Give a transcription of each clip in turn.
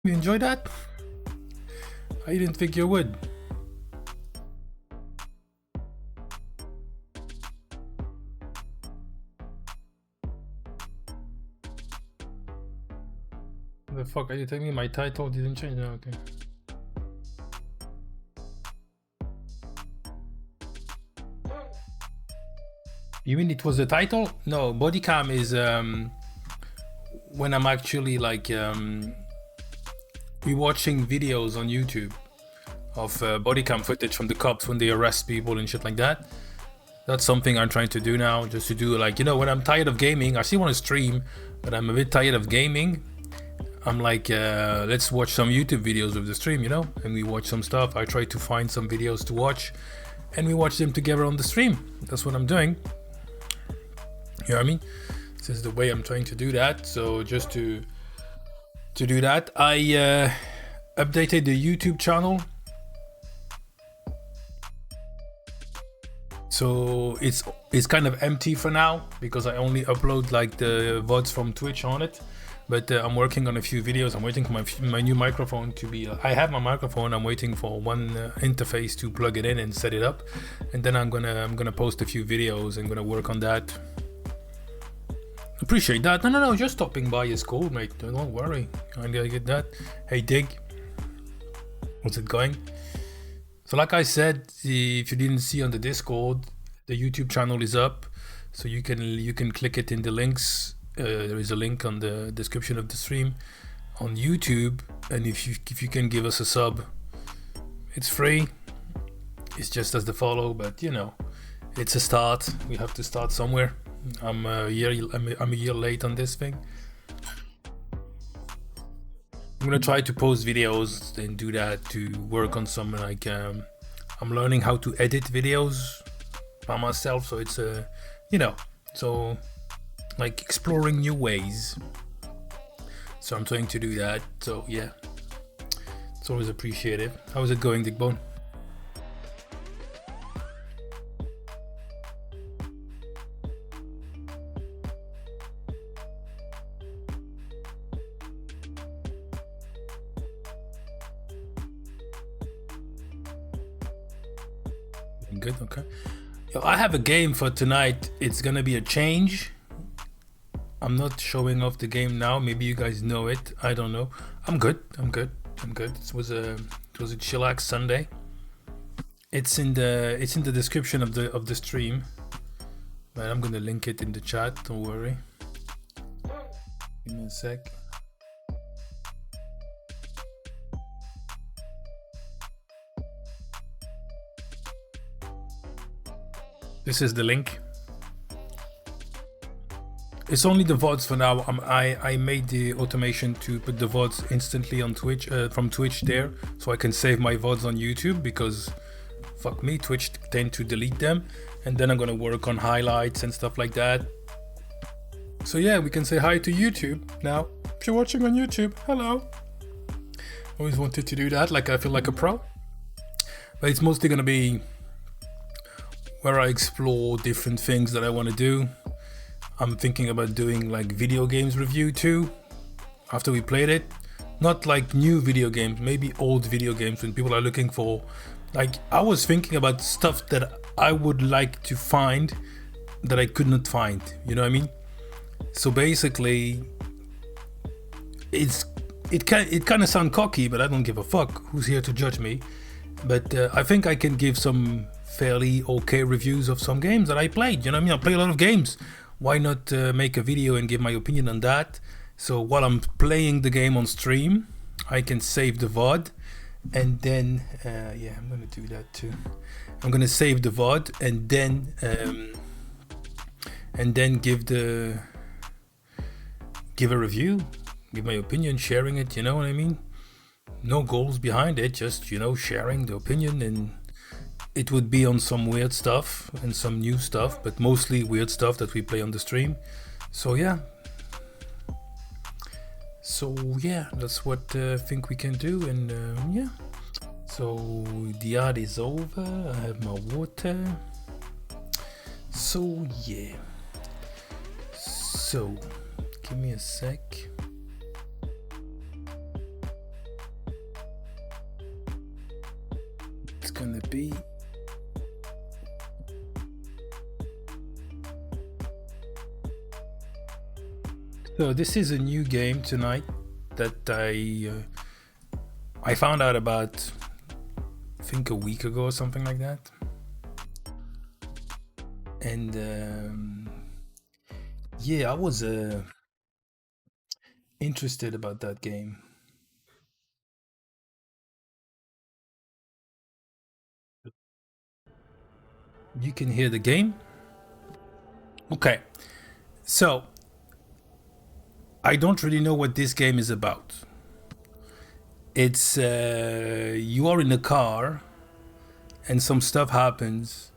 You enjoy that? I didn't think you would. The fuck are you telling me? My title didn't change? No, okay. You mean it was the title? No, BodyCam is when I'm actually like rewatching videos on YouTube of BodyCam footage from the cops when they arrest people and shit like that. That's something I'm trying to do now, just to do like, you know, when I'm tired of gaming, I still want to stream, but I'm a bit tired of gaming. I'm like, let's watch some YouTube videos of the stream, you know, and we watch some stuff. I try to find some videos to watch and we watch them together on the stream. That's what I'm doing. You know what I mean? This is the way I'm trying to do that. So just to do that, I updated the YouTube channel. So it's kind of empty for now because I only upload like the VODs from Twitch on it. But I'm working on a few videos. I'm waiting for my new microphone to be. I have my microphone. I'm waiting for one interface to plug it in and set it up, and then I'm gonna post a few videos and gonna work on that. Appreciate that. No. Just stopping by is cool, mate. Don't worry. I get that. Hey, Dig. How's it going? So, like I said, if you didn't see on the Discord, the YouTube channel is up, so you can click it in the links. There is a link on the description of the stream on YouTube, and if you can give us a sub, it's free. It's just as the follow, but you know, it's a start. We have to start somewhere. I'm a year late on this thing. I'm gonna try to post videos and do that to work on some like I'm learning how to edit videos by myself, so it's you know, so like exploring new ways. So I'm trying to do that. So yeah, it's always appreciated. How's it going, Digbone? Good, okay. Yo, I have a game for tonight. It's gonna be a change. I'm not showing off the game now. Maybe you guys know it. I don't know. I'm good. It was a chillax Sunday. It's in the description of the stream. But I'm gonna link it in the chat. Don't worry. Give me a sec. This is the link. It's only the VODs for now. I made the automation to put the VODs instantly on Twitch, from Twitch there, so I can save my VODs on YouTube, because fuck me, Twitch tend to delete them. And then I'm gonna work on highlights and stuff like that. So yeah, we can say hi to YouTube now. If you're watching on YouTube, hello. Always wanted to do that, like I feel like a pro. But it's mostly gonna be where I explore different things that I want to do. I'm thinking about doing like video games review too, after we played it. Not like new video games, maybe old video games when people are looking for, like, I was thinking about stuff that I would like to find that I could not find, you know what I mean? So basically, it kind of sound cocky, but I don't give a fuck. Who's here to judge me? But I think I can give some fairly okay reviews of some games that I played. You know what I mean? I play a lot of games. Why not make a video and give my opinion on that? So while I'm playing the game on stream, I can save the VOD, and then yeah, I'm gonna do that too. I'm gonna save the VOD and then give a review, give my opinion, sharing it. You know what I mean? No goals behind it, just, you know, sharing the opinion. And it would be on some weird stuff and some new stuff, but mostly weird stuff that we play on the stream. So yeah, that's what I think we can do. And yeah, so the ad is over. I have my water. So yeah, so give me a sec. it's gonna be. So this is a new game tonight that I found out about, I think a week ago or something like that. And yeah, I was interested about that game. You can hear the game? Okay. So I don't really know what this game is about. It's you are in a car and some stuff happens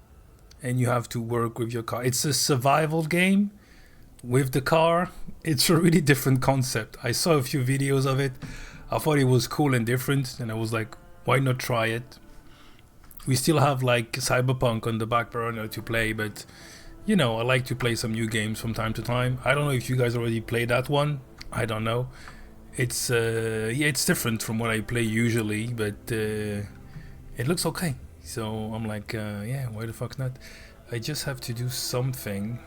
and you have to work with your car. It's a survival game with the car. It's a really different concept. I saw a few videos of it. I thought it was cool and different, and I was like, why not try it? We still have like Cyberpunk on the back burner to play, but you know, I like to play some new games from time to time. I don't know if you guys already played that one. I don't know. It's yeah, it's different from what I play usually, but it looks okay. So I'm like, yeah, why the fuck not? I just have to do something.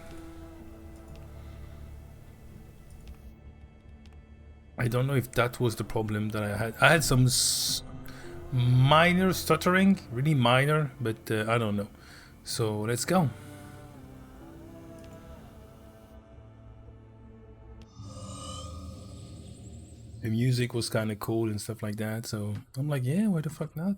I don't know if that was the problem that I had. I had some minor stuttering, really minor, but I don't know. So let's go. The music was kind of cool and stuff like that, so I'm like, yeah, why the fuck not?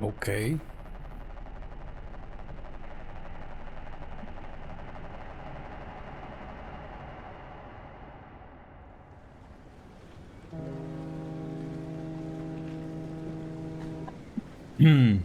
Okay. Hmm.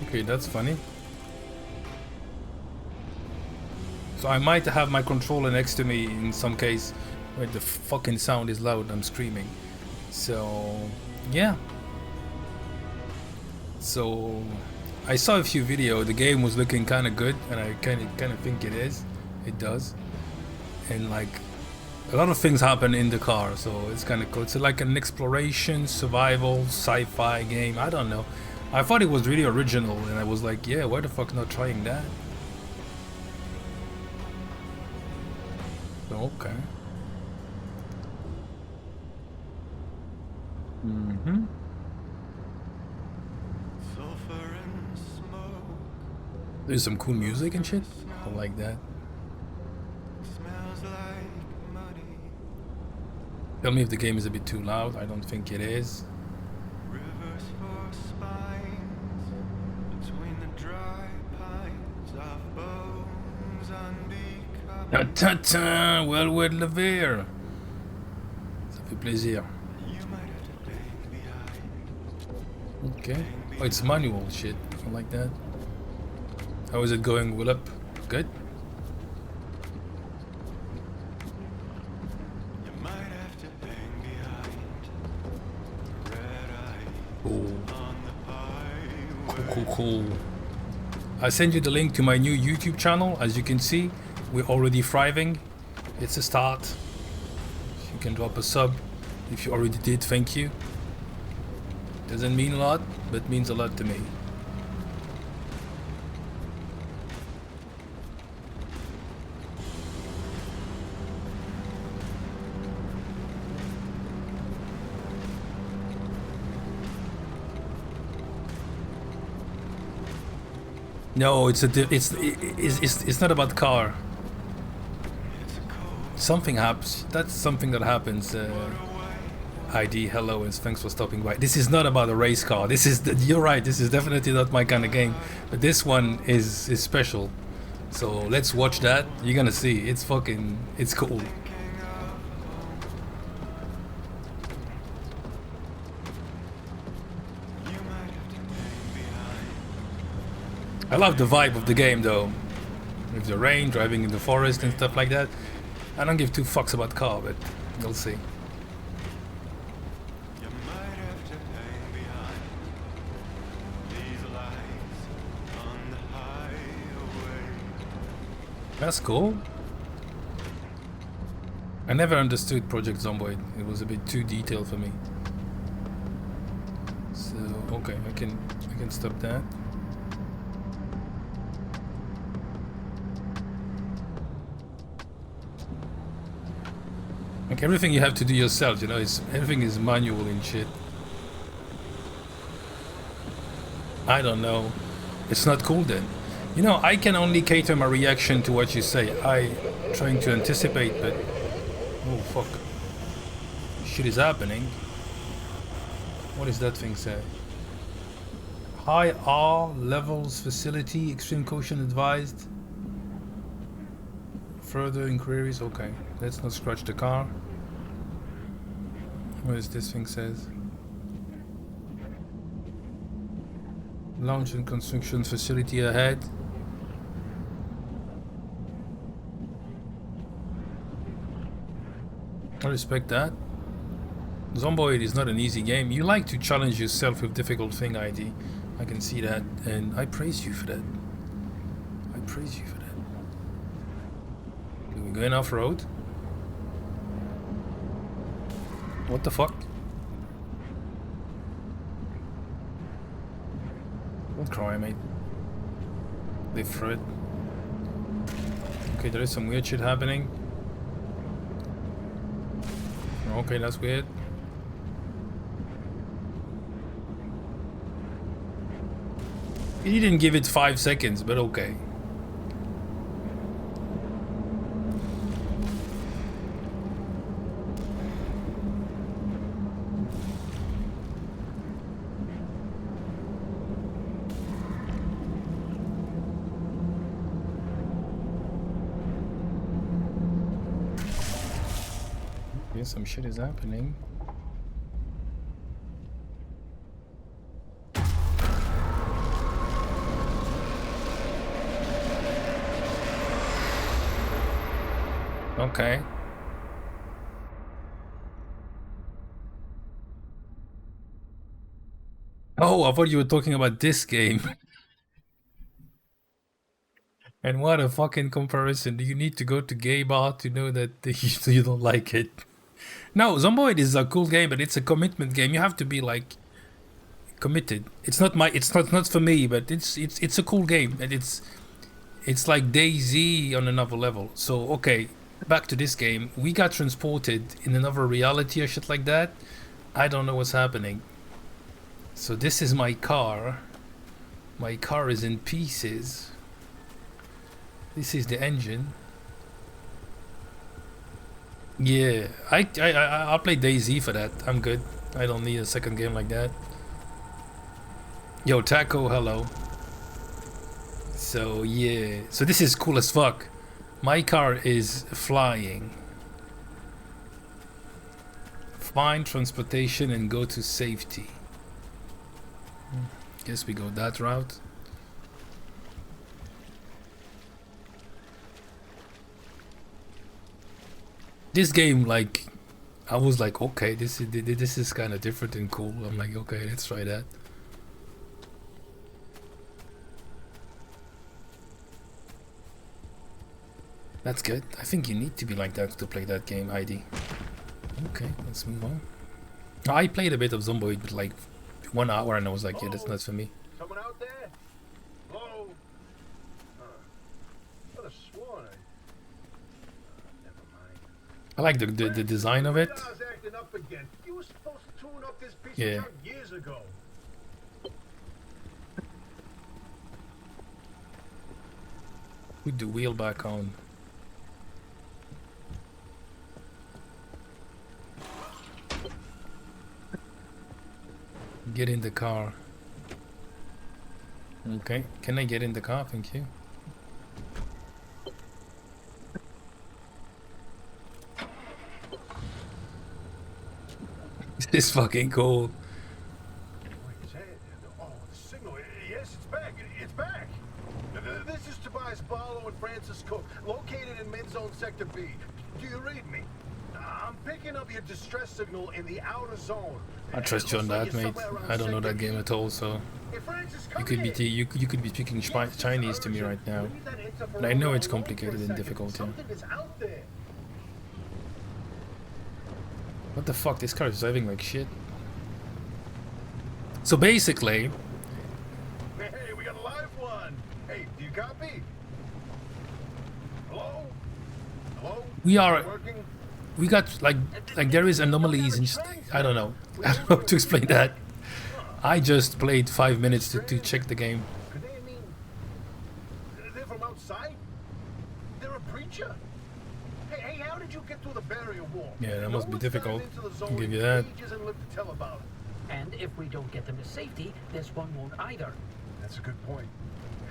Okay, that's funny. So I might have my controller next to me in some case where the fucking sound is loud, I'm screaming. So yeah. So I saw a few videos. The game was looking kind of good, and I kind of think it is. It does, and like a lot of things happen in the car, so it's kind of cool. It's like an exploration, survival, sci-fi game. I don't know. I thought it was really original, and I was like, yeah, why the fuck not trying that? Okay. Mm-hmm. There's some cool music and shit. I like that. Tell me if the game is a bit too loud. I don't think it is. Ta-ta-ta! Well, le verre. Ça fait plaisir. Okay. Oh, it's manual shit. I like that. How is it going, Willip? Good? Cool. I send you the link to my new YouTube channel. As you can see, we're already thriving. It's a start. You can drop a sub. If you already did, thank you. Doesn't mean a lot, but means a lot to me. No, it's not about car. Something happens. That's something that happens. ID, hello, and thanks for stopping by. This is not about a race car. This is you're right. This is definitely not my kind of game. But this one is special. So let's watch that. You're gonna see. It's cool. I love the vibe of the game though. With the rain, driving in the forest and stuff like that. I don't give two fucks about car, but you'll see. That's cool. I never understood Project Zomboid. It was a bit too detailed for me. So okay, I can stop that. Like everything you have to do yourself, you know, everything is manual and shit. I don't know. It's not cool then. You know, I can only cater my reaction to what you say. I trying to anticipate, but oh fuck, shit is happening. What does that thing say? High R levels facility, extreme caution advised. Further inquiries. Okay, let's not scratch the car. What does this thing says? Launch and construction facility ahead. I respect that. Zomboid is not an easy game. You like to challenge yourself with difficult thing, ID. I can see that, and I praise you for that. I praise you for that. We're going off-road. What the fuck? Don't cry, mate. Live through it. Okay, there is some weird shit happening. Okay, that's weird. He didn't give it 5 seconds, but okay. Okay, some shit is happening. Okay. Oh, I thought you were talking about this game. And what a fucking comparison. Do you need to go to gay bar to know that you don't like it? No, Zomboid is a cool game, but it's a commitment game. You have to be like committed. It's not for me, but it's a cool game, and it's like DayZ on another level. So okay, back to this game. We got transported in another reality or shit like that. I don't know what's happening. So this is my car. My car is in pieces. This is the engine. Yeah, I'll play DayZ for that. I'm good. I don't need a second game like that. Yo, Taco, hello. So yeah, so this is cool as fuck. My car is flying. Find transportation and go to safety. Guess we go that route. This game, like, I was like, okay, this is kind of different and cool. I'm like, okay, let's try that. That's good. I think you need to be like that to play that game, ID. Okay, let's move on. I played a bit of Zomboid, but like 1 hour, and I was like, yeah, that's not for me. Someone out there? Hello? Could have sworn never mind. I like the design of it. Acting up again. You were supposed to tune up this piece of junk years ago. Put the wheel back on. Get in the car. Okay, can I get in the car? Thank you. This is fucking cool. Wait, is that? Oh, the signal. Yes, it's back. It's back. This is Tobias Barlow and Francis Cook, located in mid-zone sector B. Do you read me? I'm picking up your distress signal in the outer zone. I trust you on that, mate. I don't know that game at all, so you could be you could be speaking Chinese to me right now, and I know it's complicated and difficult. Yeah. Something is out there. What the fuck? This car is driving like shit. So basically, Hey, we got a live one. Hey, do you copy? Hello? Hello? we are Working? we got like there is anomalies and I don't know. I don't know how to explain that. I just played 5 minutes to check the game. Could they mean they're from outside? They're a preacher? Hey, how did you get through the barrier wall? Yeah, that must be one's difficult. gotten into the I'll zone give you in that. ages and lived to tell about it. And if we don't get them to safety, this one won't either. That's a good point.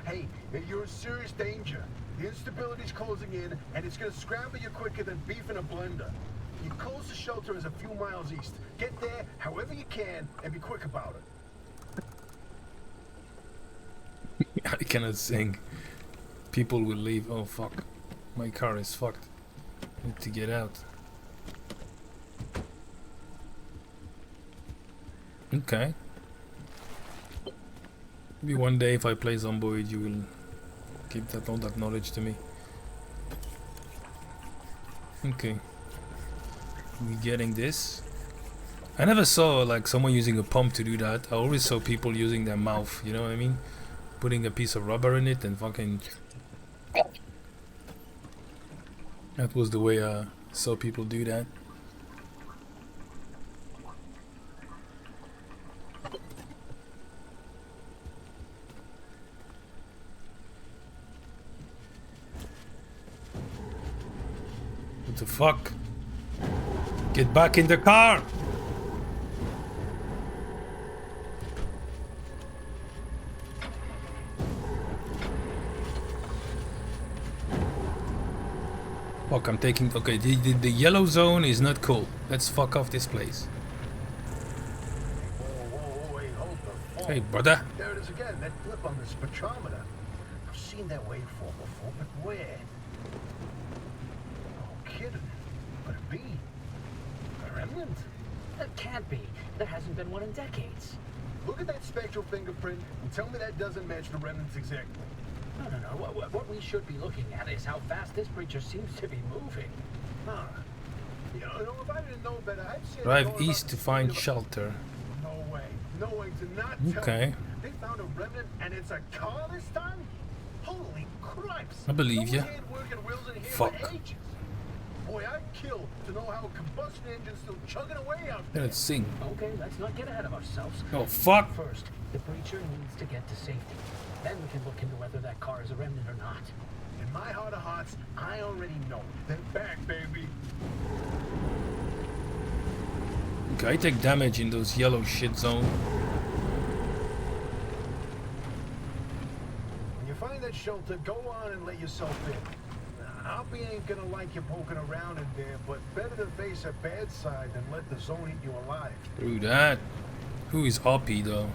Hey, you're in serious danger. The instability's closing in, and it's gonna scramble you quicker than beef in a blender. Your closest shelter is a few miles east. Get there however you can, and be quick about it. I cannot sing. People will leave. Oh fuck. My car is fucked. Need to get out. Okay. Maybe one day if I play Zomboid you will give that all that knowledge to me. Okay. We getting this. I never saw like someone using a pump to do that. I always saw people using their mouth, you know what I mean? Putting a piece of rubber in it and fucking... That was the way I saw people do that. What the fuck? Get back in the car! Fuck, I'm taking... Okay, the yellow zone is not cool. Let's fuck off this place. Whoa, wait, hold the phone. Hey, brother. There it is again, that flip on the spectrometer. I've seen that waveform before, but where? Oh, kidding. Could it be? A remnant? That can't be. There hasn't been one in decades. Look at that spectral fingerprint and tell me that doesn't match the remnants exactly. No. What we should be looking at is how fast this creature seems to be moving. Huh. You know, if I didn't know better, I'd say... Drive east to find shelter. No way. No way to not tell Okay. me. They found a remnant and it's a car this time? Holy cripes. I believe ya. No hand working wheels in here Fuck. for ages. Boy, I'd kill to know how a combustion engine's still chugging away out there. Let's sing. Okay, let's not get ahead of ourselves. Oh fuck! First, the breacher needs to get to safety. Then we can look into whether that car is a remnant or not. In my heart of hearts, I already know. Then back, baby. Okay, I take damage in those yellow shit zone. When you find that shelter, go on and let yourself in. Hoppy ain't gonna like you poking around in there, but better to face a bad side than let the zone eat you alive. Through that. Who is Hoppy though?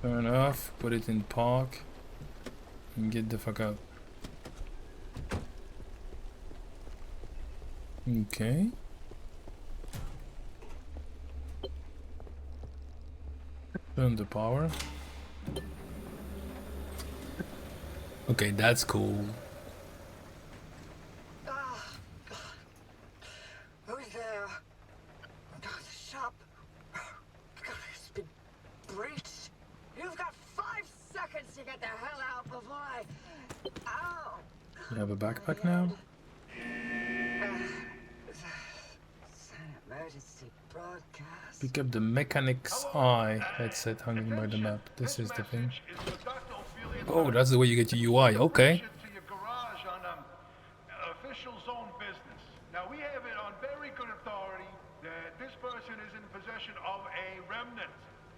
Turn off, put it in park, and get the fuck out. Okay. Turn the power. Okay, that's cool. Who's there? God, the shop. God, it's been the hell out before I... Oh! You have a backpack now? Emergency broadcast. Pick up the Mechanic's Eye headset hanging by the map. This is the thing. Oh, that's the way you get your UI. Okay. Official zone business. Now we have it on very good authority that this person is in possession of a remnant,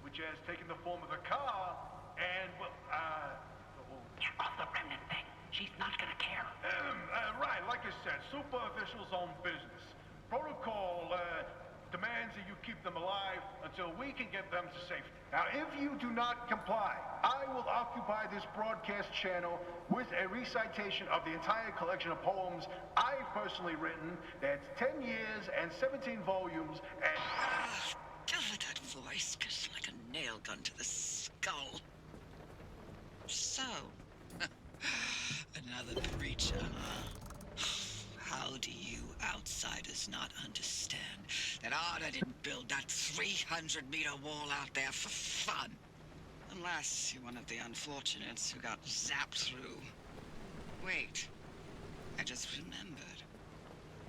which has taken the form of a car, and well, Get off the remnant thing. She's not gonna care. right, like I said, super official zone business. Protocol demands that you keep them alive until we can get them to safety. Now, if you do not comply, I will occupy this broadcast channel with a recitation of the entire collection of poems I've personally written. That's 10 years and 17 volumes and... That voice goes like a nail gun to the skull. So, another breacher, huh? How do you outsiders not understand that Arda didn't build that 300-meter wall out there for fun? Unless you're one of the unfortunates who got zapped through. Wait, I just remembered.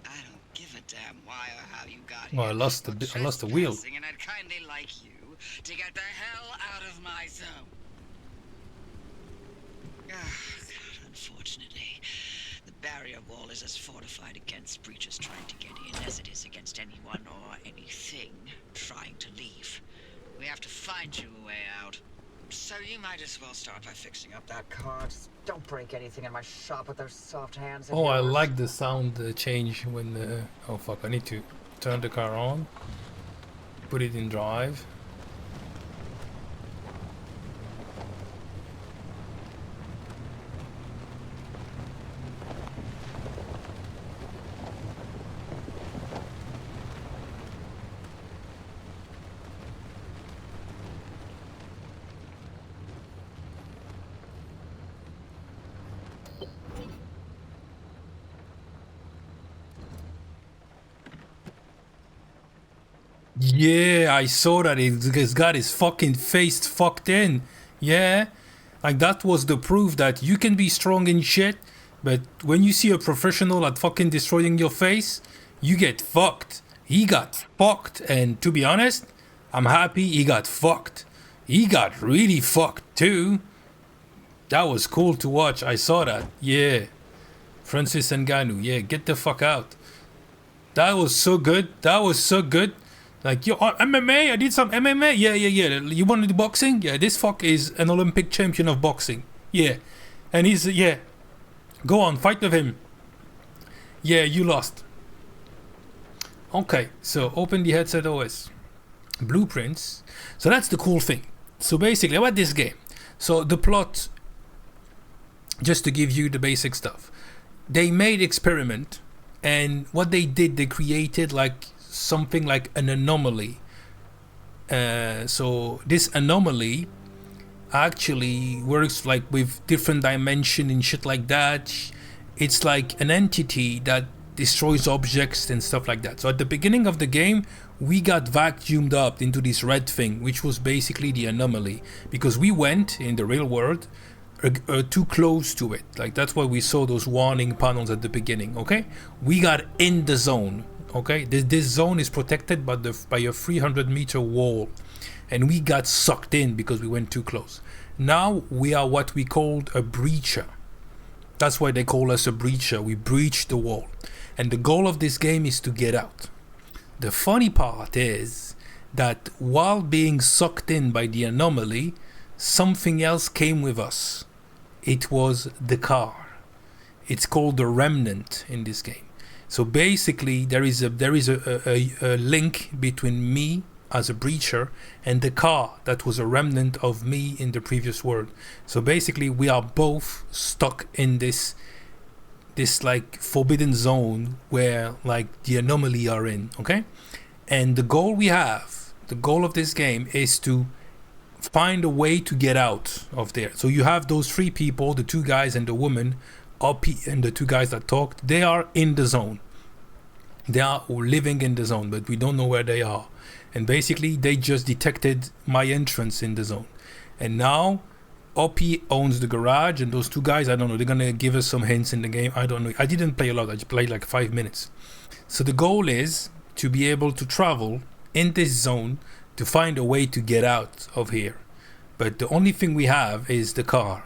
I don't give a damn why or how you got here. Well, I lost the wheel. And I'd kindly like you to get the hell out of my zone. God, unfortunately, the barrier wall is as fortified against breaches trying to get in as it is against anyone or anything trying to leave. We have to find you a way out. So you might as well start by fixing up that car. Just don't break anything in my shop with those soft hands of Oh, I yours. like the sound change when oh fuck, I need to turn the car on. Put it in drive. Yeah, I saw that. He's got his fucking face fucked in. Yeah. Like, that was the proof that you can be strong in shit, but when you see a professional at fucking destroying your face, you get fucked. He got fucked, and to be honest, I'm happy he got fucked. He got really fucked too. That was cool to watch. I saw that. Yeah. Francis Ngannou. Yeah, get the fuck out. That was so good. That was so good. Like, yo, MMA, I did some MMA. Yeah. You want to do boxing? Yeah, this fuck is an Olympic champion of boxing. Yeah. And he's, yeah. Go on, fight with him. Yeah, you lost. Okay, so open the headset OS. Blueprints. So that's the cool thing. So basically, about this game. So the plot, just to give you the basic stuff. They made experiment, and what they did, they created like something like an anomaly. So this anomaly actually works like with different dimension and shit like that. It's like an entity that destroys objects and stuff like that. So at the beginning of the game, we got vacuumed up into this red thing, which was basically the anomaly, because we went in the real world too close to it. Like, that's why we saw those warning panels at the beginning. Okay, we got in the zone. Okay, this zone is protected by a 300-meter wall, and we got sucked in because we went too close. Now we are what we called a breacher. That's why they call us a breacher. We breached the wall, and the goal of this game is to get out. The funny part is that while being sucked in by the anomaly, something else came with us. It was the car. It's called the remnant in this game. So basically, there is a link between me as a breacher and the car that was a remnant of me in the previous world. So basically, we are both stuck in this like forbidden zone where like the anomaly are in. Okay, and the goal of this game is to find a way to get out of there. So you have those three people, the two guys and the woman, and the two guys that talked. They are in the zone. They are living in the zone, but we don't know where they are. And basically, they just detected my entrance in the zone. And now, OP owns the garage, and those two guys, I don't know, they're gonna give us some hints in the game. I don't know. I didn't play a lot. I just played like 5 minutes. So the goal is to be able to travel in this zone to find a way to get out of here. But the only thing we have is the car.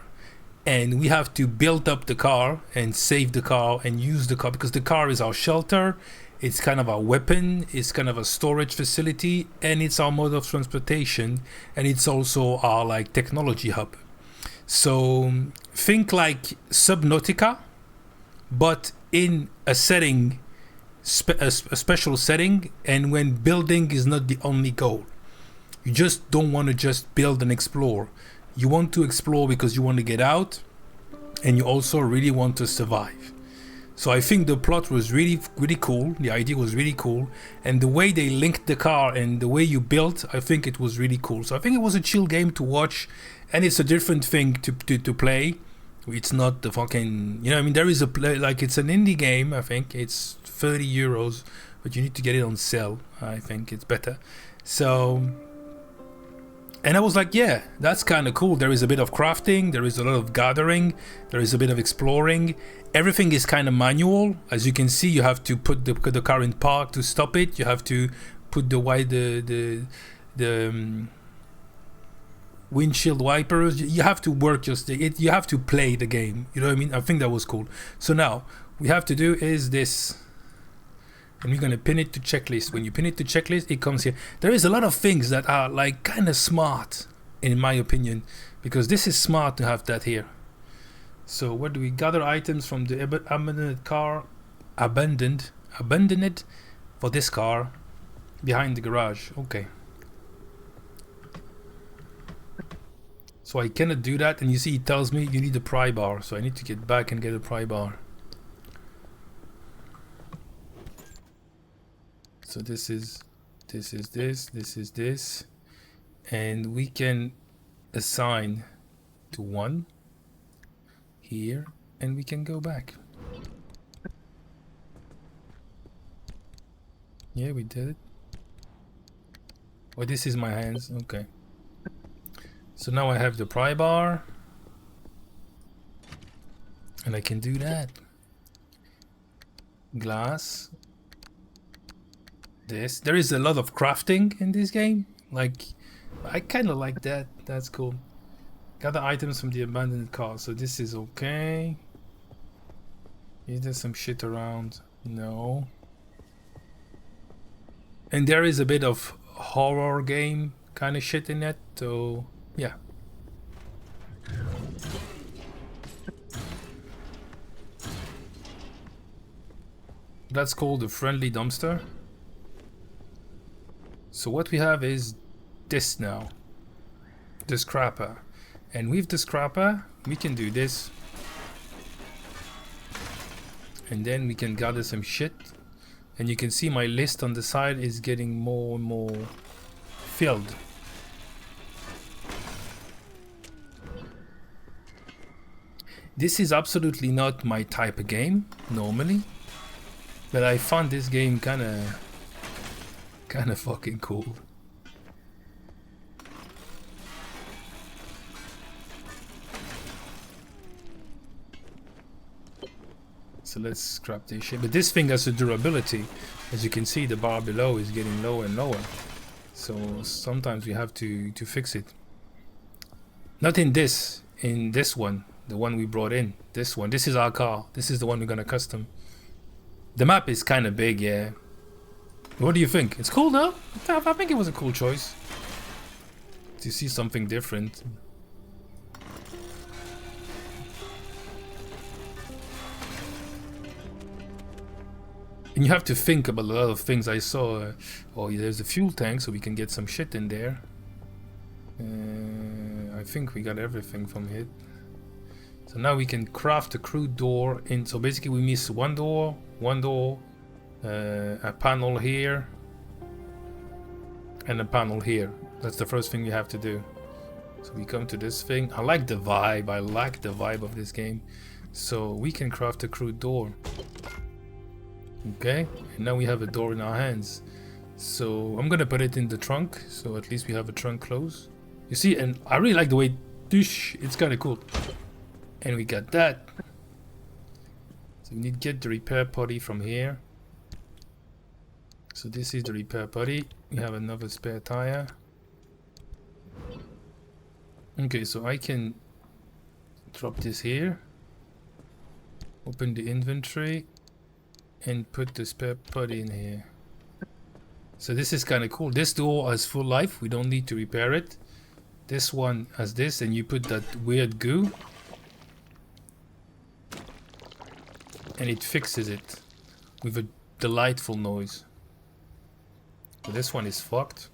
And we have to build up the car and save the car and use the car, because the car is our shelter, it's kind of our weapon, it's kind of a storage facility, and it's our mode of transportation, and it's also our like technology hub. So think like Subnautica, but in a setting, a special setting, and when building is not the only goal. You just don't want to just build and explore. You want to explore because you want to get out, and you also really want to survive. So I think the plot was really, really cool. The idea was really cool. And the way they linked the car and the way you built, I think it was really cool. So I think it was a chill game to watch, and it's a different thing to play. It's not the fucking, you know, I mean, there is a play, like it's an indie game. I think it's 30 euros, but you need to get it on sale. I think it's better. So, and I was like, yeah, that's kind of cool. There is a bit of crafting, there is a lot of gathering, there is a bit of exploring. Everything is kind of manual. As you can see, you have to put the car in park to stop it. You have to put the windshield wipers. You have to work you have to play the game. You know what I mean? I think that was cool. So now we have to do is this. And we're going to pin it to checklist. When you pin it to checklist, it comes here. There is a lot of things that are like kind of smart, in my opinion, because this is smart to have that here. So what do we gather? Items from the abandoned car, abandoned for this car behind the garage. Okay. So I cannot do that, and you see it tells me you need a pry bar. So I need to get back and get a pry bar. So this is this, and we can assign to 1 here, and we can go back. Yeah, we did it. Oh, this is my hands. Okay. So now I have the pry bar, and I can do that. Glass. This. There is a lot of crafting in this game. Like, I kind of like that. That's cool. Gather items from the abandoned car. So this is okay. Is there some shit around? No. And there is a bit of horror game kind of shit in it. So yeah. That's called a friendly dumpster. So what we have is this now, the scrapper, and with the scrapper we can do this, and then we can gather some shit, and you can see my list on the side is getting more and more filled. This is absolutely not my type of game normally, but I found this game kind of fucking cool. So let's scrap this shit. But this thing has a durability. As you can see, the bar below is getting lower and lower. So sometimes we have to fix it. Not in this one. The one we brought in. This one. This is our car. This is the one we're gonna custom. The map is kind of big, yeah. What do you think? It's cool though. I think it was a cool choice to see something different. And you have to think about a lot of things. I saw, oh, there's a fuel tank, so we can get some shit in there. I think we got everything from it. So now we can craft a crude door in. So basically we miss one door, a panel here, and a panel here. That's the first thing we have to do. So we come to this thing. I like the vibe. I like the vibe of this game. So we can craft a crude door. Okay, and now we have a door in our hands. So I'm gonna put it in the trunk, so at least we have a trunk close. You see, and I really like the way Dish, it's kind of cool. And we got that. So we need to get the repair putty from here. So this is the repair putty. We have another spare tire. Okay, so I can drop this here. Open the inventory and put the spare putty in here. So this is kind of cool. This door has full life. We don't need to repair it. This one has this, and you put that weird goo. And it fixes it with a delightful noise. So this one is fucked.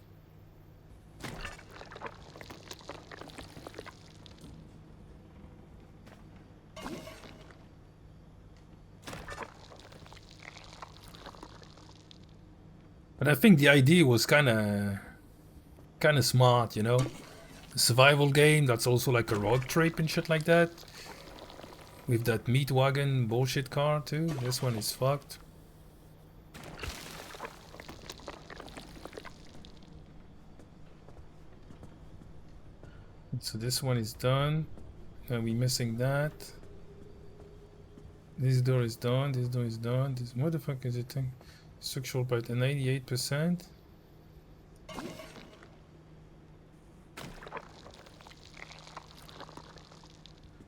But I think the idea was kind of smart, you know. A survival game that's also like a road trip and shit like that. With that meat wagon bullshit car too. This one is fucked. So this one is done. Now we're missing that. This door is done. This door is done. This, what the fuck is it thing? Structural part, 98%.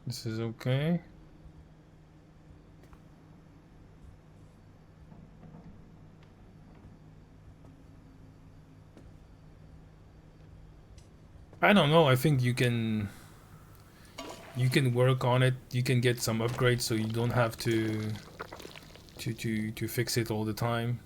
This is okay. I don't know. I think you can work on it. You can get some upgrades so you don't have to fix it all the time.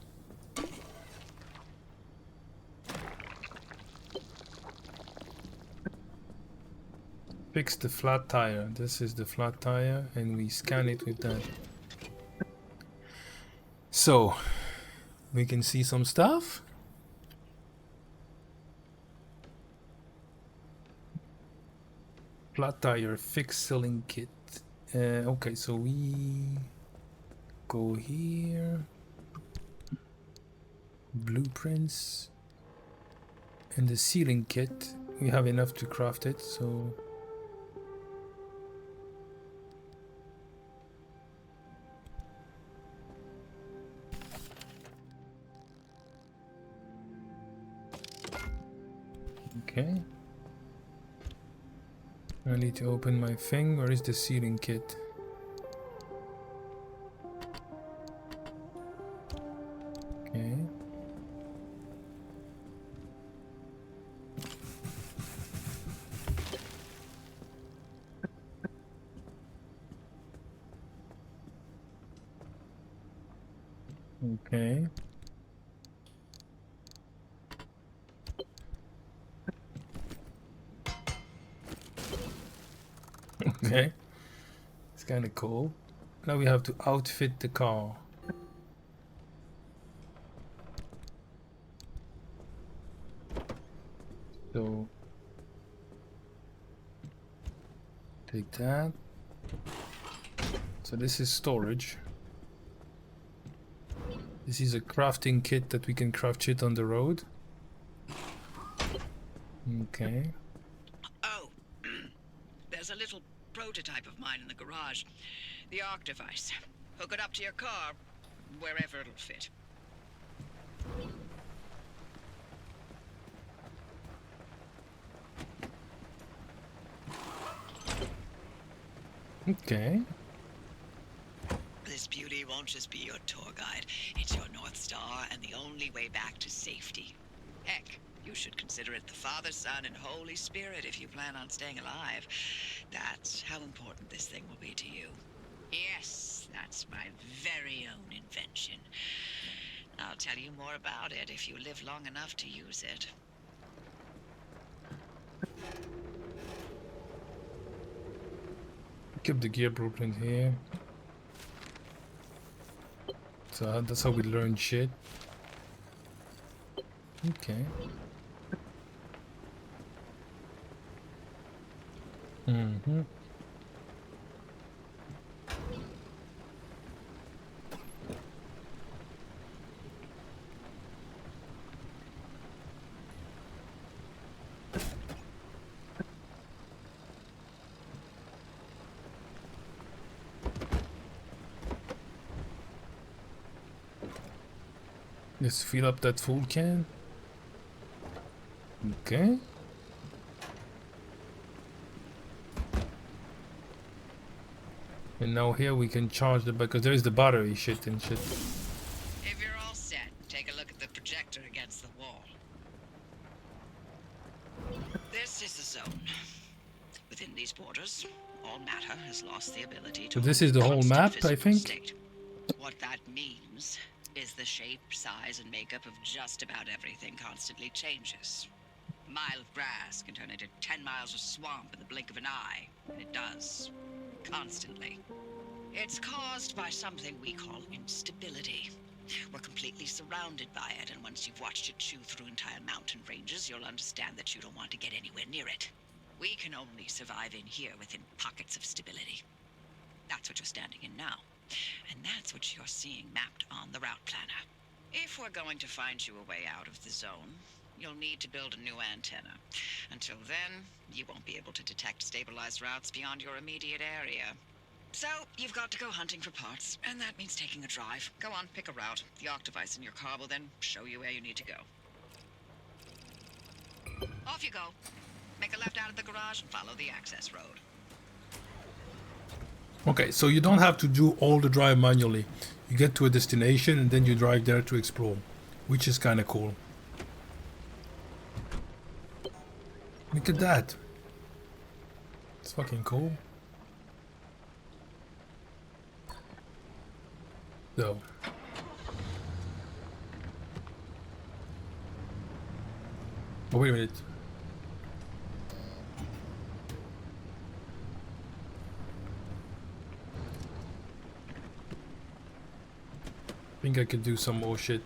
Fix the flat tire. This is the flat tire, and we scan it with that. So we can see some stuff. Flat tire fix selling kit. Okay, so we go here. Blueprints and the sealing kit. We have enough to craft it, so okay. I need to open my thing. Where is the sealing kit? Okay. Okay. Okay. It's kind of cool. Now we have to outfit the car. So take that. So this is storage. This is a crafting kit that we can craft shit on the road. Okay. Oh, there's a little prototype of mine in the garage. The arc device. Hook it up to your car, wherever it'll fit. Okay. This beauty won't just be your tour guide. It's your North Star and the only way back to safety. Heck, you should consider it the Father, Son, and Holy Spirit if you plan on staying alive. That's how important this thing will be to you. Yes, that's my very own invention. I'll tell you more about it if you live long enough to use it. Keep the gear blueprint here. So that's how we learn shit. Okay. Mm-hmm. Let's fill up that full can. Okay. And now here we can charge the, because there is the battery shit and shit. If you're all set, take a look at the projector against the wall. This is the zone. Within these borders, all matter has lost the ability to So this hold is the a whole constant map, I physical think. state. What that means is the shape, size, and makeup of just about everything constantly changes. A mile of grass can turn into 10 miles of swamp in the blink of an eye, and it does. Constantly. It's caused by something we call instability. We're completely surrounded by it, and once you've watched it chew through entire mountain ranges, you'll understand that you don't want to get anywhere near it. We can only survive in here within pockets of stability. That's what you're standing in now. And that's what you're seeing mapped on the route planner. If we're going to find you a way out of the zone, you'll need to build a new antenna. Until then, you won't be able to detect stabilized routes beyond your immediate area. So, you've got to go hunting for parts, and that means taking a drive. Go on, pick a route. The arc device in your car will then show you where you need to go. Off you go. Make a left out of the garage and follow the access road. Okay, so you don't have to do all the drive manually. You get to a destination and then you drive there to explore, which is kind of cool. Look at that. It's fucking cool. So. Oh, wait a minute. I think I could do some more shit.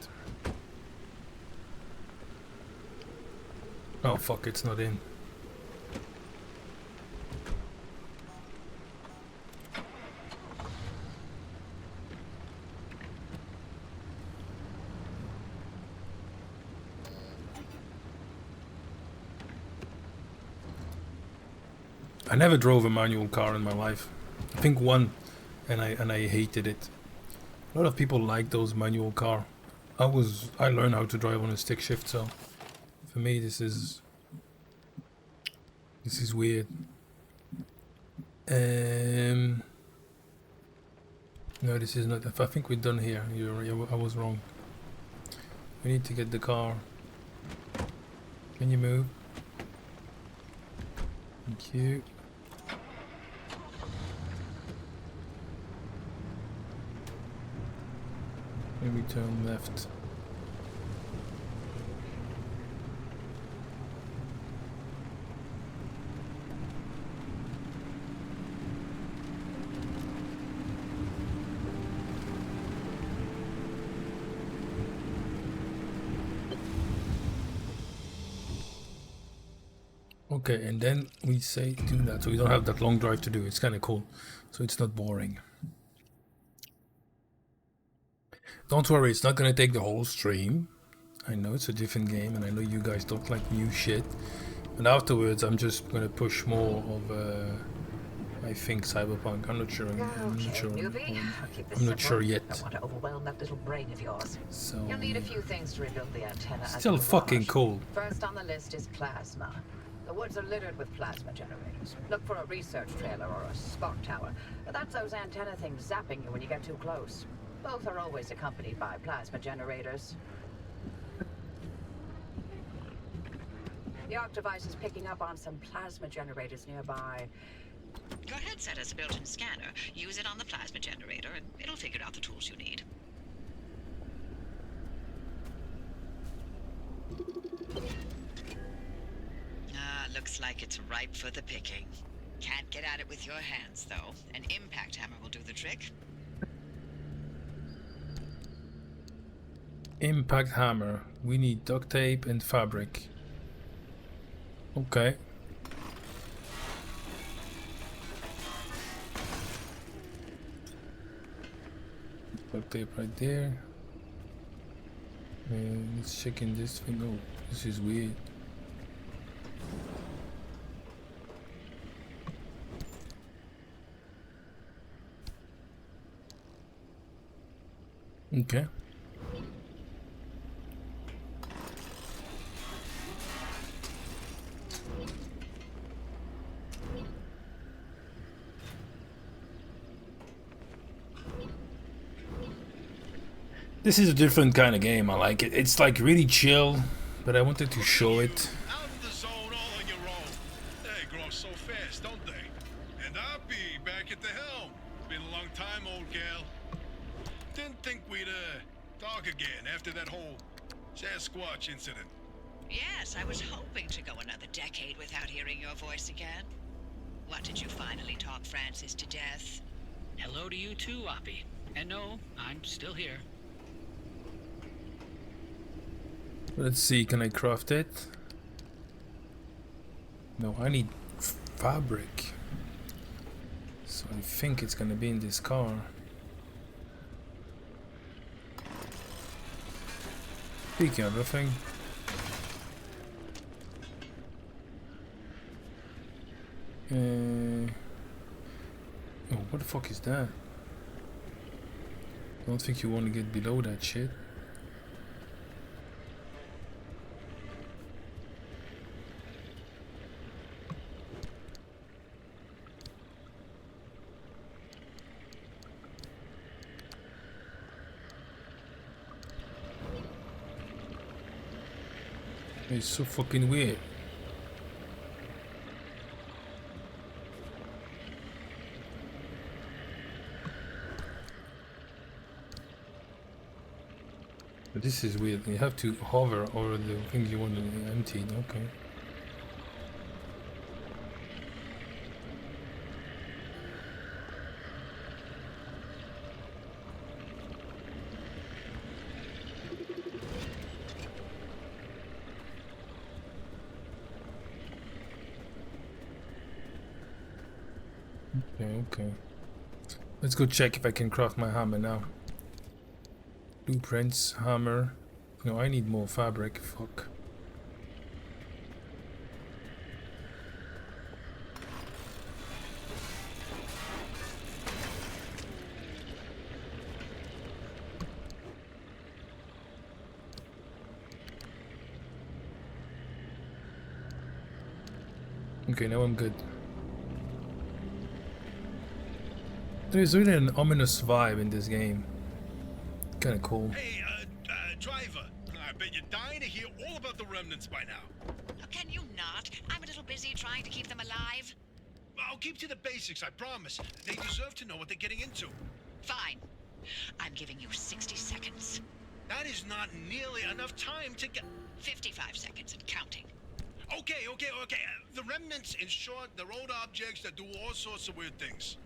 Oh fuck, it's not in. I never drove a manual car in my life. I think one, and I hated it. A lot of people like those manual car. I learned how to drive on a stick shift, so for me this is weird. No, this is not. I think we're done here. I was wrong. We need to get the car. Can you move? Thank you. Maybe turn left. Okay, and then we say do that, so we don't have that long drive to do. It's kind of cool, so it's not boring. Don't worry, it's not gonna take the whole stream. I know it's a different game, and I know you guys don't like new shit. And afterwards, I'm just gonna push more of, I think, Cyberpunk. I'm not sure. I'm not sure yet. Don't want to overwhelm that little brain of yours. So You'll need a few things to rebuild the antenna. still fucking cool. First on the list is plasma. The woods are littered with plasma generators. Look for a research trailer or a spot tower. That's those antenna things zapping you when you get too close. Both are always accompanied by plasma generators. The arc device is picking up on some plasma generators nearby. Your headset has a built-in scanner. Use it on the plasma generator, and it'll figure out the tools you need. Looks like it's ripe for the picking. Can't get at it with your hands, though. An impact hammer will do the trick. Impact hammer. We need duct tape and fabric. Okay. Duct tape right there. Let's check in this thing. Oh, this is weird. Okay. This is a different kind of game. I like it. It's like really chill, but I wanted to show it. Out of the zone all on your own. They grow so fast, don't they? And I'll be back at the helm. Been a long time, old gal. Didn't think we'd talk again after that whole Sasquatch incident. Yes, I was hoping to go another decade without hearing your voice again. What, did you finally talk Francis to death? Hello to you too, Oppie. And no, I'm still here. Let's see, can I craft it? No, I need fabric. So I think it's gonna be in this car. Speaking of nothing. Oh, what the fuck is that? I don't think you want to get below that shit. It's so fucking weird. But this is weird. You have to hover over the things you want to empty. Okay. Okay. Let's go check if I can craft my hammer now. Blueprints, hammer. No, I need more fabric. Fuck. Okay, now I'm good. There's really an ominous vibe in this game. Kinda cool. Hey, driver. I bet you're dying to hear all about the remnants by now. Oh, can you not? I'm a little busy trying to keep them alive. I'll keep to the basics, I promise. They deserve to know what they're getting into. Fine. I'm giving you 60 seconds. That is not nearly enough time to get... 55 seconds and counting. Okay. The remnants, in short, they're old objects that do all sorts of weird things.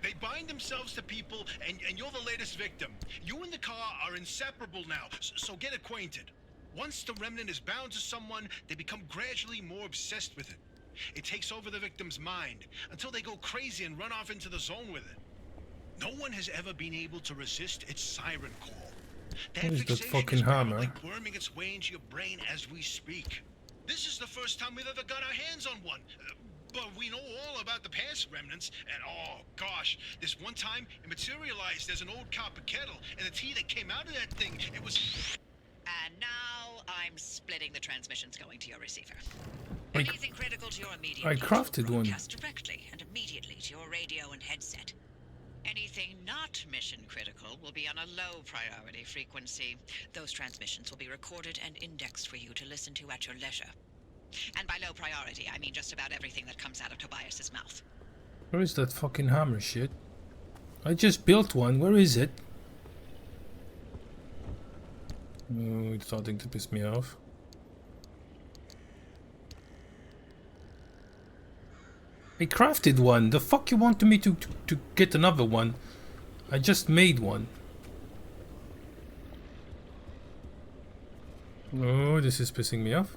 They bind themselves to people, and you're the latest victim. You and the car are inseparable now, so get acquainted. Once the remnant is bound to someone, they become gradually more obsessed with it. It takes over the victim's mind, until they go crazy and run off into the zone with it. No one has ever been able to resist its siren call. That What is that fixation fucking is hammer? like worming its way into your brain as we speak. This is the first time we've ever got our hands on one. But we know all about the past remnants, and oh gosh, this one time it materialized as an old copper kettle, and the tea that came out of that thing, it was... And now I'm splitting the transmissions going to your receiver. I- Anything critical to your immediate I needs will crafted one. broadcast directly and immediately to your radio and headset. Anything not mission critical will be on a low priority frequency. Those transmissions will be recorded and indexed for you to listen to at your leisure. And by low priority, I mean just about everything that comes out of Tobias's mouth. Where is that fucking hammer shit? I just built one. Where is it? Oh, it's starting to piss me off. I crafted one. The fuck you want me to get another one? I just made one. Oh, this is pissing me off.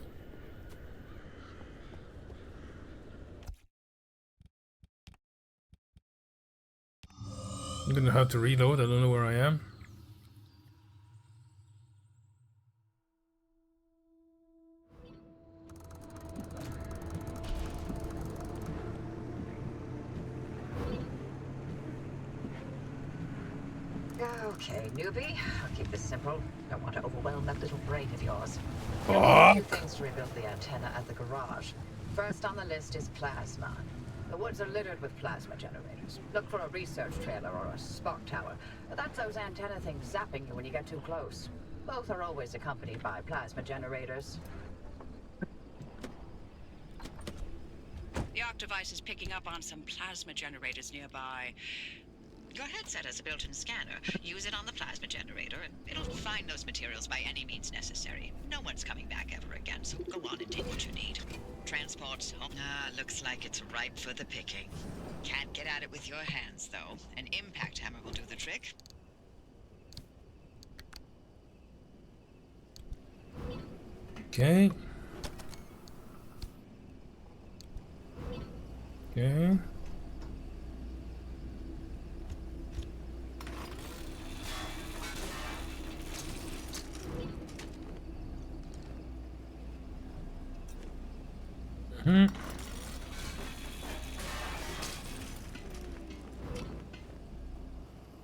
I'm gonna have to reload. I don't know where I am. Okay, newbie. I'll keep this simple. Don't want to overwhelm that little brain of yours. Fuck. There are a few things to rebuild the antenna at the garage. First on the list is plasma. The woods are littered with plasma generators. generators. Look for a research trailer or a spark tower. That's those antenna things zapping you when you get too close. Both are always accompanied by plasma generators. The Arc device is picking up on some plasma generators nearby. Your headset has a built-in scanner. Use it on the plasma generator, and it'll find those materials by any means necessary. No one's coming back ever again, so go on and take what you need. Transport's home. Looks like it's ripe for the picking. Can't get at it with your hands, though. An impact hammer will do the trick. Okay. Okay.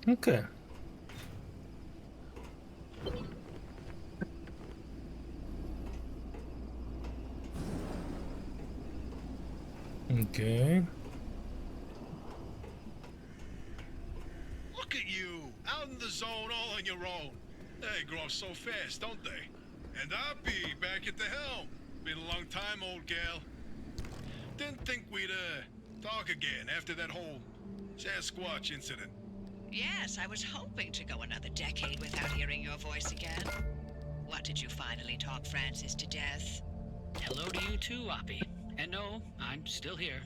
Okay. Okay. Look at you, out in the zone all on your own. They grow up so fast, don't they? And I'll be back at the helm. Been a long time, old gal. Didn't think we'd, talk again after that whole Sasquatch incident. Yes, I was hoping to go another decade without hearing your voice again. What, did you finally talk Francis to death? Hello to you too, Oppie. And no, I'm still here.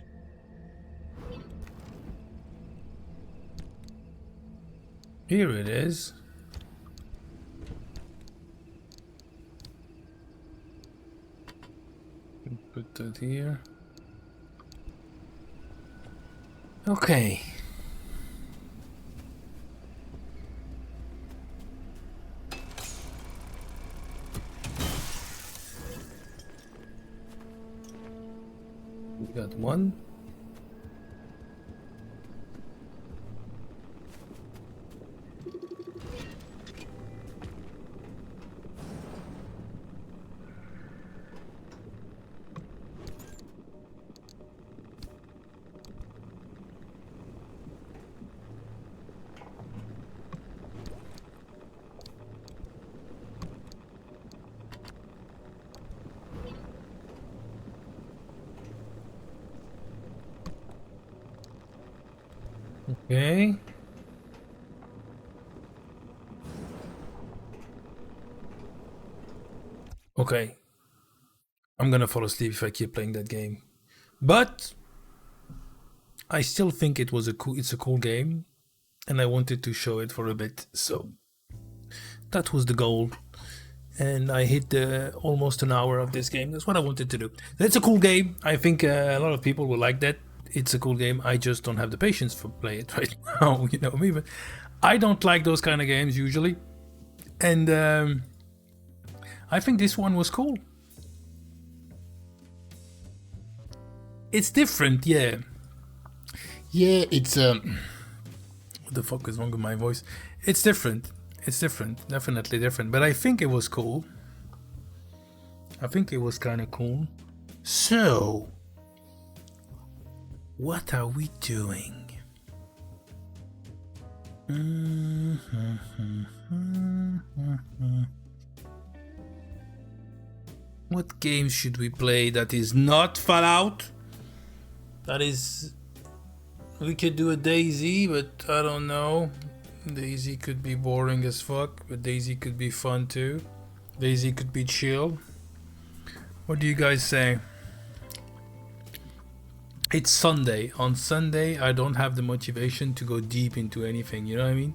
Here it is. Put that here. Okay. We got one. Okay. Okay. I'm gonna fall asleep if I keep playing that game. But I still think it's a cool game, and I wanted to show it for a bit. So that was the goal. And I hit almost an hour of this game. That's what I wanted to do. It's a cool game. I think a lot of people will like that. It's a cool game. I just don't have the patience for play it right now. You know me, but I don't like those kind of games usually. And I think this one was cool. It's different, yeah. Yeah, it's what the fuck is wrong with my voice? It's different. It's different, definitely different. But I think it was cool. I think it was kind of cool. So, what are we doing? What games should we play that is not Fallout? That is... We could do a DayZ, but I don't know. DayZ could be boring as fuck, but DayZ could be fun too. DayZ could be chill. What do you guys say? It's Sunday. On Sunday, I don't have the motivation to go deep into anything, you know what I mean?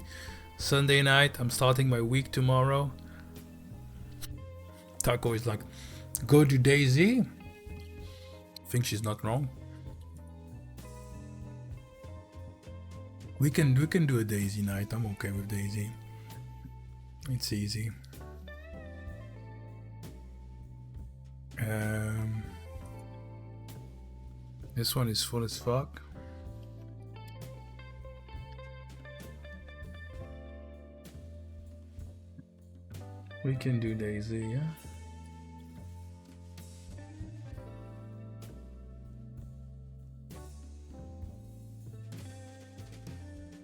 Sunday night, I'm starting my week tomorrow. Taco is like, go to DayZ? I think she's not wrong. We can do a DayZ night. I'm okay with DayZ. It's easy. This one is full as fuck. We can do DayZ, yeah?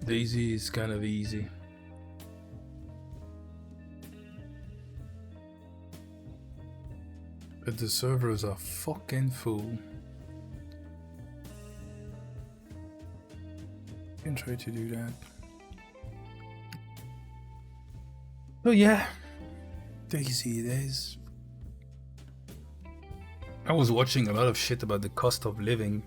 Daisy is kind of easy. But the servers are fucking full. Can try to do that. Oh yeah, Daisy it is. I was watching a lot of shit about the cost of living.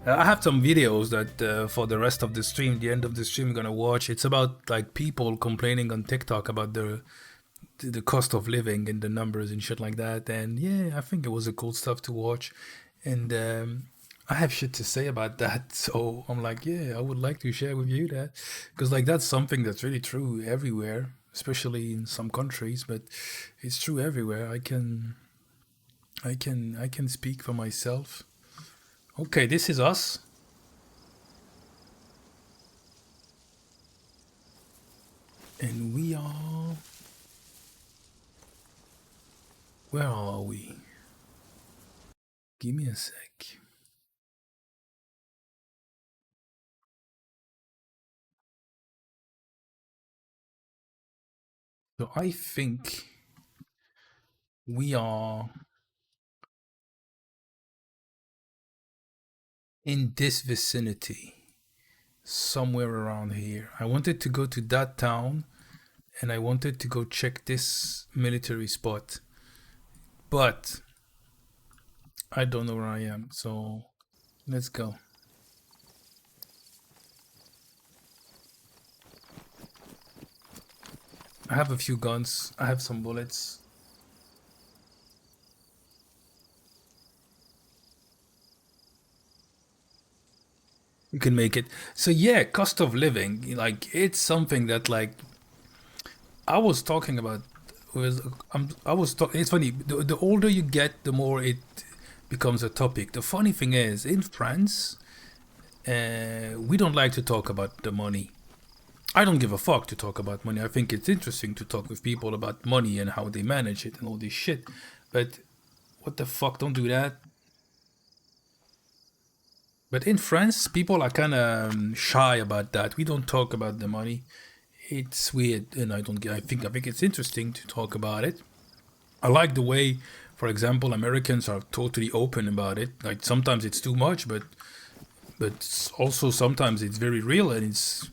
I have some videos that for the rest of the stream, the end of the stream, I'm gonna watch. It's about like people complaining on TikTok about the cost of living and the numbers and shit like that. And yeah, I think it was a cool stuff to watch. And I have shit to say about that. So I'm like, yeah, I would like to share with you that, because like that's something that's really true everywhere, especially in some countries, but it's true everywhere. I can speak for myself. Okay, this is us. And we are... Where are we? Give me a sec. So I think we are in this vicinity. Somewhere around here. I wanted to go to that town and I wanted to go check this military spot, but I don't know where I am, so let's go. I have a few guns, I have some bullets. You can make it. So yeah, cost of living, like it's something that like I was talking about it's funny, the older you get, the more it becomes a topic. The funny thing is, in France, we don't like to talk about the money. I don't give a fuck to talk about money. I think it's interesting to talk with people about money and how they manage it and all this shit. But what the fuck, don't do that. But in France, people are kind of shy about that. We don't talk about the money. It's weird, and I think it's interesting to talk about it. I like the way, for example, Americans are totally open about it. Like sometimes it's too much, but also sometimes it's very real, and it's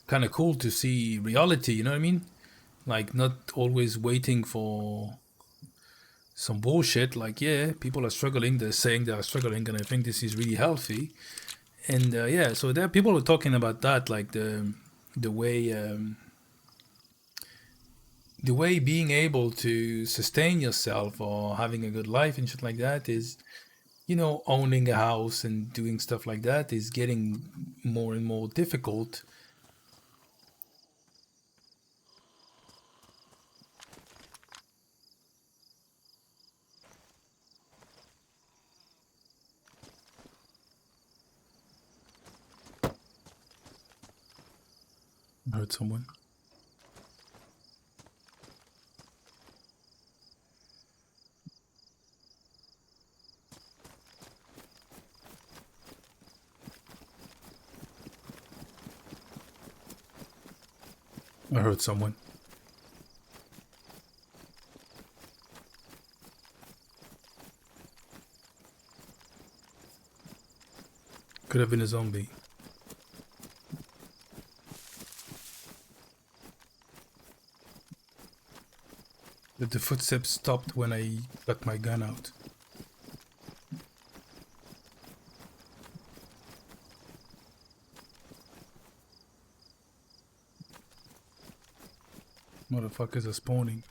kind of cool to see reality. You know what I mean? Like not always waiting for some bullshit. Like yeah, people are struggling. They're saying they are struggling, and I think this is really healthy. And yeah, so there are people who are talking about that, like the way being able to sustain yourself or having a good life and shit like that is, you know, owning a house and doing stuff like that is getting more and more difficult. I heard someone. I heard someone. Could have been a zombie. But the footsteps stopped when I got my gun out. Motherfuckers are spawning.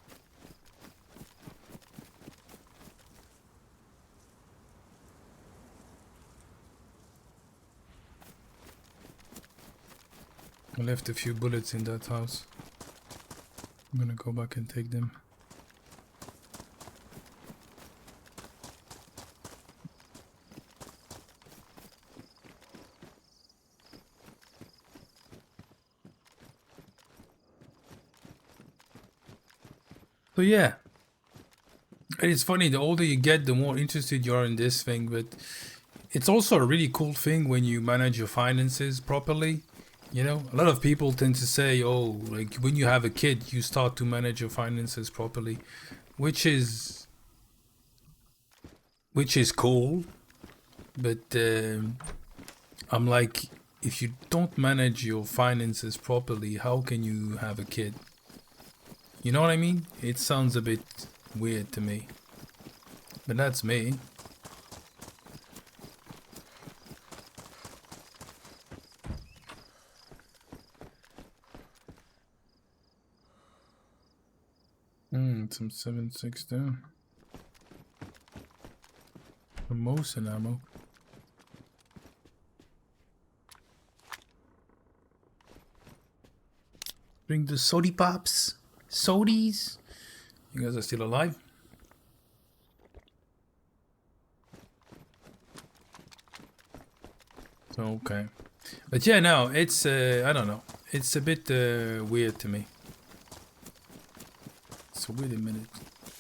I left a few bullets in that house. I'm gonna go back and take them. So yeah, and it's funny, the older you get, the more interested you are in this thing, but it's also a really cool thing when you manage your finances properly You know, a lot of people tend to say, oh, like when you have a kid, you start to manage your finances properly, which is cool. But I'm like, if you don't manage your finances properly, how can you have a kid? You know what I mean? It sounds a bit weird to me. But that's me. Some 7.6 there. Promotion ammo. Bring the sody pops. Sodies. You guys are still alive? Okay. But yeah, no, it's, I don't know. It's a bit weird to me. So wait a minute.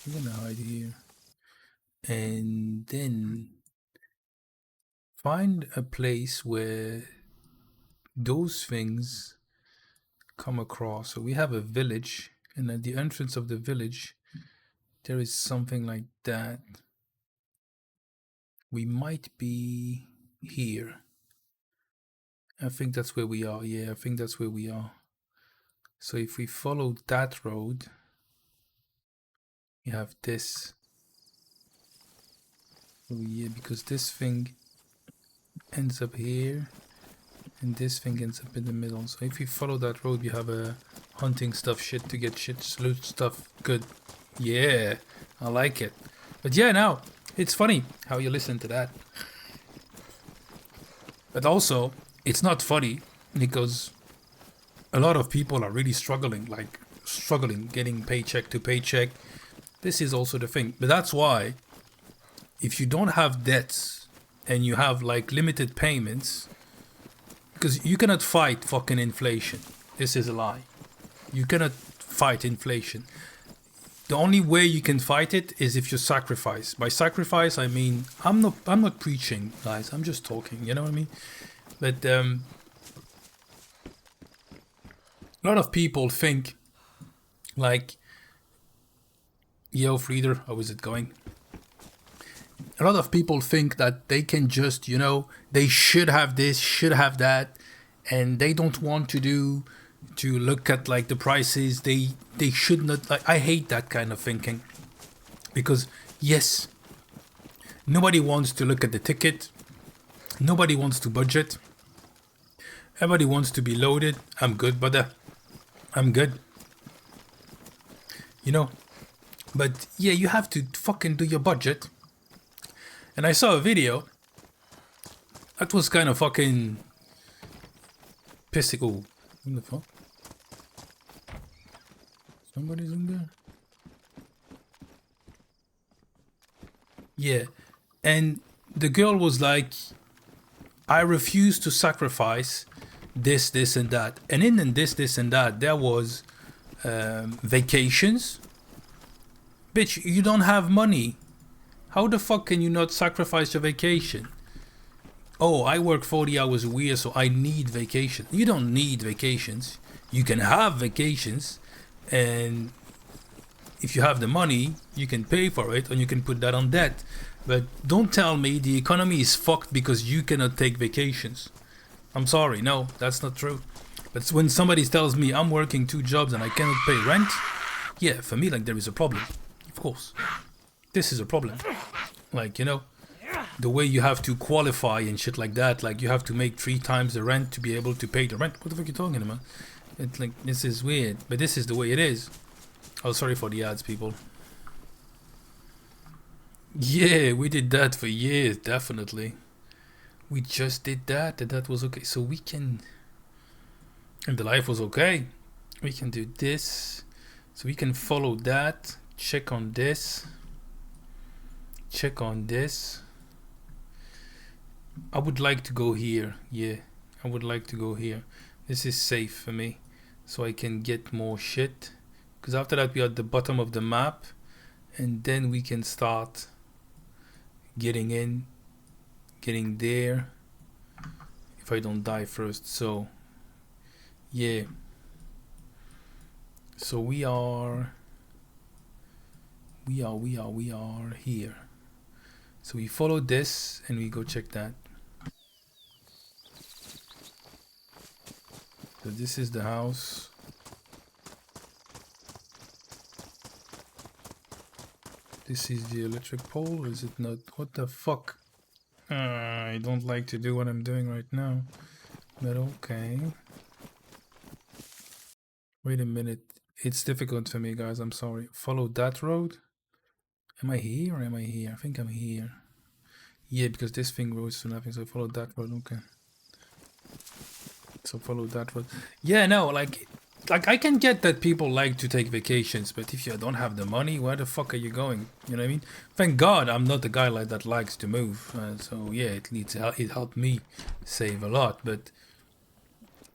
I'm gonna hide here. And then find a place where those things come across. So we have a village, and at the entrance of the village, there is something like that. We might be here. I think that's where we are. Yeah, I think that's where we are. So if we follow that road, we have this. Oh yeah, because this thing ends up here, and this thing ends up in the middle. So if we follow that road, we have a hunting stuff, shit to get shit, loot stuff. Good. Yeah, I like it. But yeah, now it's funny how you listen to that. But also, it's not funny because a lot of people are really struggling, getting paycheck to paycheck. This is also the thing. But that's why, if you don't have debts and you have like limited payments, because you cannot fight fucking inflation. This is a lie. You cannot fight inflation. The only way you can fight it is if you sacrifice. By sacrifice, I mean I'm not preaching, guys. I'm just talking. You know what I mean? But a lot of people think like, yo, Frieder, how is it going? A lot of people think that they can just, they should have this, should have that, and they don't want to look at like the prices. They should not. Like, I hate that kind of thinking, because yes, nobody wants to look at the ticket. Nobody wants to budget. Everybody wants to be loaded. I'm good, brother. I'm good. But yeah, you have to fucking do your budget. And I saw a video that was kind of fucking pissing. Oh, what the fuck? Somebody's in there? Yeah. And the girl was like, I refuse to sacrifice this, this, and that. And in this, and that, there was vacations. Bitch, you don't have money. How the fuck can you not sacrifice your vacation? Oh, I work 40 hours a year, so I need vacation. You don't need vacations. You can have vacations, and if you have the money, you can pay for it, and you can put that on debt. But don't tell me the economy is fucked because you cannot take vacations. I'm sorry, no, that's not true. But when somebody tells me I'm working 2 jobs and I cannot pay rent, yeah, for me, like, there is a problem. Of course. This is a problem. Like, the way you have to qualify and shit like that, like you have to make 3 times the rent to be able to pay the rent. What the fuck are you talking about? It's like, this is weird, but this is the way it is. Oh, sorry for the ads, people. Yeah, we did that for years, definitely. We just did that, and that was okay. So we can, and the life was okay. We can do this. So we can follow that, check on this. Check on this. I would like to go here. Yeah, I would like to go here. This is safe for me, so I can get more shit. Because after that we are at the bottom of the map, and then we can start getting in, getting there. If I don't die first. So Yeah. So we are here. So we follow this and we go check that. So this is the house. This is the electric pole, or is it not? What the fuck? I don't like to do what I'm doing right now. But okay. Wait a minute. It's difficult for me, guys. I'm sorry. Follow that road. Am I here or am I here? I think I'm here. Yeah, because this thing goes to nothing. So follow that road. Okay. So follow that road. Yeah, no, like I can get that people like to take vacations, but if you don't have the money, where the fuck are you going? You know what I mean? Thank God I'm not the guy like that likes to move. So yeah, it helped me save a lot, but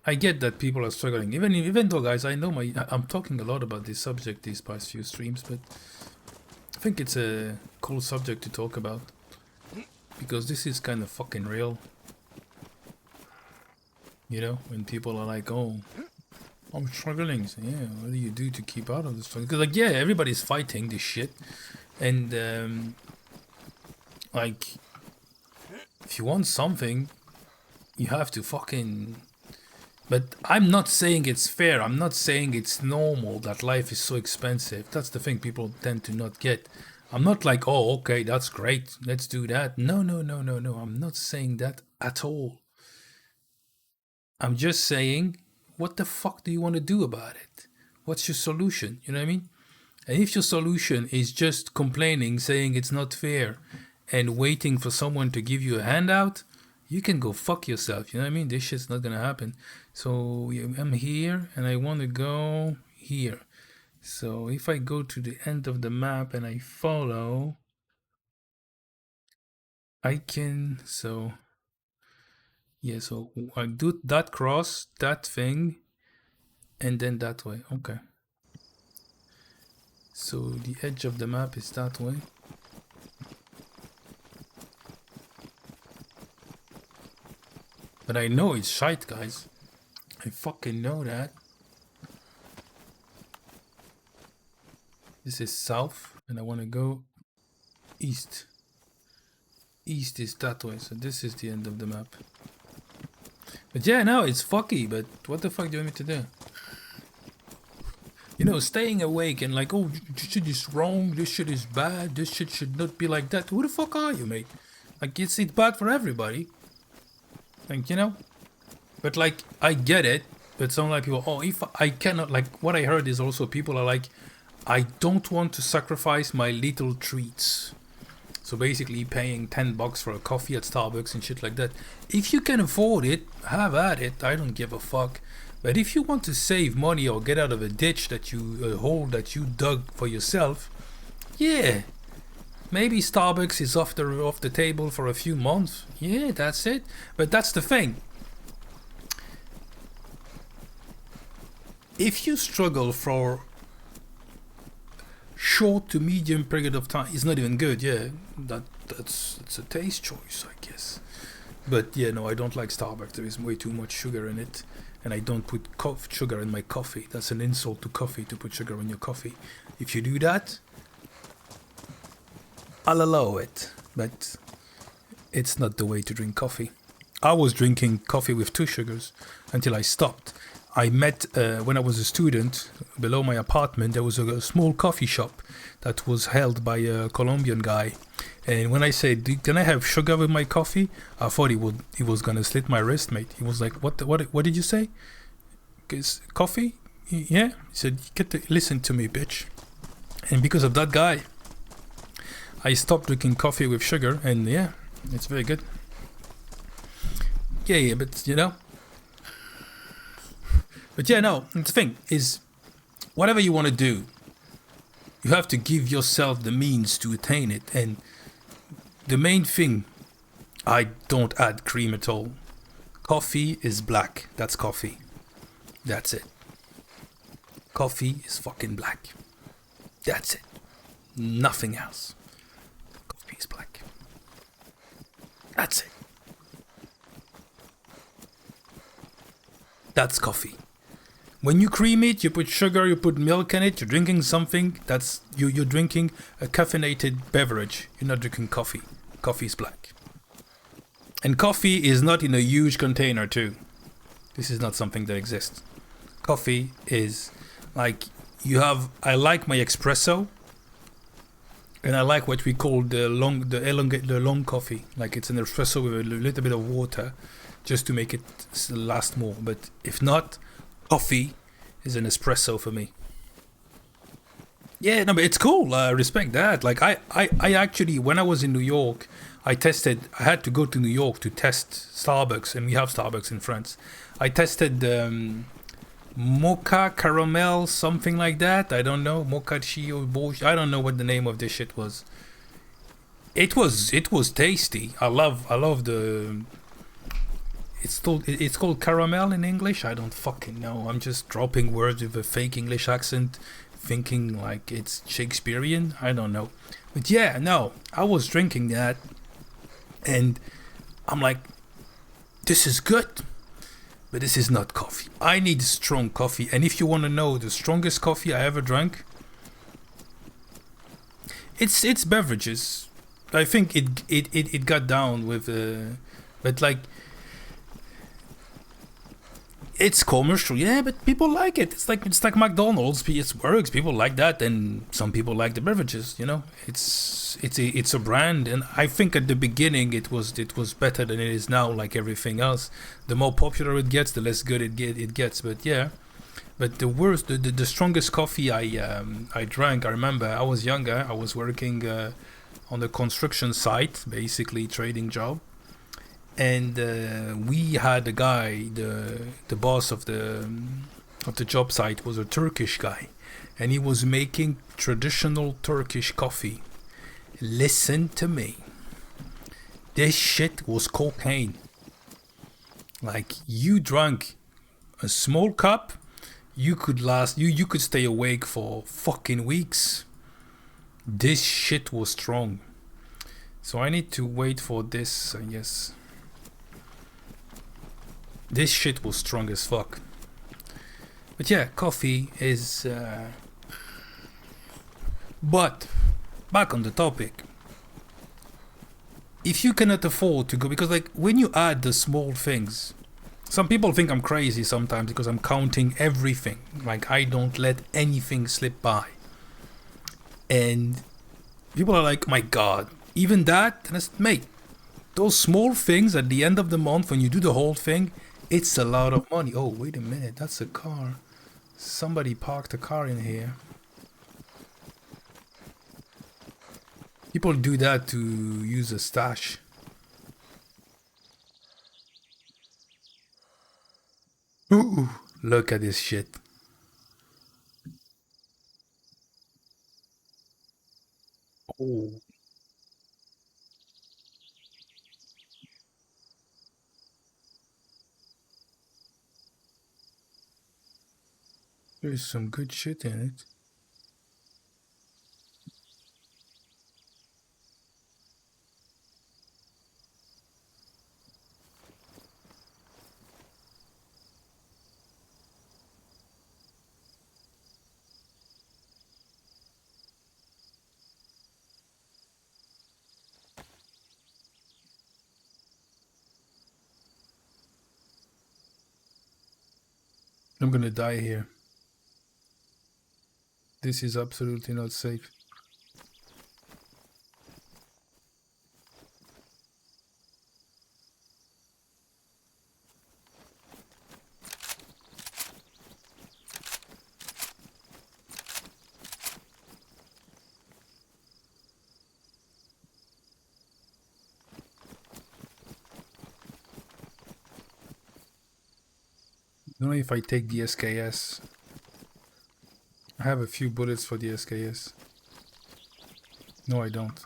I get that people are struggling. Even though, guys, I know I'm talking a lot about this subject these past few streams, but I think it's a cool subject to talk about because this is kind of fucking real. You know, when people are like, "Oh, I'm struggling." So, yeah, what do you do to keep out of this struggle? Because, like, yeah, everybody's fighting this shit, and like, if you want something, you have to fucking. But I'm not saying it's fair. I'm not saying it's normal that life is so expensive. That's the thing people tend to not get. I'm not like, oh, okay, that's great. Let's do that. No. I'm not saying that at all. I'm just saying, what the fuck do you want to do about it? What's your solution? You know what I mean? And if your solution is just complaining, saying it's not fair, and waiting for someone to give you a handout, you can go fuck yourself. You know what I mean? This shit's not gonna happen. So I'm here and I want to go here. So if I go to the end of the map and I follow, I can. So yeah, so I do that cross, that thing, and then that way. Okay. So the edge of the map is that way. But I know it's shite, guys. I fucking know that. This is south, and I want to go east. East is that way, so this is the end of the map. But yeah, no, it's fucky, but what the fuck do you want me to do? You know, staying awake and like, oh, this shit is wrong, this shit is bad, this shit should not be like that. Who the fuck are you, mate? Like, it's bad for everybody. Like, you know? But like, I get it, but some like people, oh, if I cannot, like, what I heard is also people are like, I don't want to sacrifice my little treats. So basically paying $10 for a coffee at Starbucks and shit like that. If you can afford it, have at it. I don't give a fuck. But if you want to save money or get out of a ditch that you hole that you dug for yourself, yeah, maybe Starbucks is off the table for a few months. Yeah, that's it. But that's the thing. If you struggle for short to medium period of time, it's not even good. Yeah, that's a taste choice, I guess. But yeah, no, I don't like Starbucks. There is way too much sugar in it, and I don't put sugar in my coffee. That's an insult to coffee to put sugar in your coffee. If you do that, I'll allow it, but it's not the way to drink coffee. I was drinking coffee with 2 sugars until I stopped. I met, when I was a student, below my apartment, there was a small coffee shop that was held by a Colombian guy. And when I said, can I have sugar with my coffee? I thought he was going to slit my wrist, mate. He was like, what did you say? Coffee? Yeah? He said, listen to me, bitch. And because of that guy, I stopped drinking coffee with sugar, and yeah, it's very good. Yeah, but you know. But yeah, no, the thing is, whatever you want to do, you have to give yourself the means to attain it. And the main thing, I don't add cream at all. Coffee is black. That's coffee. That's it. Coffee is fucking black. That's it. Nothing else. Coffee is black. That's it. That's coffee. When you cream it, you put sugar, you put milk in it. You're drinking something that's you're drinking a caffeinated beverage. You're not drinking coffee. Coffee is black, and coffee is not in a huge container too. This is not something that exists. Coffee is like you have. I like my espresso, and I like what we call the long coffee. Like it's an espresso with a little bit of water, just to make it last more. But if not, coffee is an espresso for me. Yeah, no, but it's cool. I respect that. Like I actually, when I was in New York, I had to go to New York to test Starbucks, and we have Starbucks in France. I tested mocha caramel, something like that. I don't know, mochachi bullshit. I don't know what the name of this shit was. It was tasty. I love the. It's called caramel in English. I don't fucking know. I'm just dropping words with a fake English accent, thinking like it's Shakespearean. I don't know, but yeah, no, I was drinking that, and I'm like, this is good. But this is not coffee. I need strong coffee. And if you want to know the strongest coffee I ever drank, it's beverages. I think it got down with, but like, it's commercial, yeah. But people like it. It's like McDonald's. It works. People like that, and some people like the beverages. You know, it's a brand, and I think at the beginning it was better than it is now. Like everything else, the more popular it gets, the less good it gets. But yeah, but the strongest coffee I drank. I remember I was younger. I was working on the construction site, basically trading job. And we had a guy, the boss of the job site was a Turkish guy, and he was making traditional Turkish coffee. Listen to me, this shit was cocaine. Like, you drank a small cup, you could stay awake for fucking weeks. This shit was strong. So I need to wait for this, I guess. This shit was strong as fuck. But yeah, coffee is... But, back on the topic. If you cannot afford to go... Because like, when you add the small things... Some people think I'm crazy sometimes because I'm counting everything. Like, I don't let anything slip by. And people are like, my god, even that? And mate, those small things at the end of the month when you do the whole thing... It's a lot of money. Oh, wait a minute. That's a car. Somebody parked a car in here. People do that to use a stash. Ooh, look at this shit. Oh. There's some good shit in it. I'm gonna die here. This is absolutely not safe. I don't know if I take the SKS. I have a few bullets for the SKS. No, I don't.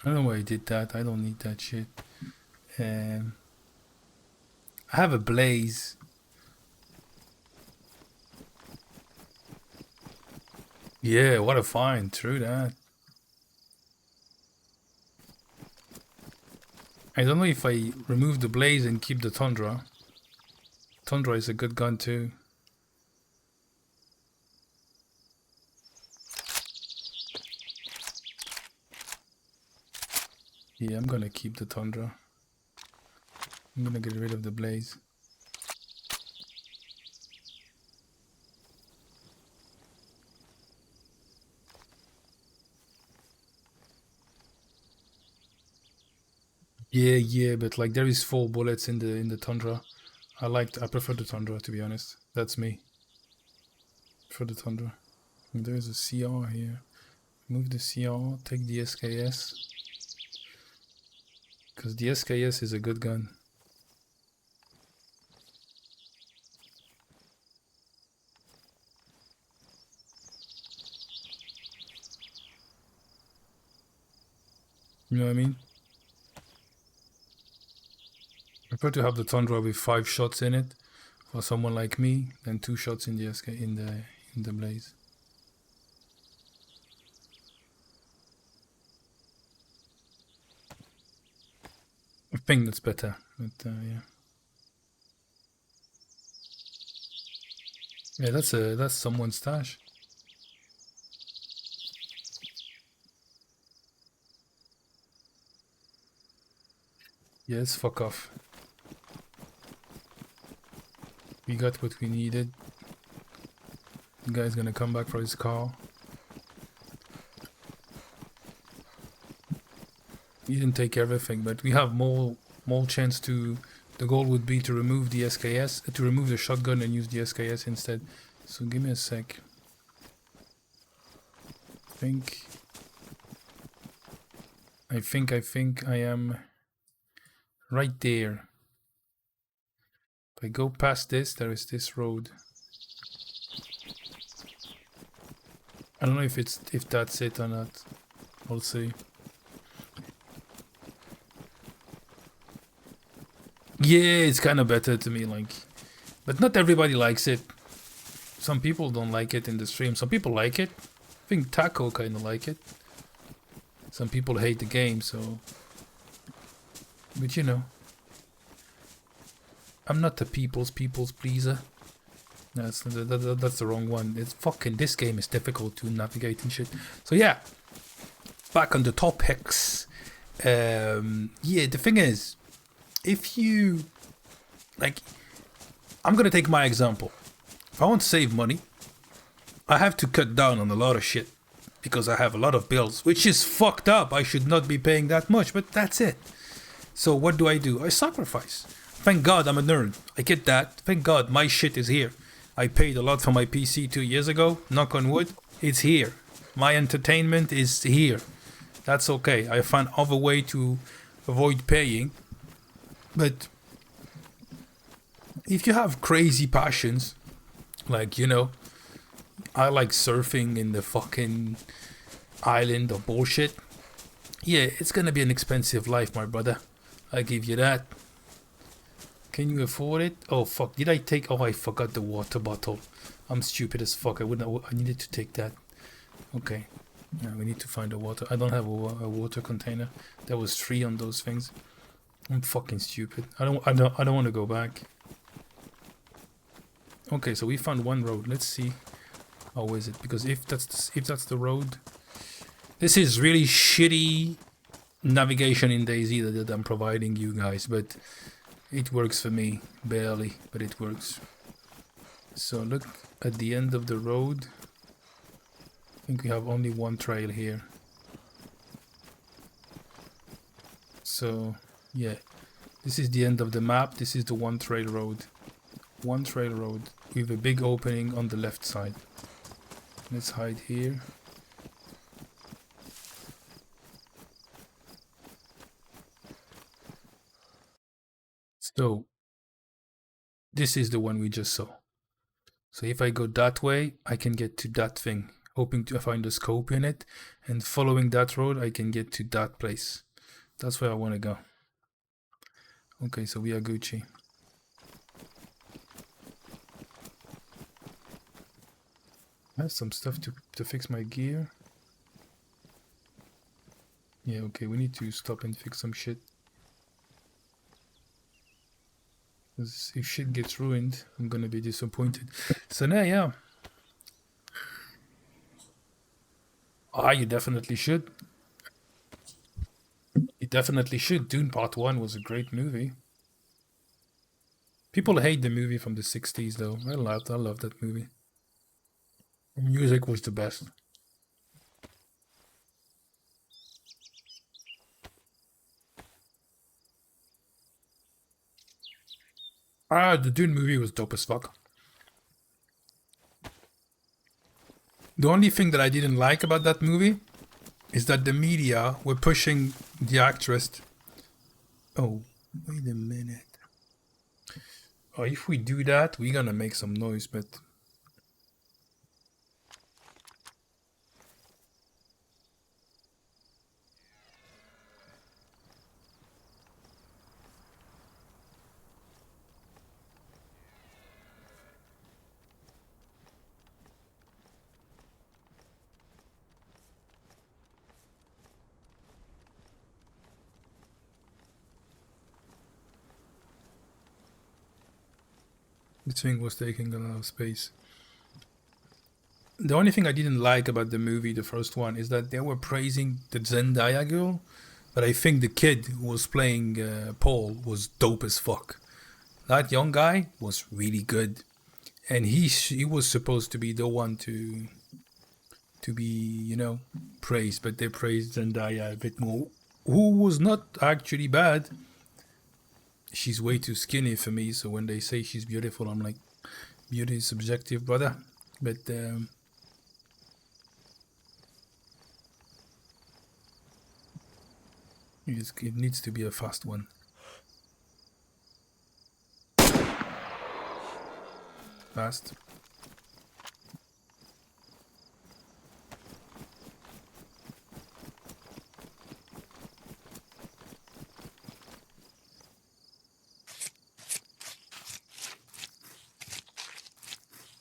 I don't know why I did that. I don't need that shit. I have a blaze. Yeah, what a find. True that. I don't know if I remove the blaze and keep the Tundra. Tundra is a good gun too. Yeah, I'm gonna keep the Tundra. I'm gonna get rid of the blaze. Yeah, but like there is 4 bullets in the Tundra. I prefer the Tundra, to be honest. That's me. For the Tundra. And there is a CR here. Move the CR, take the SKS. Because the SKS is a good gun. You know what I mean? I prefer to have the Tundra with 5 shots in it for someone like me than 2 shots in the SK in the blaze. I think that's better, but yeah. Yeah, that's someone's stash. Yes, fuck off. We got what we needed. The guy's gonna come back for his car. We didn't take everything, but we have more chance to. The goal would be to remove the SKS, to remove the shotgun and use the SKS instead. So give me a sec. I think I am right there. If I go past this, there is this road. I don't know if that's it or not. We'll see. Yeah, it's kind of better to me, like, but not everybody likes it. Some people don't like it in the stream. Some people like it. I think Taco kind of like it. Some people hate the game, so. But you know, I'm not the people's pleaser. That's the wrong one. It's fucking, this game is difficult to navigate and shit. So yeah, back on the topics. Yeah, the thing is, if you like, I'm gonna take my example. If I want to save money, I have to cut down on a lot of shit because I have a lot of bills, which is fucked up. I should not be paying that much, but that's it. So what do? I sacrifice. Thank God I'm a nerd. I get that. Thank God my shit is here. I paid a lot for my PC 2 years ago. Knock on wood. It's here. My entertainment is here. That's okay. I found other way to avoid paying. But if you have crazy passions, like, you know, I like surfing in the fucking island or bullshit. Yeah, it's gonna be an expensive life, my brother. I give you that. Can you afford it? Oh fuck, did I take... Oh, I forgot the water bottle. I'm stupid as fuck. I needed to take that. Okay. Yeah, we need to find a water. I don't have a water container. There was 3 on those things. I'm fucking stupid. I don't want to go back. Okay, so we found one road. Let's see. How is it? Because if that's the road, this is really shitty navigation in DayZ that I'm providing you guys, but it works for me, barely, but it works. So look at the end of the road. I think we have only one trail here. So yeah, this is the end of the map. This is the one trail road. One trail road with a big opening on the left side. Let's hide here. So this is the one we just saw. So if I go that way, I can get to that thing hoping to find a scope in it, and following that road I can get to that place. That's where I want to go. Okay, so we are Gucci. I have some stuff to fix my gear. Yeah, okay, we need to stop and fix some shit. Because if shit gets ruined, I'm gonna be disappointed. So now, yeah. Ah, you definitely should. You definitely should. Dune Part 1 was a great movie. People hate the movie from the 60s, though. I love that movie. The music was the best. Ah, the Dune movie was dope as fuck. The only thing that I didn't like about that movie is that the media were pushing the actress. Oh, wait a minute. Oh, if we do that, we're gonna make some noise, but... The thing was taking a lot of space. The only thing I didn't like about the movie, the first one, is that they were praising the Zendaya girl, but I think the kid who was playing Paul was dope as fuck. That young guy was really good, and he was supposed to be the one to be, you know, praised, but they praised Zendaya a bit more, who was not actually bad. She's way too skinny for me, so when they say she's beautiful, I'm like, beauty is subjective, brother. But it needs to be a fast one. Fast.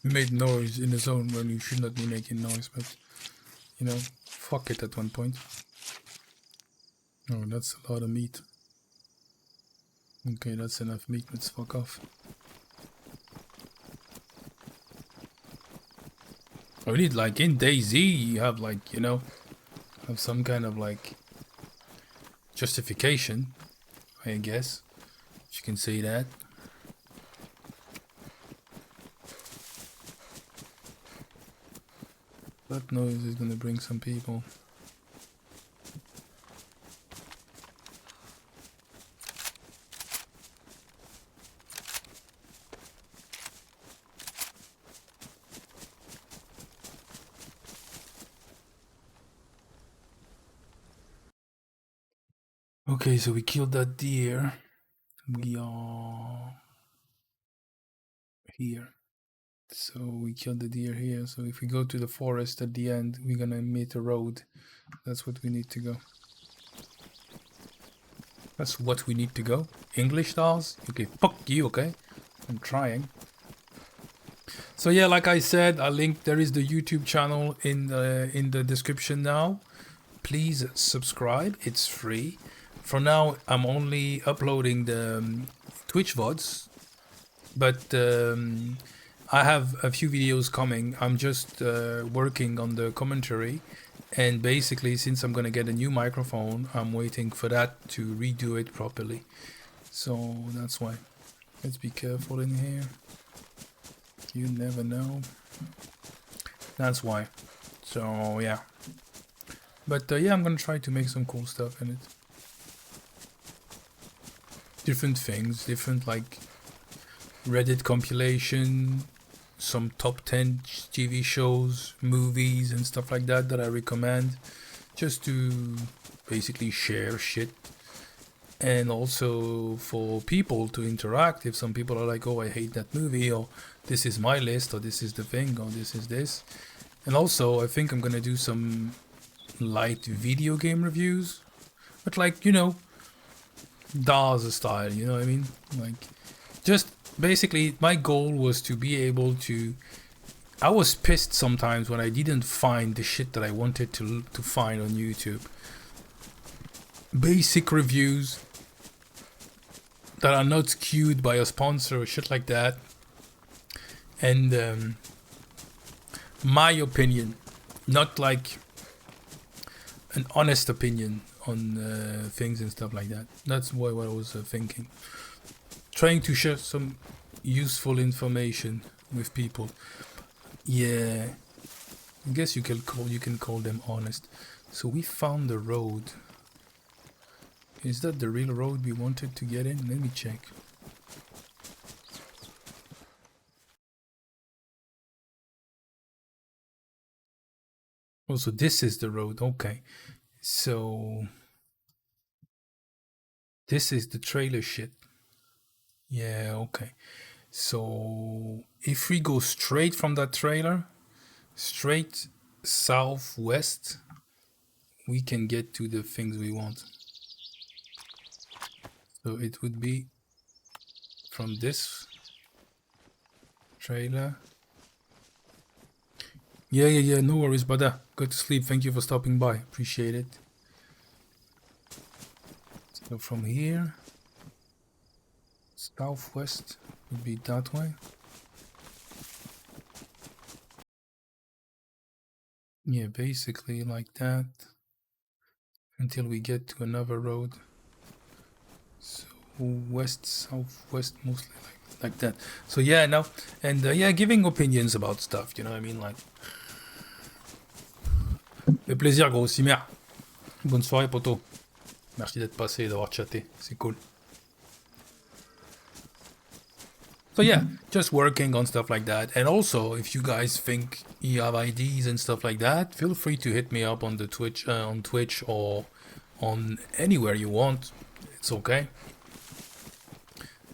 We made noise in the zone when you should not be making noise, but you know, fuck it at one point. Oh, that's a lot of meat. Okay, that's enough meat, let's fuck off. I need, like, in DayZ, you have, like, you know, have some kind of, like, justification, I guess, if you can say that. That noise is gonna bring some people. Okay, so we killed that deer. We are here. So we killed the deer here. So if we go to the forest at the end, we're gonna meet a road. That's what we need to go. That's what we need to go. English stars? Okay, fuck you, okay? I'm trying. So yeah, like I said, there is the YouTube channel in the description now. Please subscribe, it's free. For now, I'm only uploading the Twitch VODs, but I have a few videos coming. I'm just working on the commentary, and basically, since I'm gonna get a new microphone, I'm waiting for that to redo it properly. So that's why. Let's be careful in here. You never know. That's why. So yeah. But yeah, I'm gonna try to make some cool stuff in it. Different things, different, like, Reddit compilation, some top 10 TV shows, movies and stuff like that I recommend, just to basically share shit. And also for people to interact. If some people are like, oh, I hate that movie, or this is my list, or this is the thing, or this is this, And also, I think I'm gonna do some light video game reviews, but like, you know, DARS style, you know what I mean? Like, just basically, my goal was to be able to. I was pissed sometimes when I didn't find the shit that I wanted to find on YouTube. Basic reviews that are not skewed by a sponsor or shit like that. And my opinion, not like an honest opinion on things and stuff like that. That's what I was thinking. Trying to share some useful information with people. Yeah, I guess you can call them honest. So we found the road. Is that the real road we wanted to get in? Let me check. Oh, so this is the road. Okay. So this is the trailer shit. Yeah, okay. So if we go straight from that trailer, straight southwest, we can get to the things we want. So it would be from this trailer. Yeah, no worries, brother. Go to sleep. Thank you for stopping by. Appreciate it. So from here, southwest would be that way. Yeah, basically like that. Until we get to another road. So west, southwest, mostly like that. So yeah, now, and yeah, giving opinions about stuff, you know what I mean? Like, fait plaisir, gros Cimer. Bonne soirée, poto. Merci d'être passé et d'avoir chatté. C'est cool. So yeah, just working on stuff like that. And also, if you guys think you have ideas and stuff like that, feel free to hit me up on the Twitch, on Twitch or on anywhere you want. It's okay.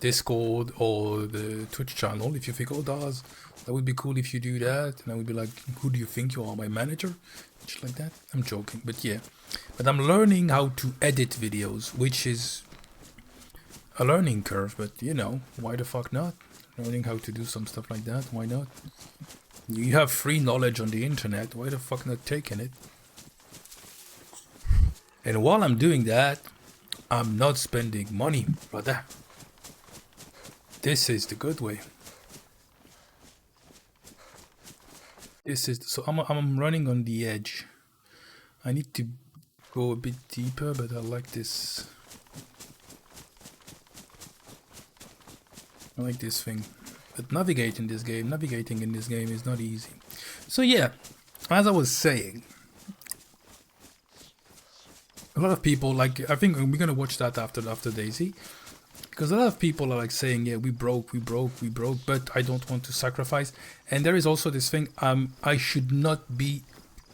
Discord or the Twitch channel. If you think, oh, that would be cool if you do that. And I would be like, who do you think you are, my manager? Shit like that. I'm joking, but yeah. But I'm learning how to edit videos, which is a learning curve. But you know, why the fuck not? Learning how to do some stuff like that. Why not? You have free knowledge on the internet. Why the fuck not taking it? And while I'm doing that, I'm not spending money, brother. This is the good way. This is so I'm running on the edge. I need to go a bit deeper, but I like this. I like this thing. But navigating in this game is not easy. So yeah, as I was saying, a lot of people, like, I think we're gonna watch that after Daisy. Because a lot of people are like saying, yeah, we broke, but I don't want to sacrifice. And there is also this thing, I should not be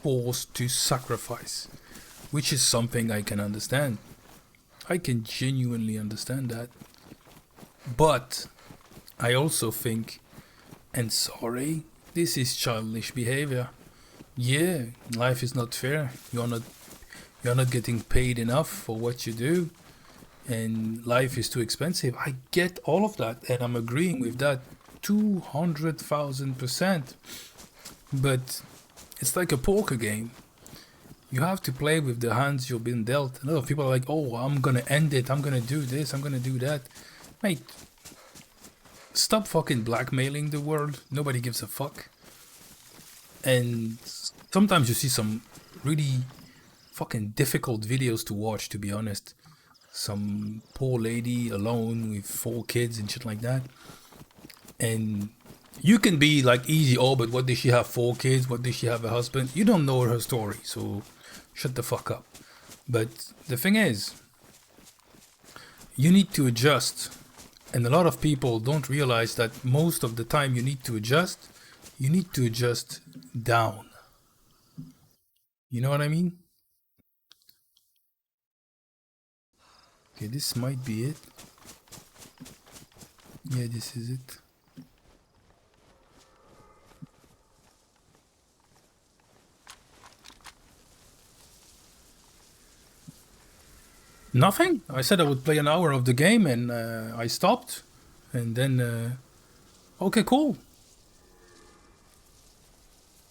forced to sacrifice, which is something I can understand. I can genuinely understand that. But I also think, and sorry, this is childish behavior. Yeah, life is not fair. You're not getting paid enough for what you do. And life is too expensive. I get all of that, and I'm agreeing with that 200,000%. But it's like a poker game. You have to play with the hands you've been dealt. A lot of people are like, oh, I'm gonna end it, I'm gonna do this, I'm gonna do that. Mate, stop fucking blackmailing the world. Nobody gives a fuck. And sometimes you see some really fucking difficult videos to watch, to be honest. Some poor lady alone with 4 kids and shit like that. And you can be like easy, oh, but what does she have 4 kids? What does she have a husband? You don't know her story, so shut the fuck up. But the thing is, you need to adjust. And a lot of people don't realize that most of the time you need to adjust down. You know what I mean? Okay, this might be it. Yeah, this is it. Nothing. I said I would play an hour of the game, and I stopped. And then, okay, cool.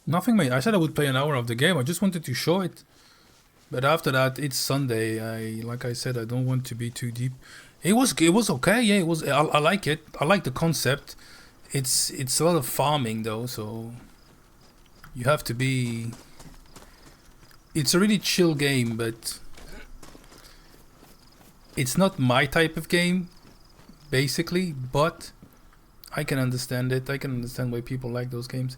Nothing, mate. I said I would play an hour of the game. I just wanted to show it. But after that, it's Sunday. Like I said, I don't want to be too deep. It was okay. Yeah, it was. I like it. I like the concept. It's a lot of farming though, so you have to be. It's a really chill game, but it's not my type of game, basically. But I can understand it. I can understand why people like those games.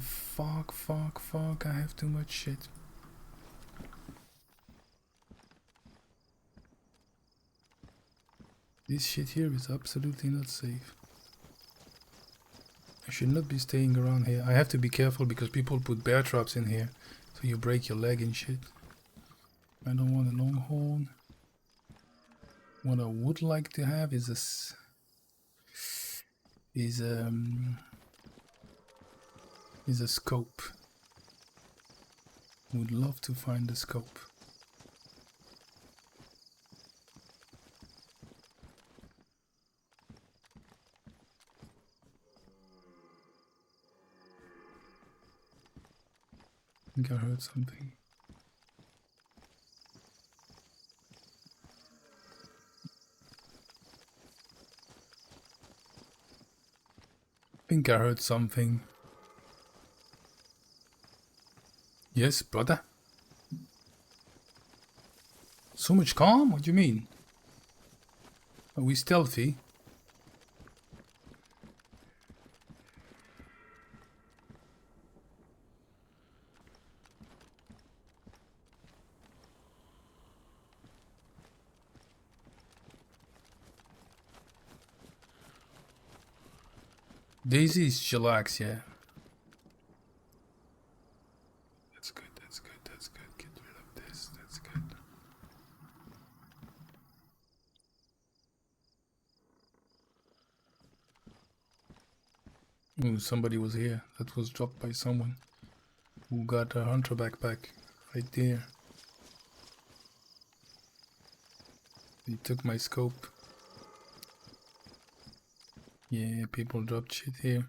Fuck. I have too much shit. This shit here is absolutely not safe. I should not be staying around here. I have to be careful because people put bear traps in here. So you break your leg and shit. I don't want a longhorn. What I would like to have is a scope. Would love to find a scope. I think I heard something. I think I heard something. Yes, brother. So much calm? What do you mean? Are we stealthy? Daisy is chillax, yeah. That's good. Get rid of this. That's good. Oh, somebody was here. That was dropped by someone who got a hunter backpack right there. He took my scope. Yeah, people dropped shit here.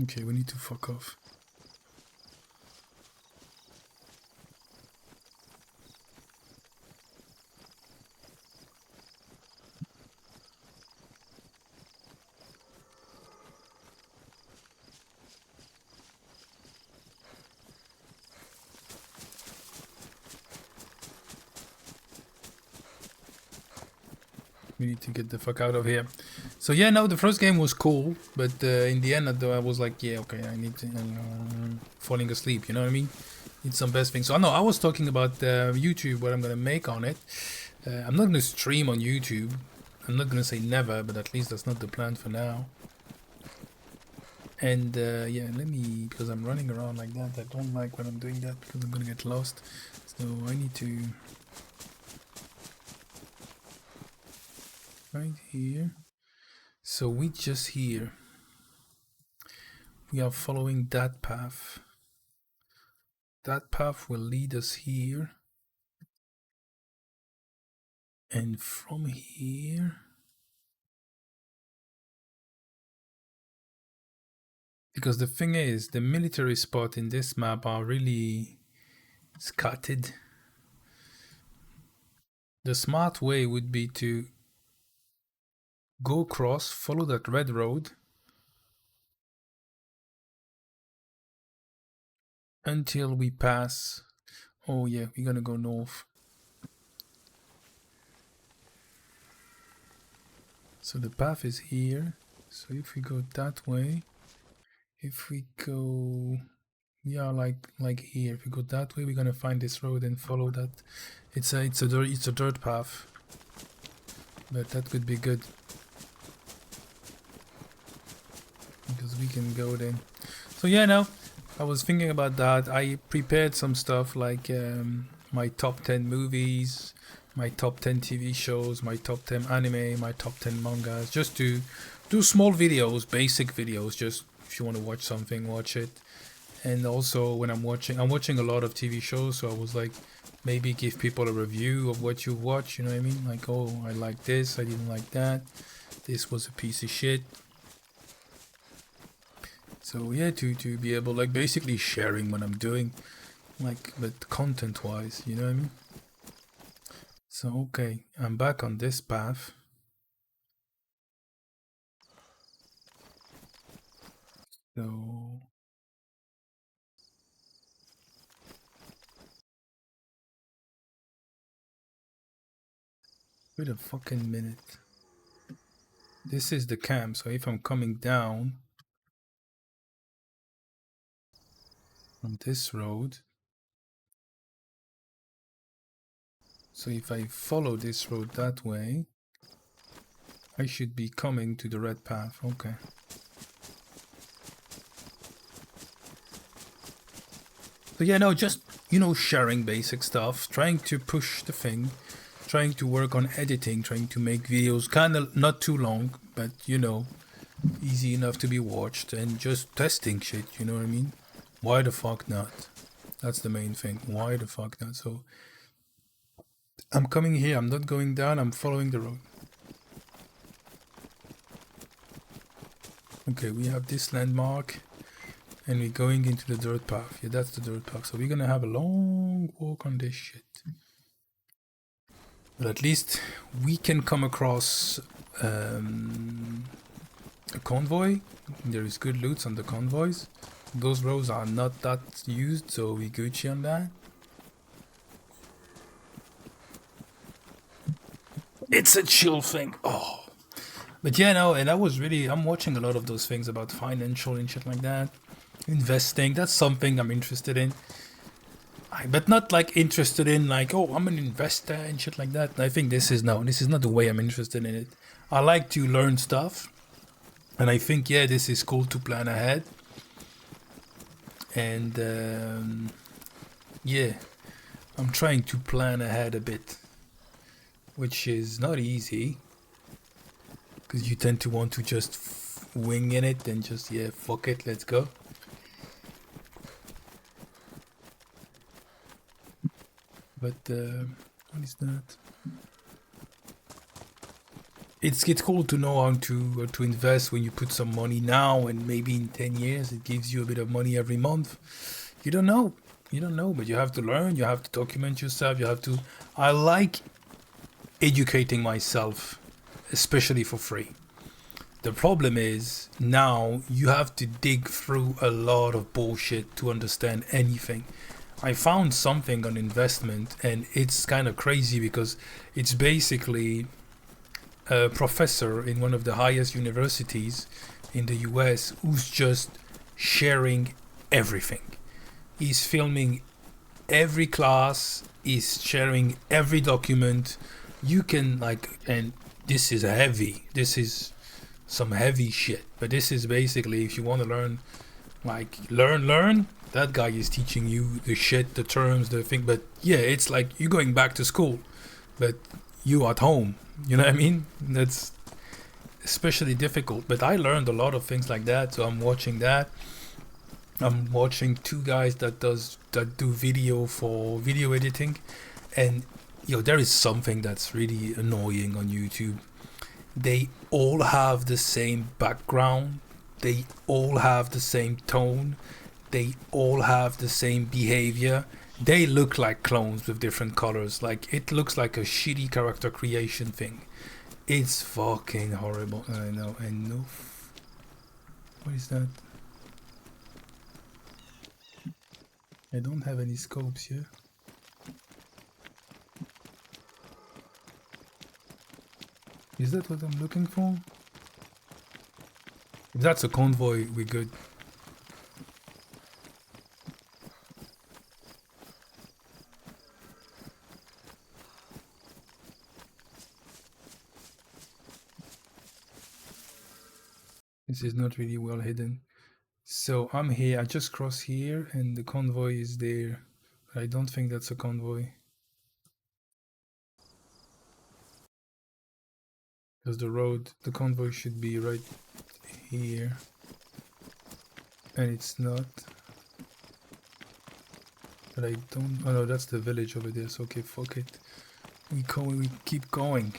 Okay, we need to fuck off. We need to get the fuck out of here. So yeah, no, the first game was cool, but in the end, I was like, yeah, okay, I need to falling asleep. You know what I mean? Need some best things. So no, I was talking about YouTube, what I'm gonna make on it. I'm not gonna stream on YouTube. I'm not gonna say never, but at least that's not the plan for now. And yeah, let me, because I'm running around like that. I don't like when I'm doing that because I'm gonna get lost. So I need to. Right here. So we just here. We are following that path. That path will lead us here. And from here. Because the thing is, the military spots in this map are really scattered. The smart way would be to go across, follow that red road until we pass. Oh yeah, we're gonna go north. So the path is here. So if we go that way, if we go, yeah, like here. If we go that way, we're gonna find this road and follow that. It's a dirt path, but that could be good because we can go then. So yeah, no, I was thinking about that. I prepared some stuff like my top 10 movies, my top 10 TV shows, my top 10 anime, my top 10 mangas, just to do small videos, basic videos, just if you want to watch something, watch it. And also when I'm watching a lot of TV shows, so I was like, maybe give people a review of what you watch, you know what I mean? Like, oh, I like this, I didn't like that, this was a piece of shit. So yeah, to be able, like, basically sharing what I'm doing, like, but content wise, you know what I mean? So okay, I'm back on this path. So wait a fucking minute. This is the camp, so if I'm coming down on this road, so if I follow this road that way, I should be coming to the red path. Okay. So yeah, no, just, you know, sharing basic stuff, trying to push the thing, trying to work on editing, trying to make videos kind of not too long, but, you know, easy enough to be watched, and just testing shit, you know what I mean? Why the fuck not? That's the main thing. Why the fuck not? So I'm coming here, I'm not going down, I'm following the road. Okay, we have this landmark, and we're going into the dirt path. Yeah, that's the dirt path. So we're gonna have a long walk on this shit. But at least we can come across a convoy. There is good loots on the convoys. Those roads are not that used, so we Gucci on that. It's a chill thing. Oh. But yeah, no, and I'm watching a lot of those things about financial and shit like that. Investing, that's something I'm interested in. But not like interested in like, oh, I'm an investor and shit like that. I think this is not the way I'm interested in it. I like to learn stuff, and I think, yeah, this is cool to plan ahead. And yeah, I'm trying to plan ahead a bit, which is not easy, because you tend to want to just wing in it and just, yeah, fuck it, let's go. But what is that? It's cool to know how to invest when you put some money now, and maybe in 10 years it gives you a bit of money every month. You don't know, but you have to learn. You have to document yourself. You have to. I like educating myself, especially for free. The problem is now you have to dig through a lot of bullshit to understand anything. I found something on investment, and it's kind of crazy because it's basically a professor in one of the highest universities in the US who's just sharing everything. He's filming every class, he's sharing every document. You can, like, and this is some heavy shit, but this is basically, if you want to learn, like, learn, that guy is teaching you the shit, the terms, the thing. But yeah, it's like you going back to school, but you at home, you know what I mean? That's especially difficult, but I learned a lot of things like that, so I'm watching that. I'm watching two guys that do video for video editing, and there is something that's really annoying on YouTube. They all have the same background, they all have the same tone, they all have the same behavior. They look like clones with different colors. Like, it looks like a shitty character creation thing. It's fucking horrible. I know. What is that? I don't have any scopes here. Is that what I'm looking for? If that's a convoy, we're good. This is not really well hidden. So I'm here, I just crossed here, and the convoy is there. But I don't think that's a convoy. Because the convoy should be right here. And it's not. But I don't. Oh no, that's the village over there. So okay, fuck it. We keep going.